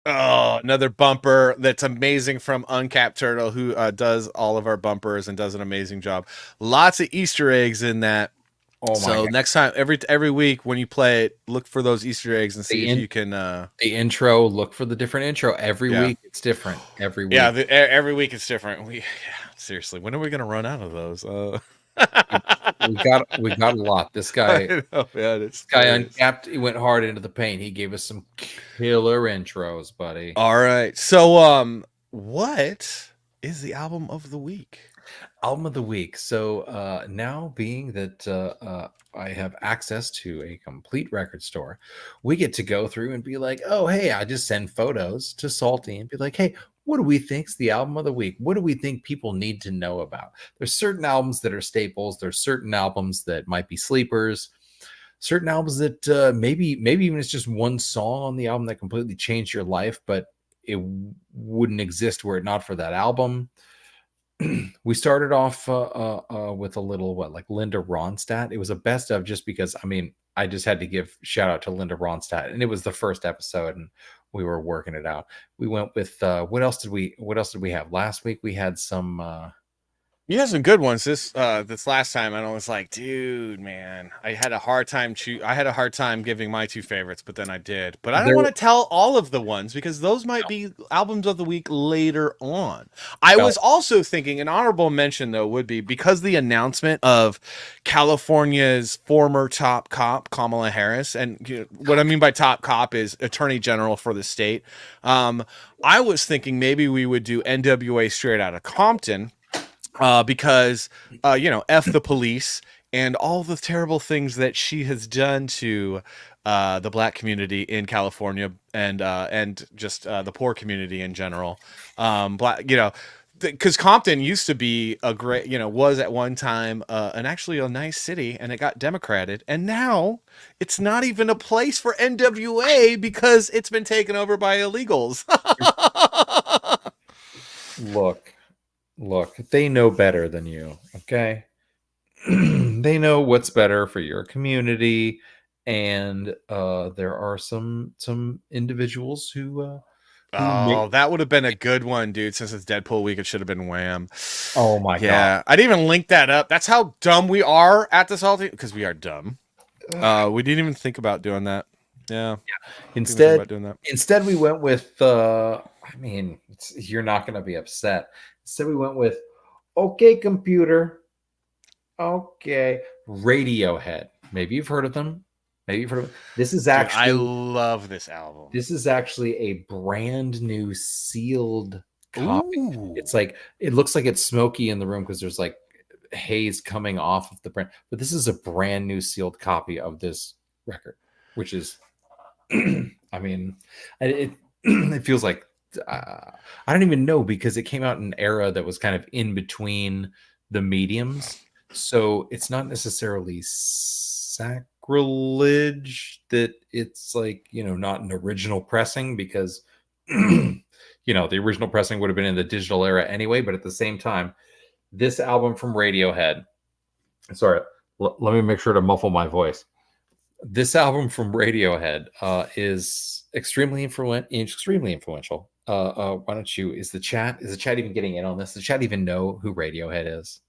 Oh, another bumper that's amazing from Uncapped Turtle, who does all of our bumpers and does an amazing job. Lots of Easter eggs in that. Oh my so God. Next time, every week when you play it, look for those Easter eggs and see if you can. The intro. Look for the different intro every week. It's different every week. Yeah, every week it's different. Seriously, when are we gonna run out of those? we got a lot. This guy, this guy Uncapped. He went hard into the paint. He gave us some killer intros, buddy. All right. So, what is the album of the week? Album of the week. So now, being that I have access to a complete record store, we get to go through and be like, oh, hey, I just send photos to Salty and be like, hey, what do we think's the album of the week? What do we think people need to know about? There's certain albums that are staples. There's certain albums that might be sleepers. Certain albums that maybe even it's just one song on the album that completely changed your life, but it wouldn't exist were it not for that album. We started off with a little like Linda Ronstadt. It was a best of just because I just had to give shout out to Linda Ronstadt, and it was the first episode, and we were working it out. We went with what else did we have last week? We had some. You had some good ones this last time, and I was like, dude, man, I had a hard time giving my two favorites, but then I did. But I don't want to tell all of the ones because those might be albums of the week later on. I was also thinking an honorable mention though would be because the announcement of California's former top cop Kamala Harris, and what I mean by top cop is Attorney General for the state. I was thinking maybe we would do NWA Straight Outta Compton. Because F the police and all the terrible things that she has done to the black community in California and just the poor community in general. Because Compton used to be a great, was at one time actually a nice city, and it got democrated, and now it's not even a place for NWA because it's been taken over by illegals. Look, they know better than you, okay? They know what's better for your community, and there are some individuals who that would have been a good one, dude. Since it's Deadpool week, it should have been Wham. Oh my god. I didn't even link that up. That's how dumb we are at the Salty, because we are dumb. We didn't even think about doing that. Yeah. Instead we went with you're not going to be upset. Instead we went with okay computer. Okay. Radiohead. Maybe you've heard of them. This is actually I love this album. This is actually a brand new sealed copy. Ooh. It looks like it's smoky in the room because there's like haze coming off of the brand, but this is a brand new sealed copy of this record, which is it feels like I don't even know, because it came out in an era that was kind of in between the mediums, so it's not necessarily sacrilege that it's like not an original pressing, because the original pressing would have been in the digital era anyway. But at the same time, this album from Radiohead, sorry, let me make sure to muffle my voice. This album from Radiohead is extremely influential. Why don't you? Is the chat even getting in on this? Does the chat even know who Radiohead is?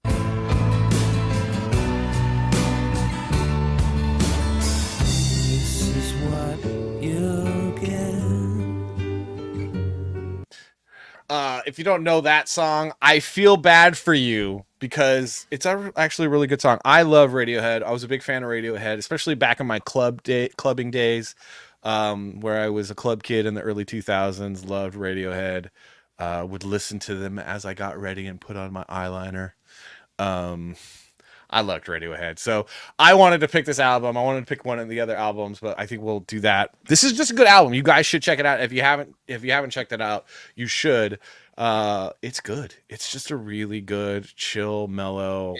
if you don't know that song, I feel bad for you because it's actually a really good song. I love Radiohead. I was a big fan of Radiohead, especially back in my clubbing days, where I was a club kid in the early 2000s. Loved Radiohead. Would listen to them as I got ready and put on my eyeliner. I loved Radiohead. So I wanted to pick this album. I wanted to pick one of the other albums, but I think we'll do that. This is just a good album. You guys should check it out. If you haven't checked it out, you should. It's good. It's just a really good, chill, mellow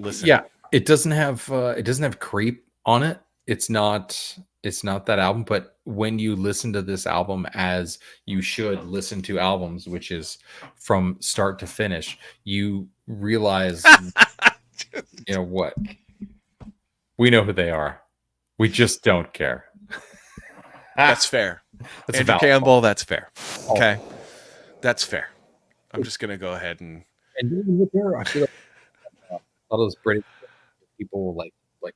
listen. Yeah, it doesn't have creep on it. It's not that album, but when you listen to this album as you should listen to albums, which is from start to finish, you realize you know what? We know who they are. We just don't care. That's fair. That's Andrew Campbell, that's fair. Okay. That's fair. I'm just gonna go ahead and even with her, I feel like all those British people like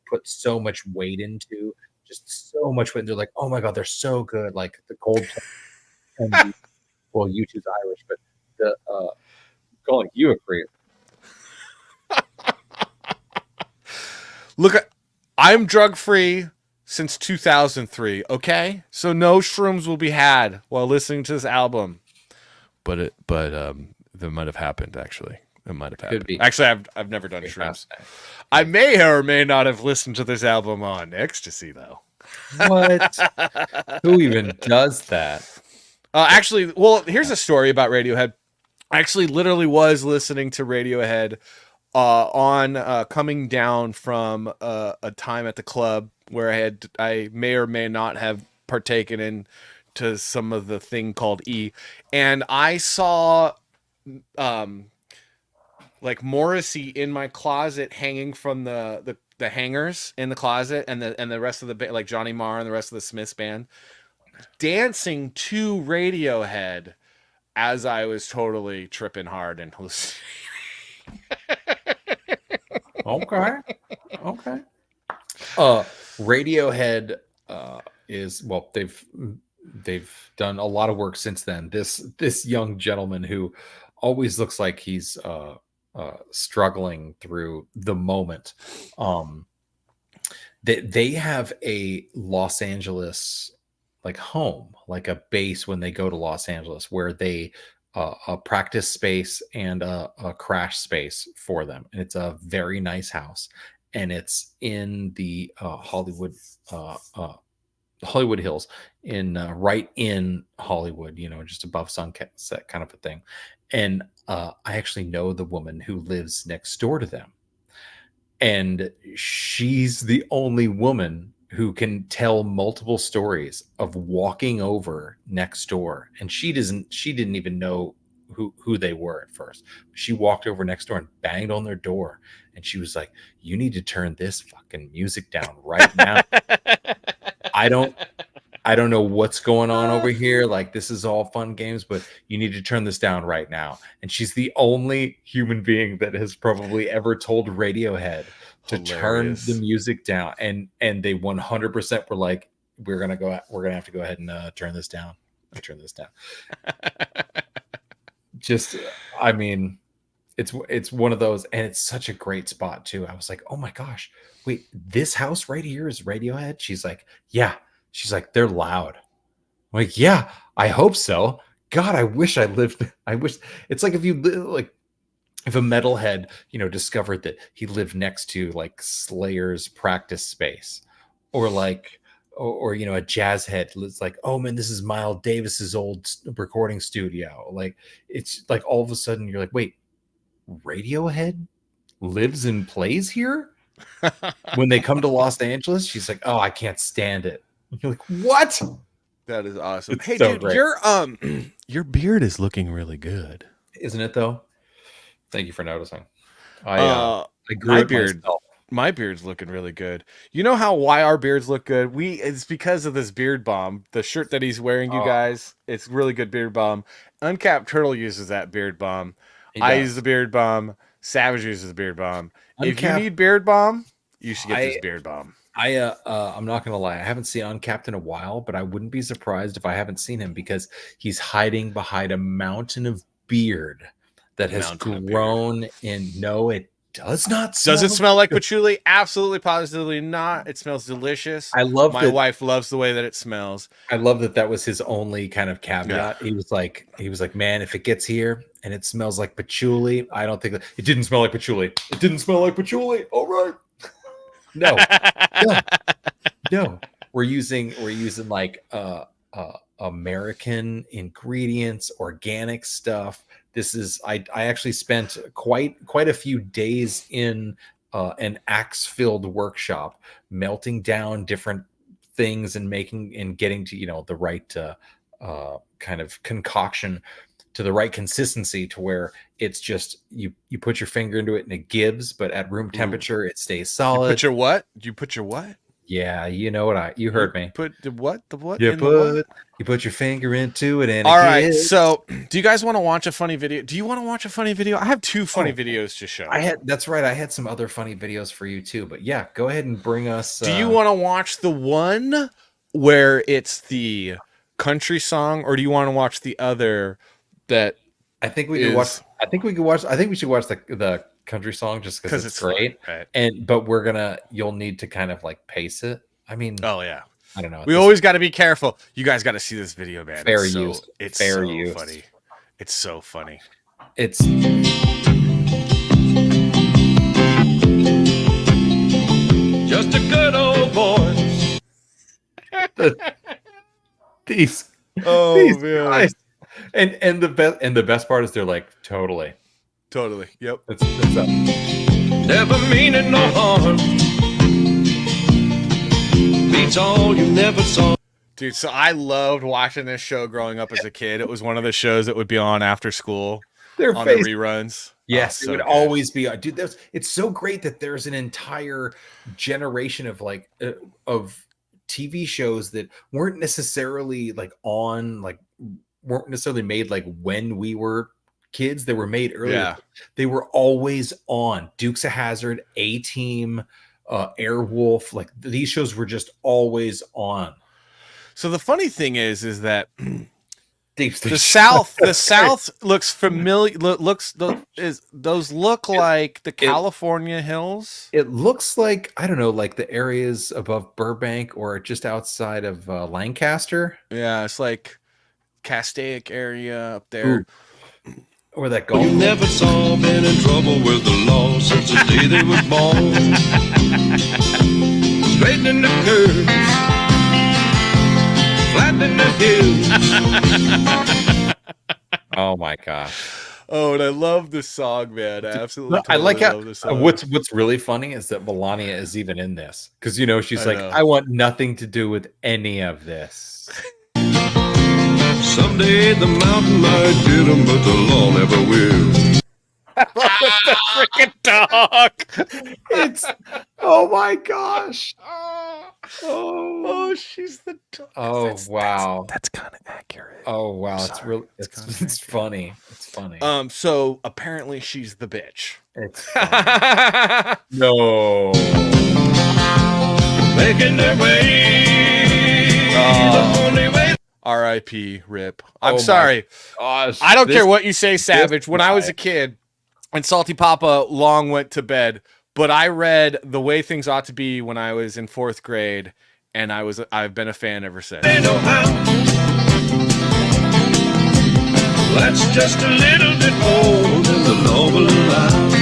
put so much weight into, just so much weight. They're like, oh my god, they're so good. Like the Coldplay and well, U2's Irish, but the calling you a creep. Look, I'm drug free since 2003. Okay, so no shrooms will be had while listening to this album. But that might have happened. Actually, it might have happened. Actually, I've never done shrooms. I may or may not have listened to this album on ecstasy, though. What? Who even does that? Actually, well, here's a story about Radiohead. I actually literally was listening to Radiohead on coming down from a time at the club where I may or may not have partaken in to some of the thing called E, and I saw like Morrissey in my closet hanging from the hangers in the closet, and the rest of the like Johnny Marr and the rest of the Smiths band dancing to Radiohead as I was totally tripping hard and hallucinating. Okay. Radiohead is, well, they've done a lot of work since then. This young gentleman who always looks like he's struggling through the moment. They have a Los Angeles like home, like a base when they go to Los Angeles, where they a practice space and a crash space for them, and it's a very nice house, and it's in the Hollywood Hills, in right in Hollywood, just above Sunset kind of a thing. And I actually know the woman who lives next door to them, and she's the only woman who can tell multiple stories of walking over next door. And she didn't even know who they were at first. She walked over next door and banged on their door, and she was like, you need to turn this fucking music down right now. I don't know what's going on over here. Like, this is all fun games, but you need to turn this down right now. And she's the only human being that has probably ever told Radiohead to turn the music down. And they 100% were like, we're gonna have to go ahead and turn this down. Just, I mean, it's one of those, and it's such a great spot too. I was like, oh my gosh, wait, this house right here is Radiohead? She's like, yeah. She's like, they're loud. I'm like, yeah, I hope so. God, I wish it's like if a metalhead, discovered that he lived next to like Slayer's practice space, or a jazz head. It's like, oh man, this is Miles Davis's old recording studio. Like, it's like all of a sudden you're like, wait, Radiohead lives and plays here? When they come to Los Angeles, she's like, oh, I can't stand it. You're like, what? That is awesome. It's hey, so dude, great. your beard is looking really good, isn't it? Though. Thank you for noticing. I grew my beard's looking really good. You know why our beards look good? It's because of this Beard Balm. The shirt that he's wearing, you guys, it's really good Beard Balm. Uncapped Turtle uses that Beard Balm. I use the Beard Balm. Savage uses the Beard Balm. If you need Beard Balm, you should get this Beard Balm. I'm not gonna lie, I haven't seen Uncapped in a while, but I wouldn't be surprised if I haven't seen him, because he's hiding behind a mountain of beard that has Mountain of grown in. No, it does not. Does it smell like patchouli? Absolutely, positively not. It smells delicious. I love my wife loves the way that it smells. I love that was his only kind of caveat. He was like, man, if it gets here and it smells like patchouli, I don't think that it didn't smell like patchouli. It didn't smell like patchouli. All right. No. We're using like American ingredients, organic stuff. This is I actually spent quite a few days in an axe-filled workshop, melting down different things and getting to the right kind of concoction to the right consistency to where it's just you put your finger into it and it gives, but at room temperature it stays solid. You put your what? Yeah, you heard me. Put the what? You put your finger into it and all right. So, do you guys want to watch a funny video? Do you want to watch a funny video? I have 2 funny videos to show. That's right. I had some other funny videos for you too. But yeah, go ahead and bring us. Do you want to watch the one where it's the country song, or do you want to watch the other that? I think we should watch the country song just because it's great. Fun, right? But you'll need to kind of like pace it. I mean, oh yeah, I don't know. We always got to be careful. You guys got to see this video, man. Fair use. It's fair so use. funny. It's so funny. It's just a good old boy. These man. Guys. And the best part is they're like totally. Yep. It's up. Never meaning no harm. Beats all you never saw. Dude, so I loved watching this show growing up as a kid. It was one of the shows that would be on after school on the reruns. Yes, it would always be. Dude, it's so great that there's an entire generation of of TV shows that weren't necessarily weren't necessarily made like when we were kids. They were made earlier. Yeah. They were always on. Dukes of Hazzard, A-Team, Airwolf. Like these shows were just always on. So the funny thing is that the South looks familiar. Those look like the California hills. It looks like, I don't know, like the areas above Burbank or just outside of Lancaster. Yeah, it's like Castaic area up there. Ooh. Or that golf. You never saw been in trouble with the law since the day they were born. Straightening the curves, flattening the hills. Oh my gosh. Oh, and I love this song, man. I absolutely I like how love this song. what's really funny is that Melania is even in this. Because she's like, know. I want nothing to do with any of this. Someday the mountain might get them, but the law never will. I love the freaking dog. It's oh my gosh. Oh, she's the dog. Oh wow. That's kind of accurate. Oh wow. Sorry. It's really it's funny. It's funny. So apparently she's the bitch. It's no. Making their way. The only way. R.I.P. Rip. I'm sorry. Gosh, I don't care what you say, Savage. When I was a kid and Salty Papa long went to bed, but I read The Way Things Ought to Be when I was in 4th grade, and I've been a fan ever since. They know how. That's just a little bit more than the law will allow.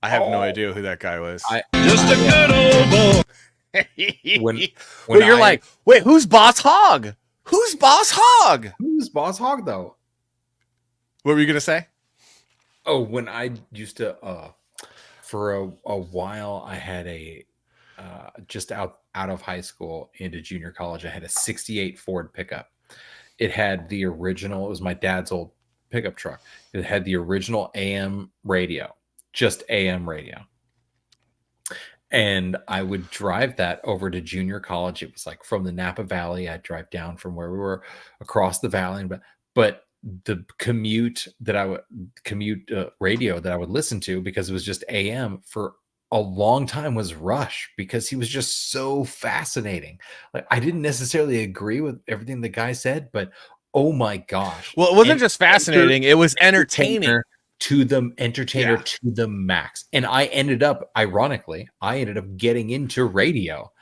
I have no idea who that guy was. Just a good old boy. when you're like, wait, who's Boss Hogg? Who's Boss Hogg? Who's Boss Hogg though? What were you gonna say? Oh, when I used to for a while I had a just out of high school into junior college, I had a 68 Ford pickup. It had the original, it was my dad's old pickup truck. It had the original AM radio, just AM radio. And I would drive that over to junior college. It was like from the Napa Valley. I'd drive down from where we were across the valley. But the commute radio that I would listen to, because it was just AM for a long time, was Rush, because he was just so fascinating. Like I didn't necessarily agree with everything the guy said, but oh my gosh. Well, it wasn't just fascinating, it was entertaining. To the entertainer to the max. And I ended up, ironically, getting into radio.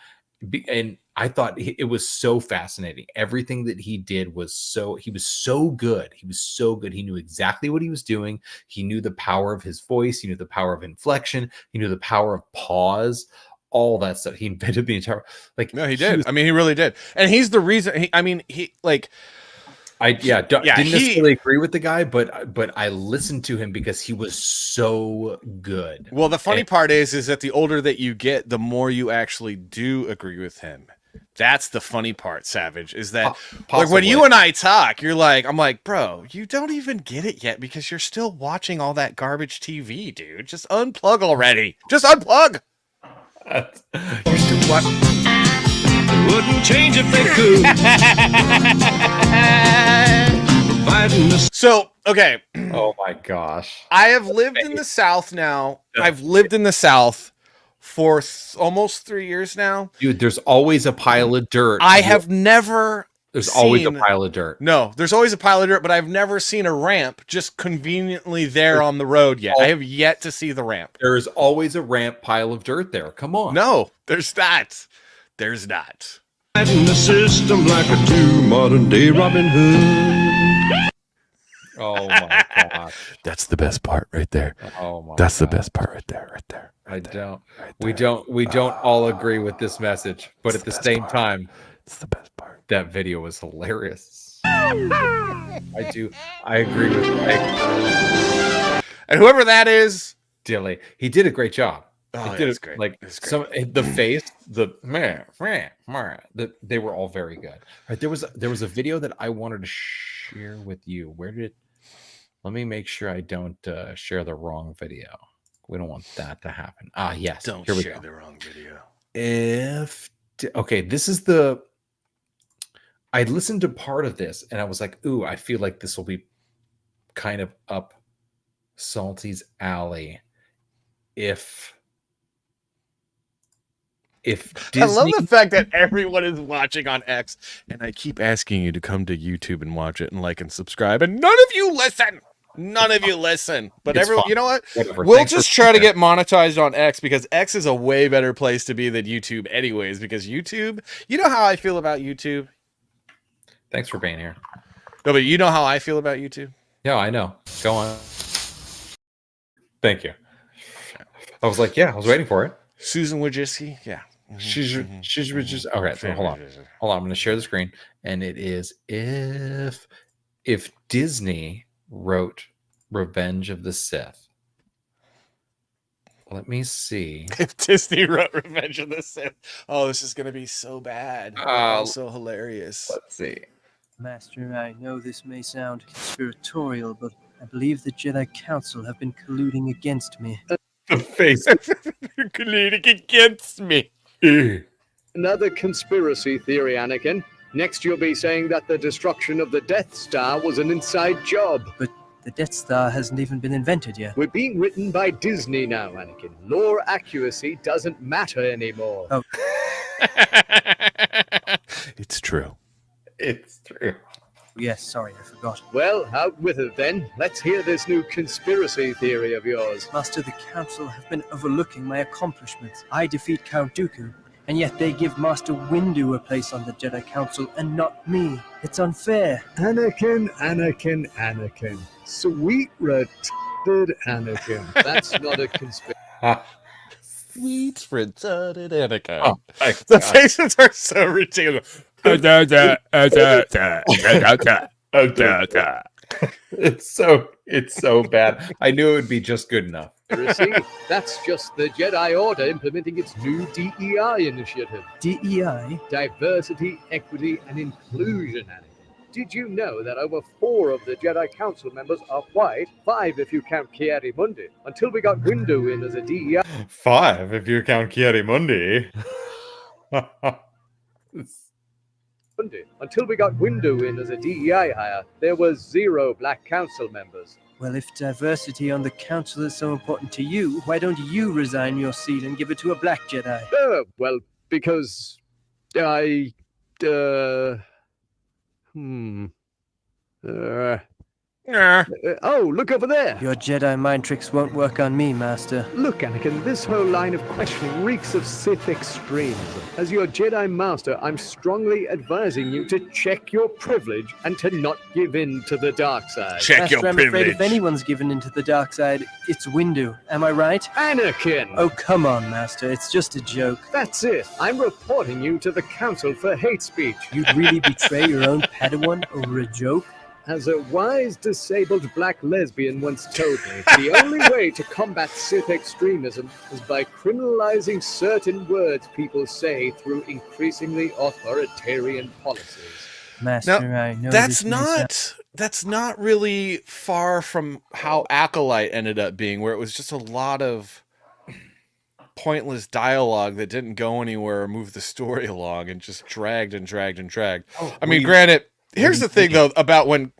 And I thought it was so fascinating. Everything that he did was he was so good. He was so good. He knew exactly what he was doing. He knew the power of his voice. He knew the power of inflection. He knew the power of pause. All that stuff. He invented the entire No, he did. I mean, he really did. And he's the reason. Didn't necessarily agree with the guy, but I listened to him because he was so good. Well, the funny part is that the older that you get, the more you actually do agree with him. That's the funny part, Savage, is that like when you and I talk, I'm like, bro, you don't even get it yet because you're still watching all that garbage TV, dude. Just unplug already. Just unplug. You're still watching. Wouldn't change if they could. So, okay. Oh my gosh. I have lived in the South now. I've lived in the South for almost 3 years now. Dude, there's always a pile of dirt. I have never There's always a pile of dirt. No, there's always a pile of dirt, but I've never seen a ramp just conveniently there on the road yet. I have yet to see the ramp. There is always a ramp pile of dirt there. Come on. No, there's not. There's not. In the system like a two modern day Robin Hood. Oh my gosh. That's the best part right there. Oh my That's the best part right there. Right there. We don't all agree with this message, but at the same time, it's the best part. That video was hilarious. I agree with you. And whoever that is, Dilly, he did a great job. Oh, he did it's great. Like it's great. some the face, they were all very good. Right, there was a video that I wanted to share with you. Let me make sure I don't share the wrong video. We don't want that to happen. Yes. Don't Here we share go. the wrong video. Okay, this is I listened to part of this and I was like, ooh, I feel like this will be kind of up Salty's alley if Disney... I love the fact that everyone is watching on X, and I keep asking you to come to YouTube and watch it and like and subscribe, and none of you listen. None of you listen. But everyone, you know what? Whatever. We'll just try to get monetized on X because X is a way better place to be than YouTube anyways, because YouTube, you know how I feel about YouTube? Thanks for being here. No, but you know how I feel about YouTube? Yeah, I know. Go on. Thank you. I was like, yeah, I was waiting for it. Susan Wojcicki, yeah. She's just okay. So hold on. I'm going to share the screen, and it is if Disney wrote Revenge of the Sith. Let me see. If Disney wrote Revenge of the Sith, oh, this is going to be so bad. So hilarious. Let's see. Master, I know this may sound conspiratorial, but I believe the Jedi Council have been colluding against me. The face. Colluding against me. Another conspiracy theory, Anakin. Next you'll be saying that the destruction of the Death Star was an inside job. But the Death Star hasn't even been invented yet. We're being written by Disney now, Anakin. Lore accuracy doesn't matter anymore. Oh. It's true. It's true. Yes, sorry, I forgot. Well, out with it then. Let's hear this new conspiracy theory of yours. Master, the Council have been overlooking my accomplishments. I defeat Count Dooku, and yet they give Master Windu a place on the Jedi Council and not me. It's unfair. Anakin. Sweet retarded Anakin. That's not a conspiracy. Sweet retarded Anakin. Oh, the faces are so ridiculous. It's so bad. I knew it would be just good enough. That's just the Jedi Order implementing its new DEI initiative. DEI? Diversity, equity, and inclusion. Did you know that over 4 of the Jedi Council members are white? 5 if you count Kiari-Mundi. Until we got Windu in as a DEI. 5 if you count Kiari-Mundi. Until we got Windu in as a DEI hire, there was 0 black council members. Well, if diversity on the council is so important to you, why don't you resign your seat and give it to a black Jedi? Well, because Oh, look over there! Your Jedi mind tricks won't work on me, Master. Look, Anakin, this whole line of questioning reeks of Sith extremism. As your Jedi Master, I'm strongly advising you to check your privilege and to not give in to the dark side. Check Master, your I'm privilege. afraid if anyone's given into the dark side, it's Windu. Am I right? Anakin! Oh, come on, Master. It's just a joke. That's it. I'm reporting you to the Council for Hate Speech. You'd really betray your own Padawan over a joke? As a wise, disabled black lesbian once told me, the only way to combat Sith extremism is by criminalizing certain words people say through increasingly authoritarian policies. Master, Now, I know that's not really far from how Acolyte ended up being, where it was just a lot of pointless dialogue that didn't go anywhere or move the story along and just dragged and dragged and dragged. I mean, granted, here's the thing though about when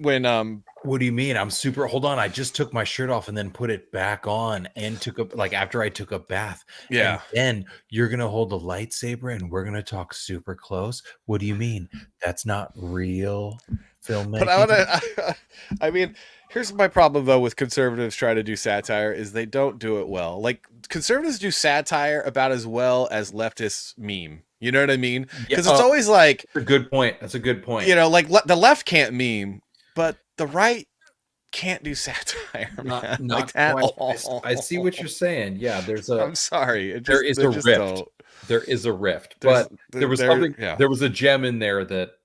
what do you mean? I'm super. Hold on. I just took my shirt off and then put it back on and took a after I took a bath. Yeah. And then you're gonna hold the lightsaber and we're gonna talk super close. What do you mean? That's not real filmmaking. But I mean, here's my problem though with conservatives trying to do satire is they don't do it well. Like conservatives do satire about as well as leftists meme. You know what I mean? Because it's always like a good point. That's a good point. You know, like the left can't meme, but the right can't do satire. Not like at quite. all. I see what you're saying. Yeah, there's a. I'm sorry. There is a rift. There is a rift, but there was something. Yeah. There was a gem in there that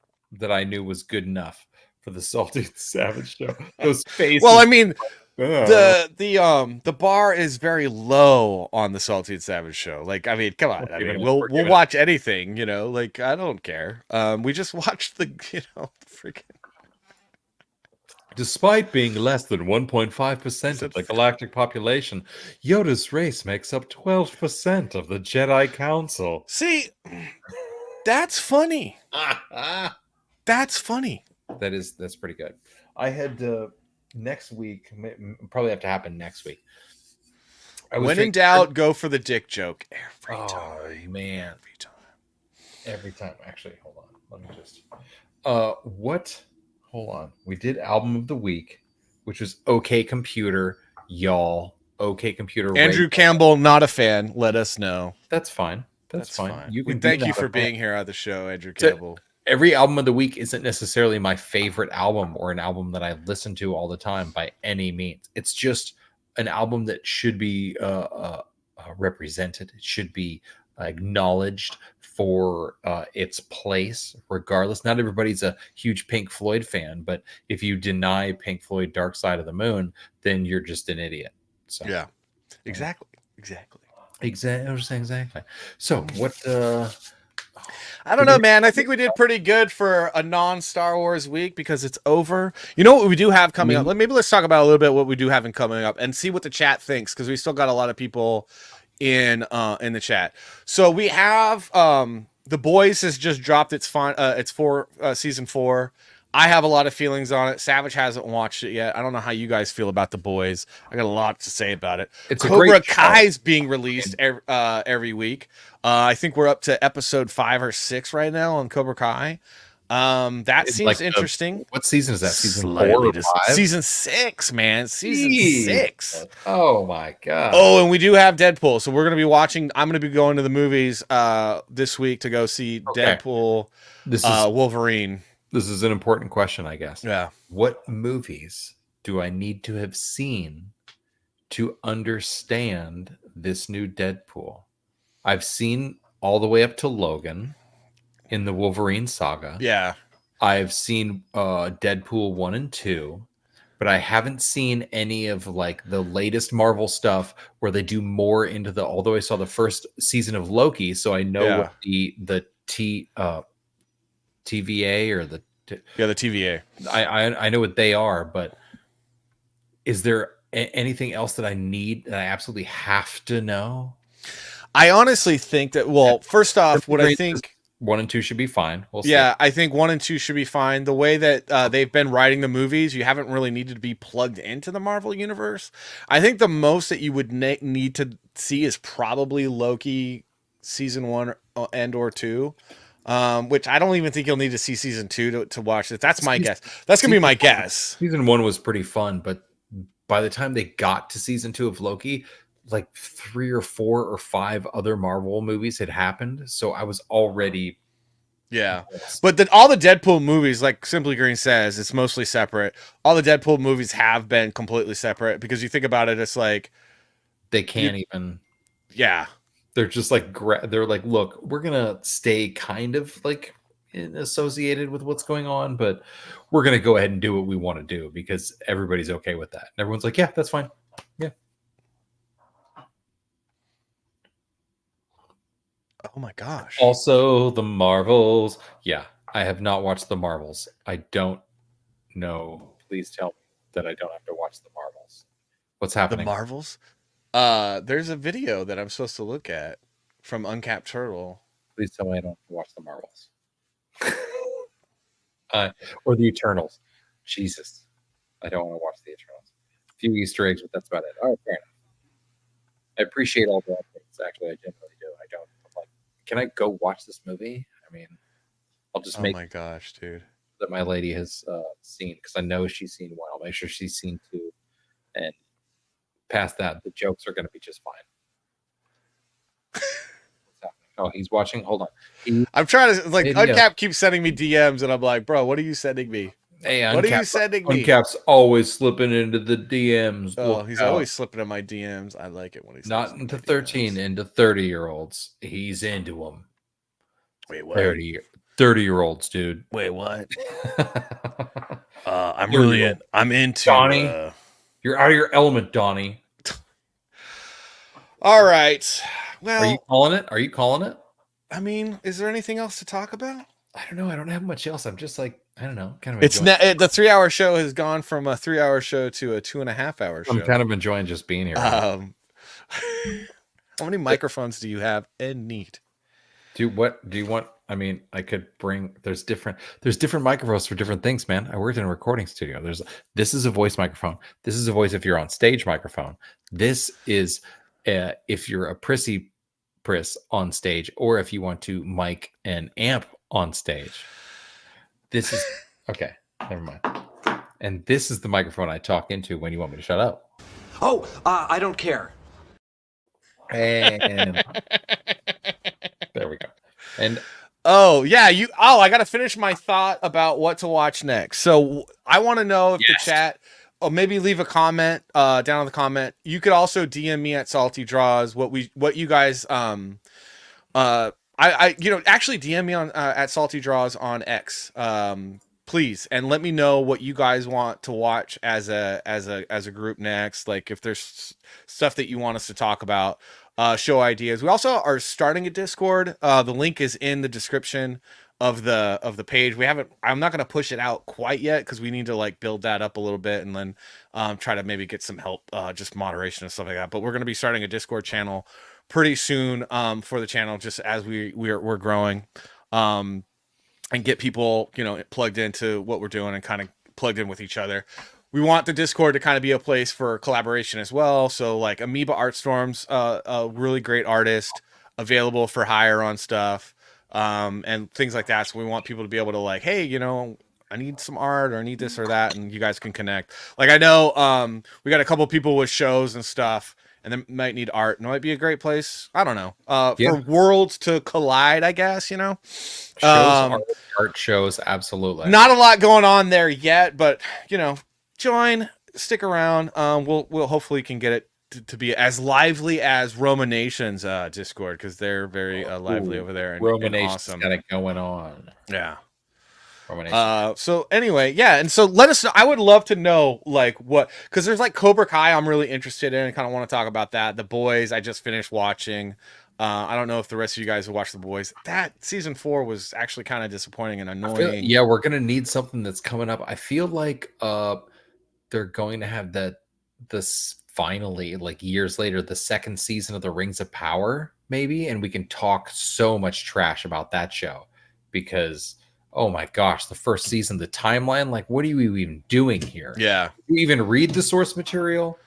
I knew was good enough for the Salty and Savage show. Those faces. Well, I mean, the bar is very low on the Salty and Savage show. Like, I mean, come on. I mean, we'll watch anything, you know, like I don't care. We just watched the, you know, freaking. Despite being less than 1.5% of the galactic population, Yoda's race makes up 12% of the Jedi Council. See, that's funny. That's funny. That's pretty good. I had next week, probably have to happen next week. When in doubt, go for the dick joke every time. Oh man, every time. Actually, hold on. Let me just. Hold on. We did album of the week, which was OK Computer, y'all. OK Computer. Andrew Campbell, not a fan. Let us know. That's fine. That's fine. You can thank you for being here on the show, Andrew Campbell. Every album of the week isn't necessarily my favorite album or an album that I listen to all the time by any means. It's just an album that should be represented. It should be acknowledged for its place, regardless. Not everybody's a huge Pink Floyd fan, but if you deny Pink Floyd Dark Side of the Moon, then you're just an idiot. So yeah, exactly. So what I don't know, man. I think we did pretty good for a non-Star Wars week because it's over. You know what we do have coming up? Maybe let's talk about a little bit what we do have coming up and see what the chat thinks, because we still got a lot of people in the chat. So we have The Boys has just dropped its season 4. I have a lot of feelings on it. Savage hasn't watched it yet. I don't know how you guys feel about The Boys. I got a lot to say about it. It's Cobra Kai's being released every week. I think we're up to episode 5 or 6 right now on Cobra Kai. That seems interesting. What season is that? Season 4 or 5? Season 6, man. Season 6. Oh my god. Oh, and we do have Deadpool, so we're gonna be watching. I'm gonna be going to the movies this week to go see Deadpool. Wolverine. This is an important question, I guess. Yeah. What movies do I need to have seen to understand this new Deadpool? I've seen all the way up to Logan in the Wolverine saga. Yeah. I've seen Deadpool 1 and 2, but I haven't seen any of like the latest Marvel stuff where they do more into the, although I saw the first season of Loki, so I know what the TVA or the TVA. I know what they are, but is there anything else that I need that I absolutely have to know? I honestly think that, well, first off, what I think 1 and 2 should be fine. We'll see. Yeah, I think 1 and 2 should be fine. The way that they've been writing the movies, you haven't really needed to be plugged into the Marvel universe. I think the most that you would need to see is probably Loki season 1 and or 2. which I don't even think you'll need to see season 2 to watch it. That's my guess. That's gonna be my guess. Season 1 was pretty fun, but by the time they got to season 2 of Loki, like 3 or 4 or 5 other Marvel movies had happened, so I was already but then all the Deadpool movies, like Simply Green says, it's mostly separate. All the Deadpool movies have been completely separate because you think about it, it's like they can't even. Yeah, they're just like they're like, look, we're gonna stay kind of like associated with what's going on, but we're gonna go ahead and do what we want to do because everybody's okay with that. And everyone's like, yeah, that's fine. Yeah. Oh my gosh. Also, the Marvels. Yeah, I have not watched the Marvels. I don't know. Please tell me that I don't have to watch the Marvels. What's happening? The Marvels? There's a video that I'm supposed to look at from Uncapped Turtle. Please tell me I don't have to watch the Marvels. Or the Eternals. Jesus. I don't want to watch the Eternals. A few Easter eggs, but that's about it. All right, fair enough. I appreciate all the updates. Actually, I genuinely do. I don't. I'm like, can I go watch this movie? I mean, I'll just make. Oh my gosh, dude! That my lady has seen, because I know she's seen one. I'll make sure she's seen 2, and past that, the jokes are going to be just fine. What's happening? Oh, he's watching. Hold on. I'm trying to like Uncap keeps sending me DMs, and I'm like, bro, what are you sending me? Hey, what are you sending me? Uncap's always slipping into the DMs. Oh, he's always slipping in my DMs. I like it when he's not into 13, into 30-year-olds. He's into them. Wait, what? 30-year-olds, dude. Wait, what? I'm into Donnie. You're out of your element, Donnie. All right. Well, are you calling it? Are you calling it? I mean, is there anything else to talk about? I don't know. I don't have much else. I'm just like, I don't know. Kind of. It's the 3-hour show has gone from a 3-hour show to a 2.5-hour show. I'm kind of enjoying just being here. How many microphones do you have and need? What do you want? I mean, I could bring. There's different microphones for different things, man. I worked in a recording studio. This is a voice microphone. This is a voice if you're on stage microphone. This is if you're a prissy on stage, or if you want to mic and amp on stage. This is okay. Never mind. And this is the microphone I talk into when you want me to shut up. Oh, I don't care. And there we go. And I got to finish my thought about what to watch next. So I want to know if the chat, or maybe leave a comment down in the comment. You could also DM me at Salty Draws what you guys actually DM me on at Salty Draws on X, please, and let me know what you guys want to watch as a group next. Like if there's stuff that you want us to talk about, show ideas. We also are starting a Discord. The link is in the description of the page. I'm not going to push it out quite yet because we need to like build that up a little bit and then try to maybe get some help, just moderation and stuff like that. But we're going to be starting a Discord channel pretty soon for the channel, just as we're growing, and get people plugged into what we're doing and kind of plugged in with each other. We want the Discord to kind of be a place for collaboration as well. So like Amoeba Artstorm's a really great artist, available for hire on stuff, and things like that. So we want people to be able to like, hey, I need some art or I need this or that, and you guys can connect. Like I know we got a couple people with shows and stuff, and they might need art, and it might be a great place. I don't know, for worlds to collide, I guess. Art shows, absolutely. Not a lot going on there yet, but join, stick around. We'll hopefully can get it to be as lively as Roma Nation's Discord, because they're very lively over there and Roma Nation's awesome. Got it going on. Yeah. So anyway, and so let us know. I would love to know like what, because there's like Cobra Kai I'm really interested in and kind of want to talk about that. The Boys I just finished watching. I don't know if the rest of you guys have watched The Boys. That season 4 was actually kind of disappointing and annoying. We're gonna need something that's coming up. I feel like they're going to have this finally, like years later, the second season of the Rings of Power, maybe, and we can talk so much trash about that show because oh my gosh, the first season, the timeline, like what are you even doing here? Yeah. Do you even read the source material?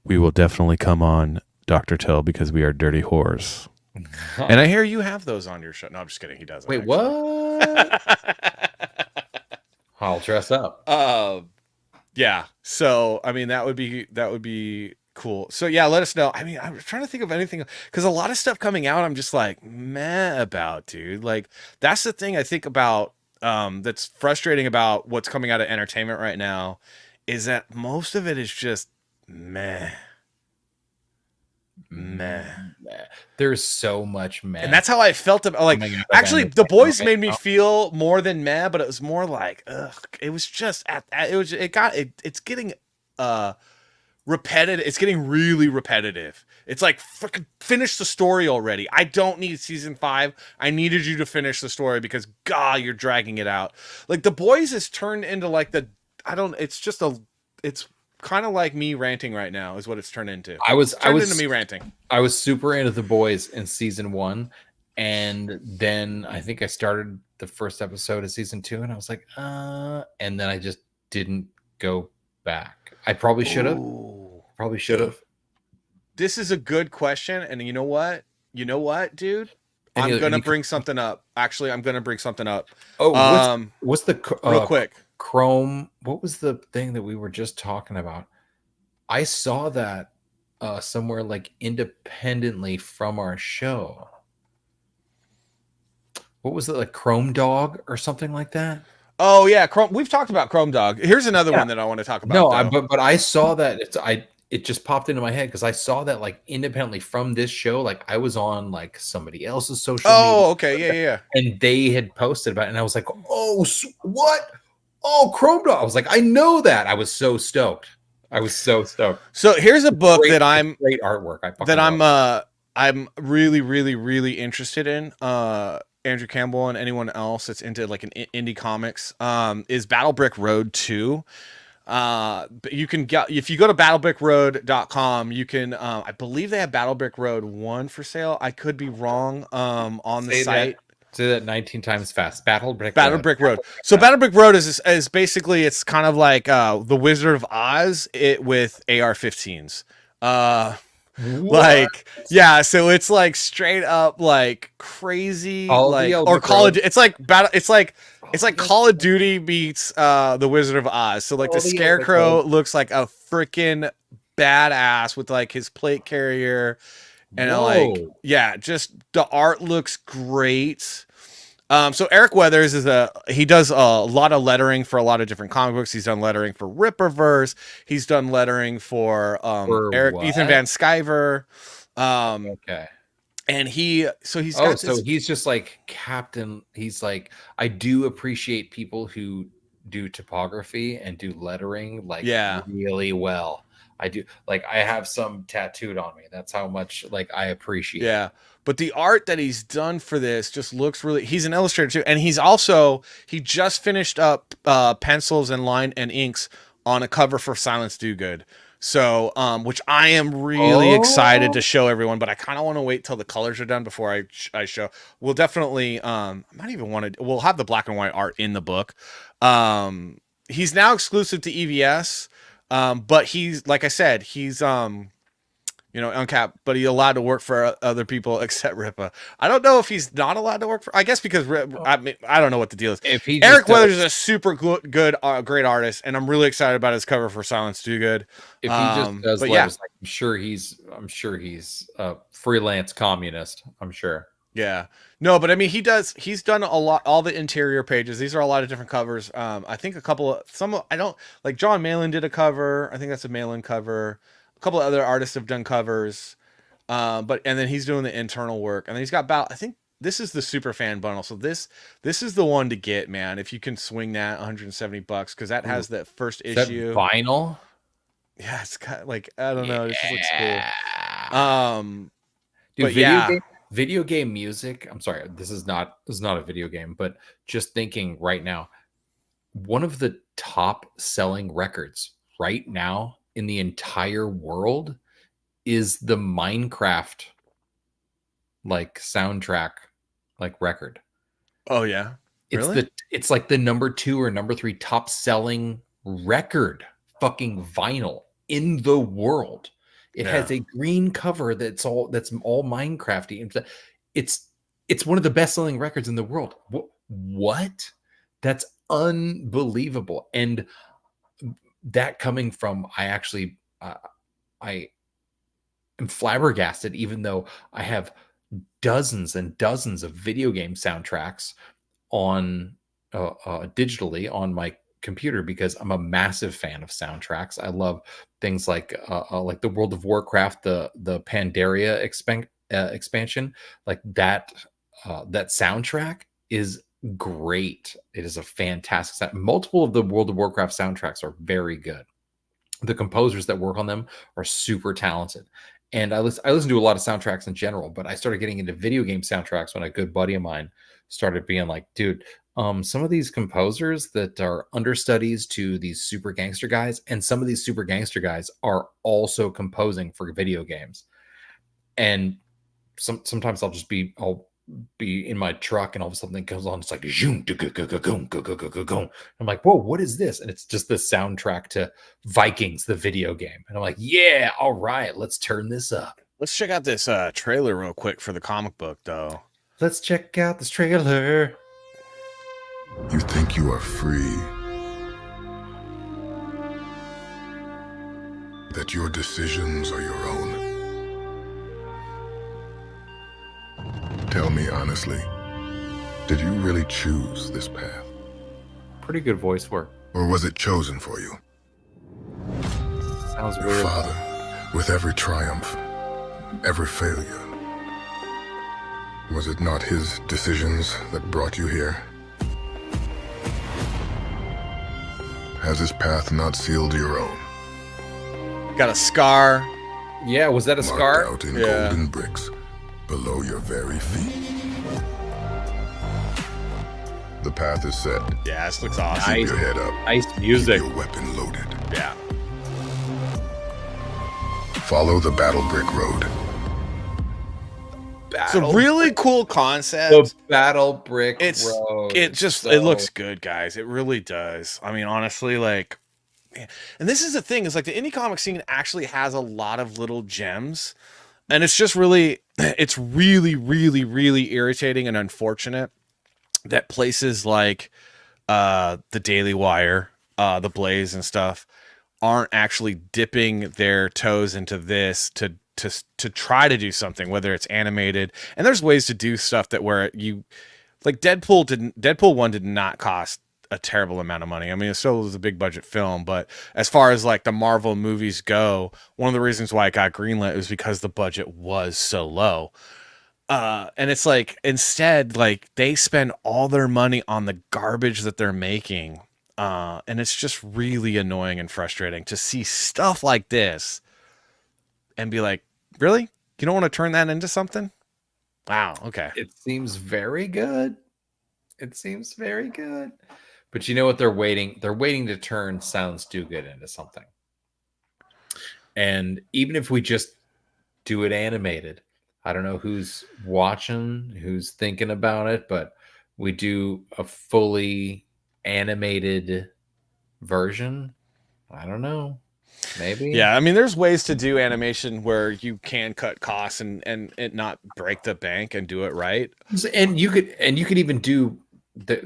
We will definitely come on Dr. Till because we are dirty whores. And I hear you have those on your show. No, I'm just kidding. He doesn't. Wait, actually. what? I'll dress up. Yeah. So I mean, that would be cool. So yeah, let us know. I mean, I'm trying to think of anything because a lot of stuff coming out, I'm just like meh about, dude. Like that's the thing I think about. That's frustrating about what's coming out of entertainment right now, is that most of it is just meh. There's so much meh, and that's how I felt about. Like, actually, The Boys made me feel more than meh, but it was more like, ugh. It was just it's getting repetitive. It's getting really repetitive. It's like, fucking finish the story already. I don't need season 5. I needed you to finish the story because God, you're dragging it out. Like The Boys has turned into like it's kind of like me ranting right now is what it's turned into. I was into me ranting. I was super into The Boys in season 1, and then I think I started the first episode of season 2, and I was like, and then I just didn't go back. I probably should have. Probably should have. This is a good question, and you know what? Dude? I'm gonna bring something up. Actually, I'm gonna bring something up. Oh, what's the real quick? Chrome. What was the thing that we were just talking about? I saw that somewhere like independently from our show. What was it, like Chrome Dog or something like that? Oh yeah, Chrome. We've talked about Chrome Dog. Here's another one that I want to talk about. No, but I saw that. It just popped into my head because I saw that like independently from this show. Like I was on like somebody else's social media. Oh, okay, yeah. And they had posted about it, and I was like, oh, what? Oh, Chrome Dog. I was like, I know that. I was so stoked. So here's a book that I'm great artwork. I'm really, really, really interested in. Andrew Campbell and anyone else that's into like an indie comics is Battle Brick Road 2. But you can get, if you go to battlebrickroad.com, you can I believe they have Battle Brick Road 1 for sale. I could be wrong on the site. Say that 19 times fast. Battle Brick Road. So Battle Brick Road is basically, it's kind of like the Wizard of Oz with AR-15s. Like, yeah, so it's like straight up like crazy, or Call of Duty. It's like Call of Duty meets the Wizard of Oz. So like the Scarecrow looks like a freaking badass with like his plate carrier, and just the art looks great. So Eric Weathers he does a lot of lettering for a lot of different comic books. He's done lettering for Ripperverse. He's done lettering for Ethan Van Sciver. Okay. And he's just like Captain. He's like, I do appreciate people who do typography and do lettering really well. I do. Like, I have some tattooed on me. That's how much like I appreciate. Yeah. But the art that he's done for this just looks really, he's an illustrator too. And he just finished up pencils and line and inks on a cover for Silence Do Good. So, which I am really excited to show everyone, but I kind of want to wait till the colors are done before I show. We'll definitely, we'll have the black and white art in the book. He's now exclusive to EVS. But he's, like I said, he's, uncapped, but he's allowed to work for other people except Rippa. I don't know if he's not allowed to work for, I guess because I don't know what the deal is. Eric Weathers is a super good, great artist, and I'm really excited about his cover for Silence Do Good. If he just does letters, like, I'm sure he's a freelance communist. I'm sure. Yeah. No, but I mean, he's done a lot, all the interior pages. These are a lot of different covers. I think John Malin did a cover. I think that's a Malin cover. A couple of other artists have done covers. And then he's doing the internal work. And then he's got I think this is the super fan bundle. So this is the one to get, man. If you can swing that $170, because that has the first issue. That vinyl? Yeah, it's kind of like, I don't know. It just looks cool. Dude, video game music. I'm sorry, this is not a video game, but just thinking right now, one of the top selling records right now in the entire world is the Minecraft like soundtrack like record. Oh yeah. Really? It's like the number 2 or number 3 top selling record fucking vinyl in the world. It has a green cover that's all Minecrafty. And it's one of the best-selling records in the world. What? That's unbelievable. And that coming from, I am flabbergasted, even though I have dozens and dozens of video game soundtracks on digitally on my computer, because I'm a massive fan of soundtracks. I love things like the World of Warcraft, the Pandaria expansion, like that soundtrack is great. It is a fantastic sound. Multiple of the World of Warcraft soundtracks are very good. The composers that work on them are super talented. And I listen to a lot of soundtracks in general, but I started getting into video game soundtracks when a good buddy of mine started being like, dude, some of these composers that are understudies to these super gangster guys, and some of these super gangster guys are also composing for video games. And sometimes I'll be in my truck and all of a sudden it goes on. It's like, I'm like, whoa, what is this? And it's just the soundtrack to Vikings, the video game. And I'm like, yeah, all right, let's turn this up. Let's check out this trailer real quick for the comic book, though. Let's check out this trailer. You think you are free? That your decisions are your own? Tell me honestly, did you really choose this path? Pretty good voice work. Or was it chosen for you? Sounds your weird. Father, with every triumph, every failure, was it not his decisions that brought you here? Has his path not sealed your own? Got a scar. Yeah, was that a scar? Out in golden bricks below your very feet. The path is set. Yeah, this looks awesome. Keep your head up. Nice music. Keep your weapon loaded. Yeah. Follow the battle brick road. It's a really cool concept. The battle brick road. It looks good, guys. It really does. I mean, honestly, like, man. And this is the thing, is like the indie comic scene actually has a lot of little gems. And it's just really, it's really, really, really irritating and unfortunate that places like the Daily Wire, the Blaze and stuff aren't actually dipping their toes into this to try to do something, whether it's animated. And there's ways to do stuff that where you, like Deadpool 1 did not cost a terrible amount of money. I mean, it still was a big budget film, but as far as like the Marvel movies go, one of the reasons why it got greenlit was because the budget was so low. And it's like, instead, like they spend all their money on the garbage that they're making. And it's just really annoying and frustrating to see stuff like this and be like, really? You don't want to turn that into something? Wow. Okay. It seems very good. It seems very good. But you know what they're waiting? They're waiting to turn Silence Do Good into something. And even if we just do it animated, I don't know who's watching, who's thinking about it, but we do a fully animated version. I don't know. Maybe. Yeah, I mean, there's ways to do animation where you can cut costs and it not break the bank and do it right. And you could even do.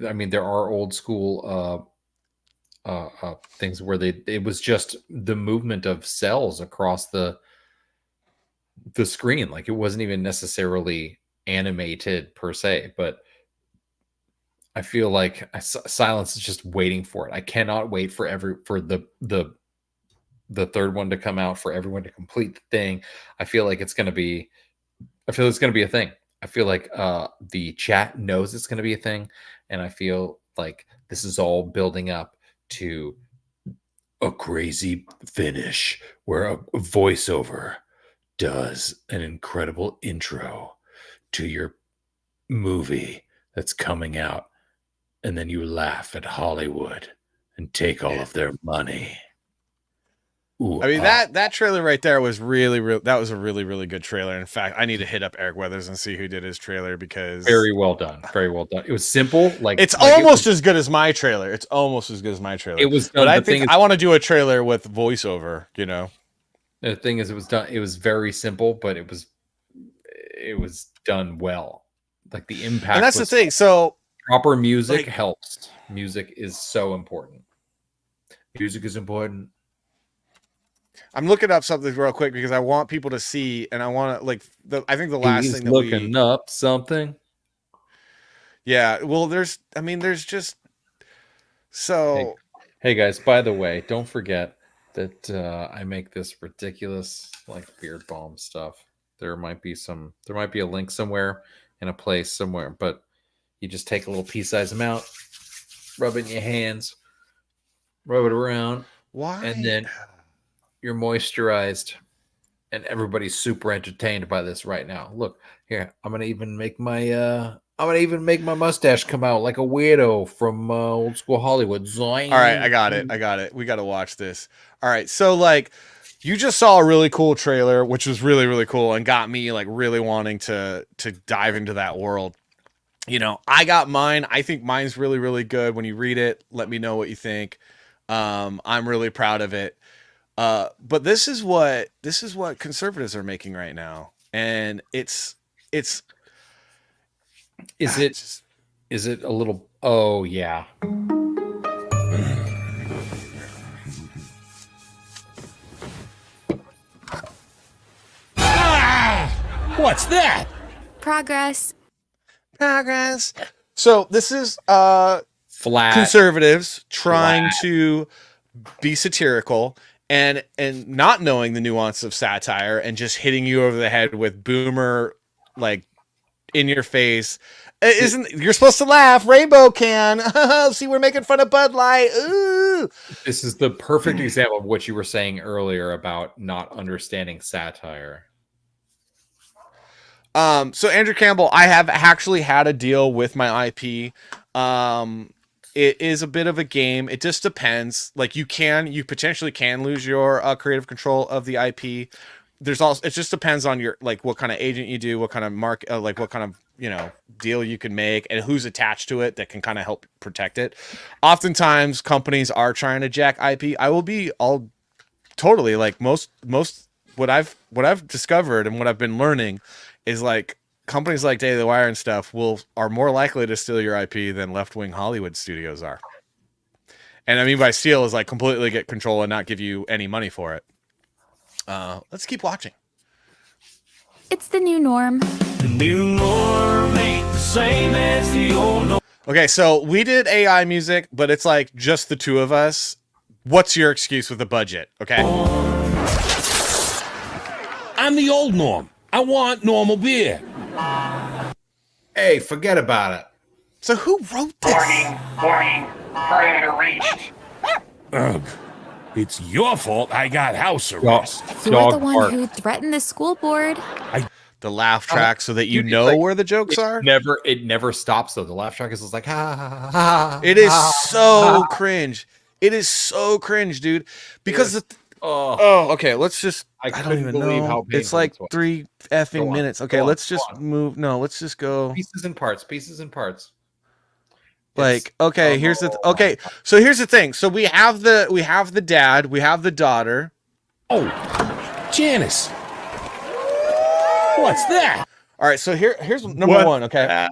I mean, there are old school things where it was just the movement of cells across the screen. Like it wasn't even necessarily animated per se, but I feel like Silence is just waiting for it. I cannot wait for the third one to come out, for everyone to complete the thing. I feel like it's going to be a thing. I feel like the chat knows it's going to be a thing. And I feel like this is all building up to a crazy finish where a voiceover does an incredible intro to your movie that's coming out. And then you laugh at Hollywood and take all of their money. Ooh, I mean, that trailer right there was that was a really, really good trailer. In fact, I need to hit up Eric Weathers and see who did his trailer, because very well done. Very well done. It was simple. It's almost as good as my trailer. It's almost as good as my trailer. It was, but I think I want to do a trailer with voiceover, you know? The thing is, it was done. It was very simple, but it was done well. Like the impact. And that's the thing. So proper music helps. Music is so important. Music is important. I'm looking up something real quick because I want people to see, and I want to I think the last thing that looking up something. Yeah. Well, there's just so. Hey guys, by the way, don't forget that I make this ridiculous beard balm stuff. There might be a link somewhere in a place somewhere, but you just take a little pea-sized amount, rub it in your hands, rub it around. Why? And then you're moisturized, and everybody's super entertained by this right now. Look here, I'm gonna even make my mustache come out like a weirdo from old school Hollywood. Zoing. All right, I got it. We got to watch this. All right, so you just saw a really cool trailer, which was really, really cool and got me really wanting to dive into that world. I got mine. I think mine's really, really good. When you read it, let me know what you think. I'm really proud of it. But this is what conservatives are making right now, and is it a little? Oh yeah. What's that? Progress. So this is flat conservatives trying to be satirical and not knowing the nuance of satire and just hitting you over the head with boomer in your face. You're supposed to laugh? Rainbow can. See, we're making fun of Bud Light. Ooh. This is the perfect example of what you were saying earlier about not understanding satire. So Andrew Campbell, I have actually had a deal with my IP. It is a bit of a game. It just depends. You potentially can lose your creative control of the IP. It just depends on your what kind of agent you do, what kind of what kind of deal you can make, and who's attached to it that can kind of help protect it. Oftentimes, companies are trying to jack IP. I will be all totally most what I've discovered and what I've been learning is companies like Daily Wire and stuff are more likely to steal your IP than left-wing Hollywood studios are. And I mean by steal is completely get control and not give you any money for it. Let's keep watching. It's the new norm. The new norm ain't the same as the old norm. Okay, so we did AI music, but it's just the two of us. What's your excuse with the budget? Okay. I'm the old norm. I want normal beer. Hey, forget about it. So who wrote this? Warning. Perimeter reached. Ugh. It's your fault I got house arrest. You're the one who threatened the school board. The laugh track so that you know where the jokes are? It never stops though. The laugh track is ha ha ha. It is so cringe. It is so cringe, dude. Because okay, let's just I don't even believe know. how It's 3 effing minutes. Okay, let's just move. No, let's just go pieces and parts. Okay, here's the okay. So here's the thing. So we have the dad, we have the daughter. Oh, Janice. What's that? All right, so here's number one, okay?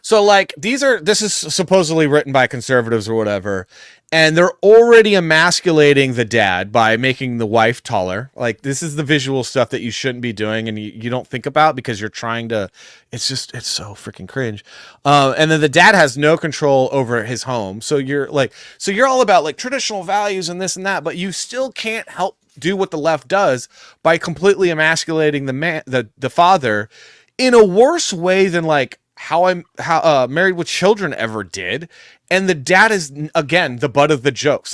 So this is supposedly written by conservatives or whatever, and they're already emasculating the dad by making the wife taller. This is the visual stuff that you shouldn't be doing and you don't think about because you're trying to, it's so freaking cringe. And then the dad has no control over his home. So you're all about traditional values and this and that, but you still can't help do what the left does by completely emasculating the father in a worse way than how Married with Children ever did, and the dad is again the butt of the jokes.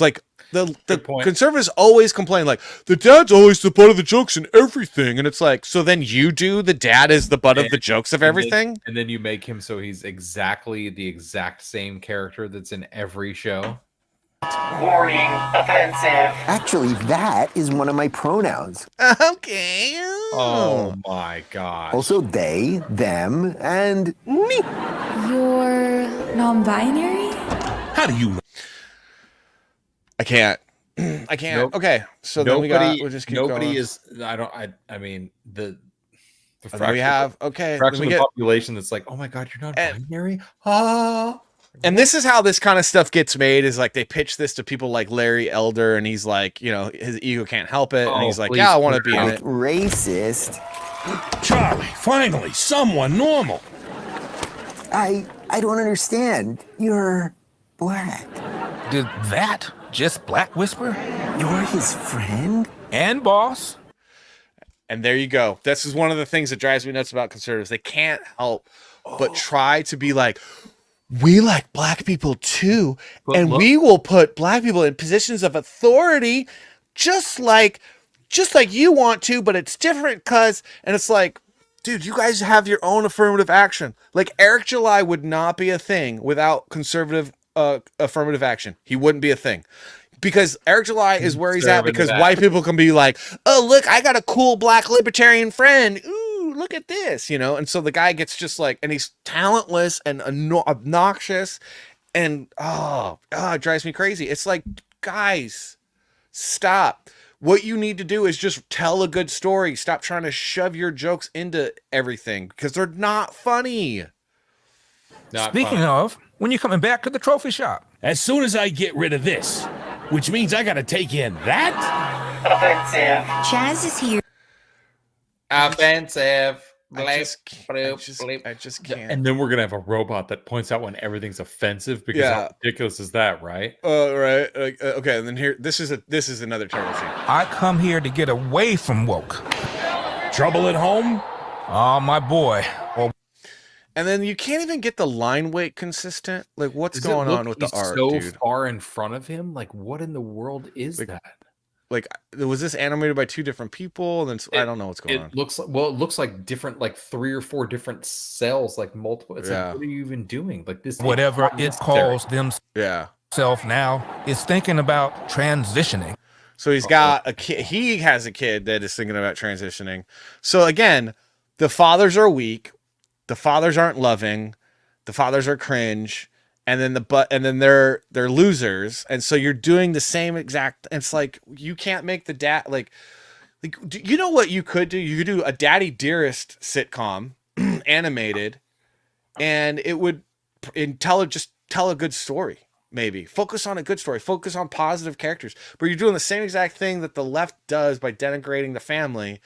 The conservatives always complain the dad's always the butt of the jokes in everything, and it's so then you do the dad is the butt of the jokes of everything, and then you make him so he's exactly the exact same character that's in every show. Warning, offensive. Actually, that is one of my pronouns. Okay. Oh my god. Also they, them, and me. You're non-binary? How do you know? I can't. I can't. Okay, so then we'll just keep nobody going. is. I mean the fraction we have okay. Fraction of the population that's like, oh my god, you're not binary. And this is how this kind of stuff gets made. Is like they pitch this to people like Larry Elder, and he's like, you know, his ego can't help it, and he's like, yeah, I want to be in it. Racist. Charlie, finally, someone normal. I don't understand. You're black. Did that just Black Whisper? You're his friend? And boss? And there you go. This is one of the things that drives me nuts about conservatives. They can't help but try to be like, we like black people too, and we will put black people in positions of authority just like you want to, but it's different and it's like, dude, you guys have your own affirmative action. Like Eric July would not be a thing without conservative affirmative action. He wouldn't be a thing. Because Eric July is where he's at because white people can be like, oh, look, I got a cool black libertarian friend. Ooh, look at this, you know? And so the guy gets just like, and he's talentless and obnoxious and, it drives me crazy. It's like, guys, stop. What you need to do is just tell a good story. Stop trying to shove your jokes into everything because they're not funny. Speaking of, when you coming back to the trophy shop? As soon as I get rid of this, which means I gotta take in that? Offensive. Chaz is here. Offensive. I just can't. And then we're gonna have a robot that points out when everything's offensive because how ridiculous is that, right? Right. Okay. And then here, this is another terrible scene. I come here to get away from woke. Trouble at home? Oh, my boy. And then you can't even get the line weight consistent. Like, what's going on with the art, so dude? Far in front of him, like, what in the world is that? Like, was this animated by two different people? And then I don't know what's going on. It looks like different, like 3 or 4 different cells, like multiple. It's like, what are you even doing? Like this, whatever it calls them. Self now is thinking about transitioning. So he's got a kid. He has a kid that is thinking about transitioning. So again, the fathers are weak. The fathers aren't loving. The fathers are cringe. And then they're losers. And so you're doing the same exact. It's like you can't make the dad like you know what you could do? You could do a Daddy Dearest sitcom, animated, and it would tell a good story. Maybe focus on a good story. Focus on positive characters. But you're doing the same exact thing that the left does by denigrating the family.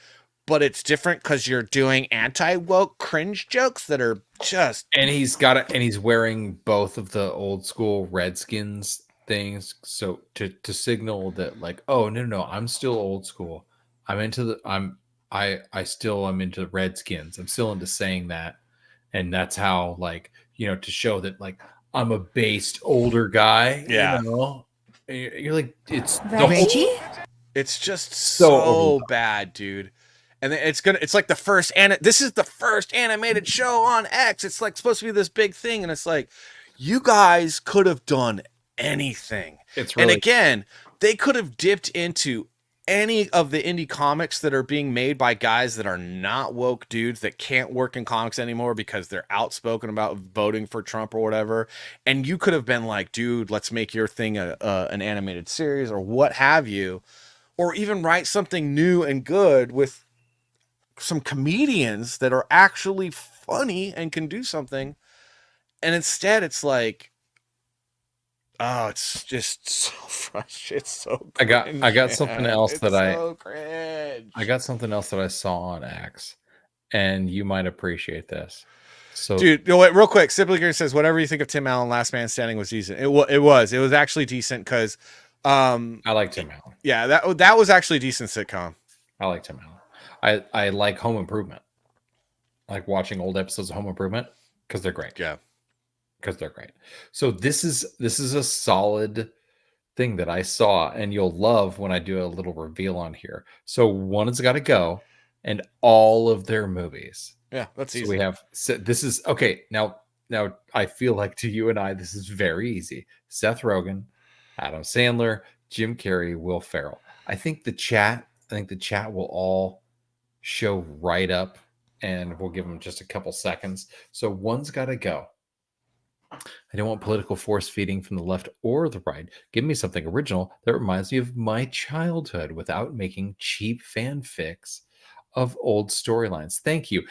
But it's different because you're doing anti-woke cringe jokes that are just. And he's got it, and he's wearing both of the old school Redskins things, so to signal that, like, oh no, I'm still old school. I still am into Redskins. I'm still into saying that, and that's how, like, you know, to show that, like, I'm a based older guy. Yeah, you know? You're like, it's Reggie. It's just so bad, dude. And it's like the first, this is the first animated show on X. It's like supposed to be this big thing. And it's like, you guys could have done anything. And again, they could have dipped into any of the indie comics that are being made by guys that are not woke dudes that can't work in comics anymore because they're outspoken about voting for Trump or whatever. And you could have been like, dude, let's make your thing an animated series or what have you, or even write something new and good with some comedians that are actually funny and can do something. And instead it's like, oh, it's just so frustrating. It's so cringe, I got something else it's that so cringe. I got something else that I saw on X, and you might appreciate this. So, dude, no, wait, real quick. Simply Green says, whatever you think of Tim Allen, Last Man Standing was decent. It was actually decent because I like Tim Allen. Yeah, that was actually a decent sitcom. I like Tim Allen. I like Home Improvement. I like watching old episodes of Home Improvement because they're great. Yeah. Because they're great. So this is a solid thing that I saw, and you'll love when I do a little reveal on here. So One Has Got to Go, and all of their movies. Yeah, that's easy. So we have, this is okay. Now I feel like to you and I, this is very easy. Seth Rogen, Adam Sandler, Jim Carrey, Will Ferrell. I think the chat will all show right up, and we'll give them just a couple seconds. So One's Got to Go. I don't want political force feeding from the left or the right. Give me something original that reminds me of my childhood without making cheap fanfics of old storylines. Thank you.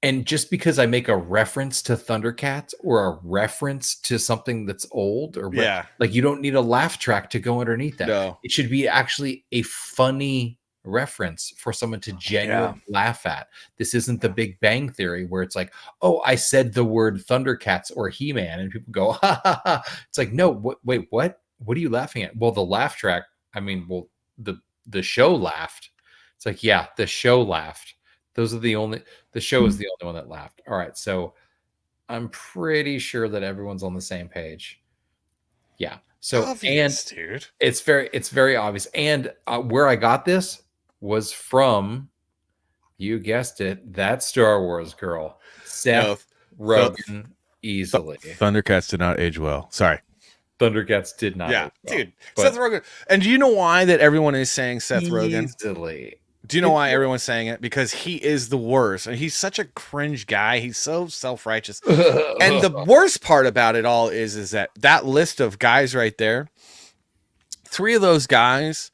And just because I make a reference to Thundercats or a reference to something that's old or like you don't need a laugh track to go underneath that. No. It should be actually a funny reference for someone to genuinely laugh at. This isn't the Big Bang Theory where it's like, oh, I said the word Thundercats or He-Man and people go, ha ha ha. It's like, no, wait, what are you laughing at? Well, the laugh track, I mean, well, the show laughed. It's like, yeah, the show laughed. The show is the only one that laughed. All right, so I'm pretty sure that everyone's on the same page. Yeah. So obvious, dude. It's very obvious. And where I got this was from, you guessed it, that Star Wars girl, Seth Rogen, easily. Thundercats did not age well. Sorry. Thundercats did not. Yeah, age well, dude. Seth Rogen. And do you know why that everyone is saying Seth Rogen? Easily. Do you know why everyone's saying it? Because he is the worst. And he's such a cringe guy. He's so self-righteous. And the worst part about it all is that list of guys right there, 3 of those guys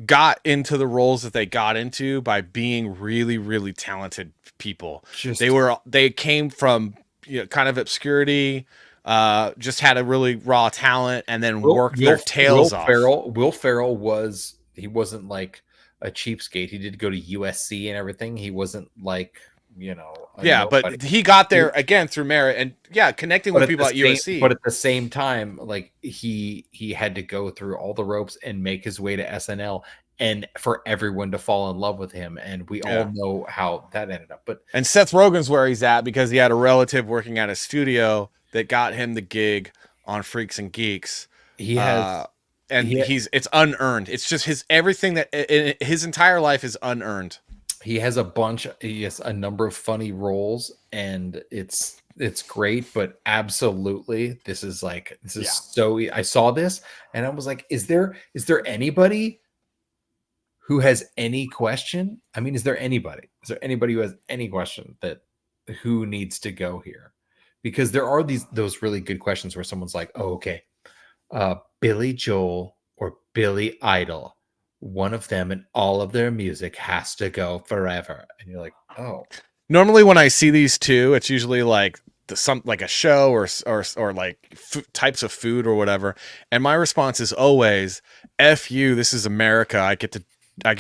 got into the roles that they got into by being really, really talented people. They came from kind of obscurity, just had a really raw talent, and then worked their tails off. Will Ferrell wasn't like a cheapskate. He did go to USC and everything. He wasn't like, but he got there again through merit and connecting with people at USC. But at the same time, like he had to go through all the ropes and make his way to SNL and for everyone to fall in love with him. And we all know how that ended up. And Seth Rogen's where he's at because he had a relative working at a studio that got him the gig on Freaks and Geeks. He has it's unearned. It's just everything that his entire life is unearned. He has a number of funny roles, and it's great, but absolutely this is so I saw this and I was like, is there anybody who has any question? I mean, is there anybody who has any question that who needs to go here? Because there are those really good questions where someone's like, oh, okay, Billy Joel or Billy Idol, one of them and all of their music has to go forever. And you're like, oh. Normally when I see these two, it's usually like like a show or like types of food or whatever. And my response is always, F you, this is America. I get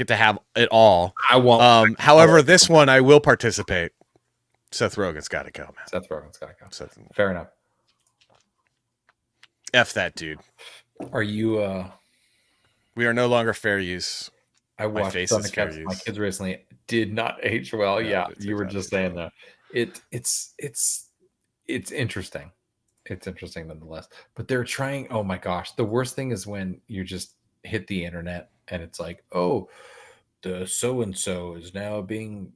to have it all. I won't. However, this one I will participate. Seth Rogen's got to go, man. Seth Rogen's got to go. Fair enough. F that dude. Are you we are no longer fair use. I watched Thundercats. My kids recently did not age well. Yeah, you were just saying that. It's interesting. It's interesting nonetheless. But they're trying. Oh my gosh, the worst thing is when you just hit the internet and it's like, oh, the so and so is now being,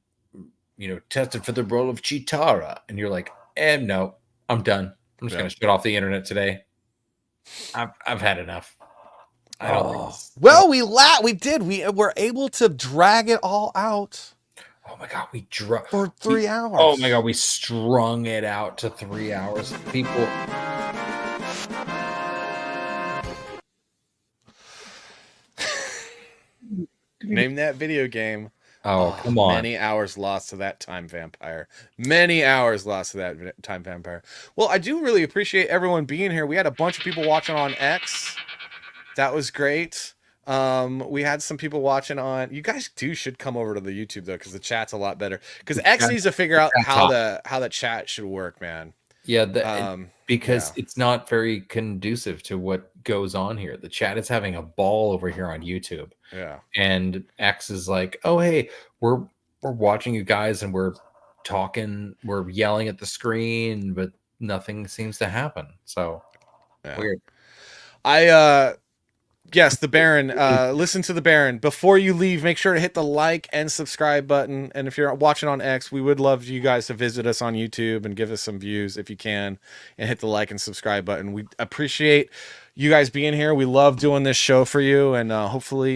tested for the role of Chitara, and you're like, no, I'm done. I'm just gonna shut off the internet today. I've had enough. I don't think well, we were able to drag it all out. Oh my god, for 3 hours. Oh my god, we strung it out to 3 hours. People. Name that video game. Oh, come on. Many hours lost to that time vampire. Many hours lost to that time vampire. Well, I do really appreciate everyone being here. We had a bunch of people watching on X. That was great. We had some people watching on. You guys should come over to the YouTube though, because the chat's a lot better. Because X needs to figure out how the chat should work, man. Yeah, because it's not very conducive to what goes on here. The chat is having a ball over here on YouTube. Yeah, and X is like, "Oh, hey, we're watching you guys, and we're talking, we're yelling at the screen, but nothing seems to happen." So weird. Yes, the Baron. Listen to the Baron. Before you leave, make sure to hit the like and subscribe button. And if you're watching on X, we would love you guys to visit us on YouTube and give us some views if you can, and hit the like and subscribe button. We appreciate you guys being here. We love doing this show for you, and hopefully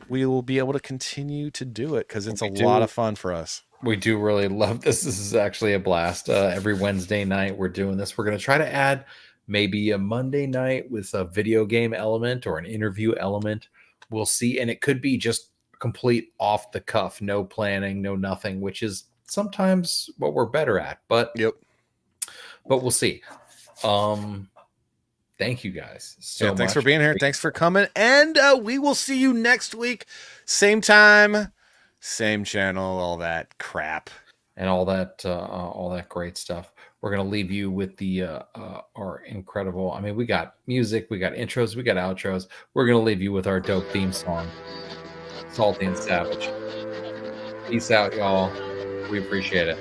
we will be able to continue to do it because it's a lot of fun for us. We do really love this. This is actually a blast. Every Wednesday night we're doing this. We're going to try to add maybe a Monday night with a video game element or an interview element. We'll see. And it could be just complete off the cuff, no planning, no nothing, which is sometimes what we're better at. But we'll see. Thank you guys so much. Thanks for being here. Thanks for coming. And we will see you next week. Same time, same channel, all that crap. And all that great stuff. We're going to leave you with our incredible, I mean, we got music, we got intros, we got outros. We're going to leave you with our dope theme song, Salty and Savage. Peace out, y'all. We appreciate it.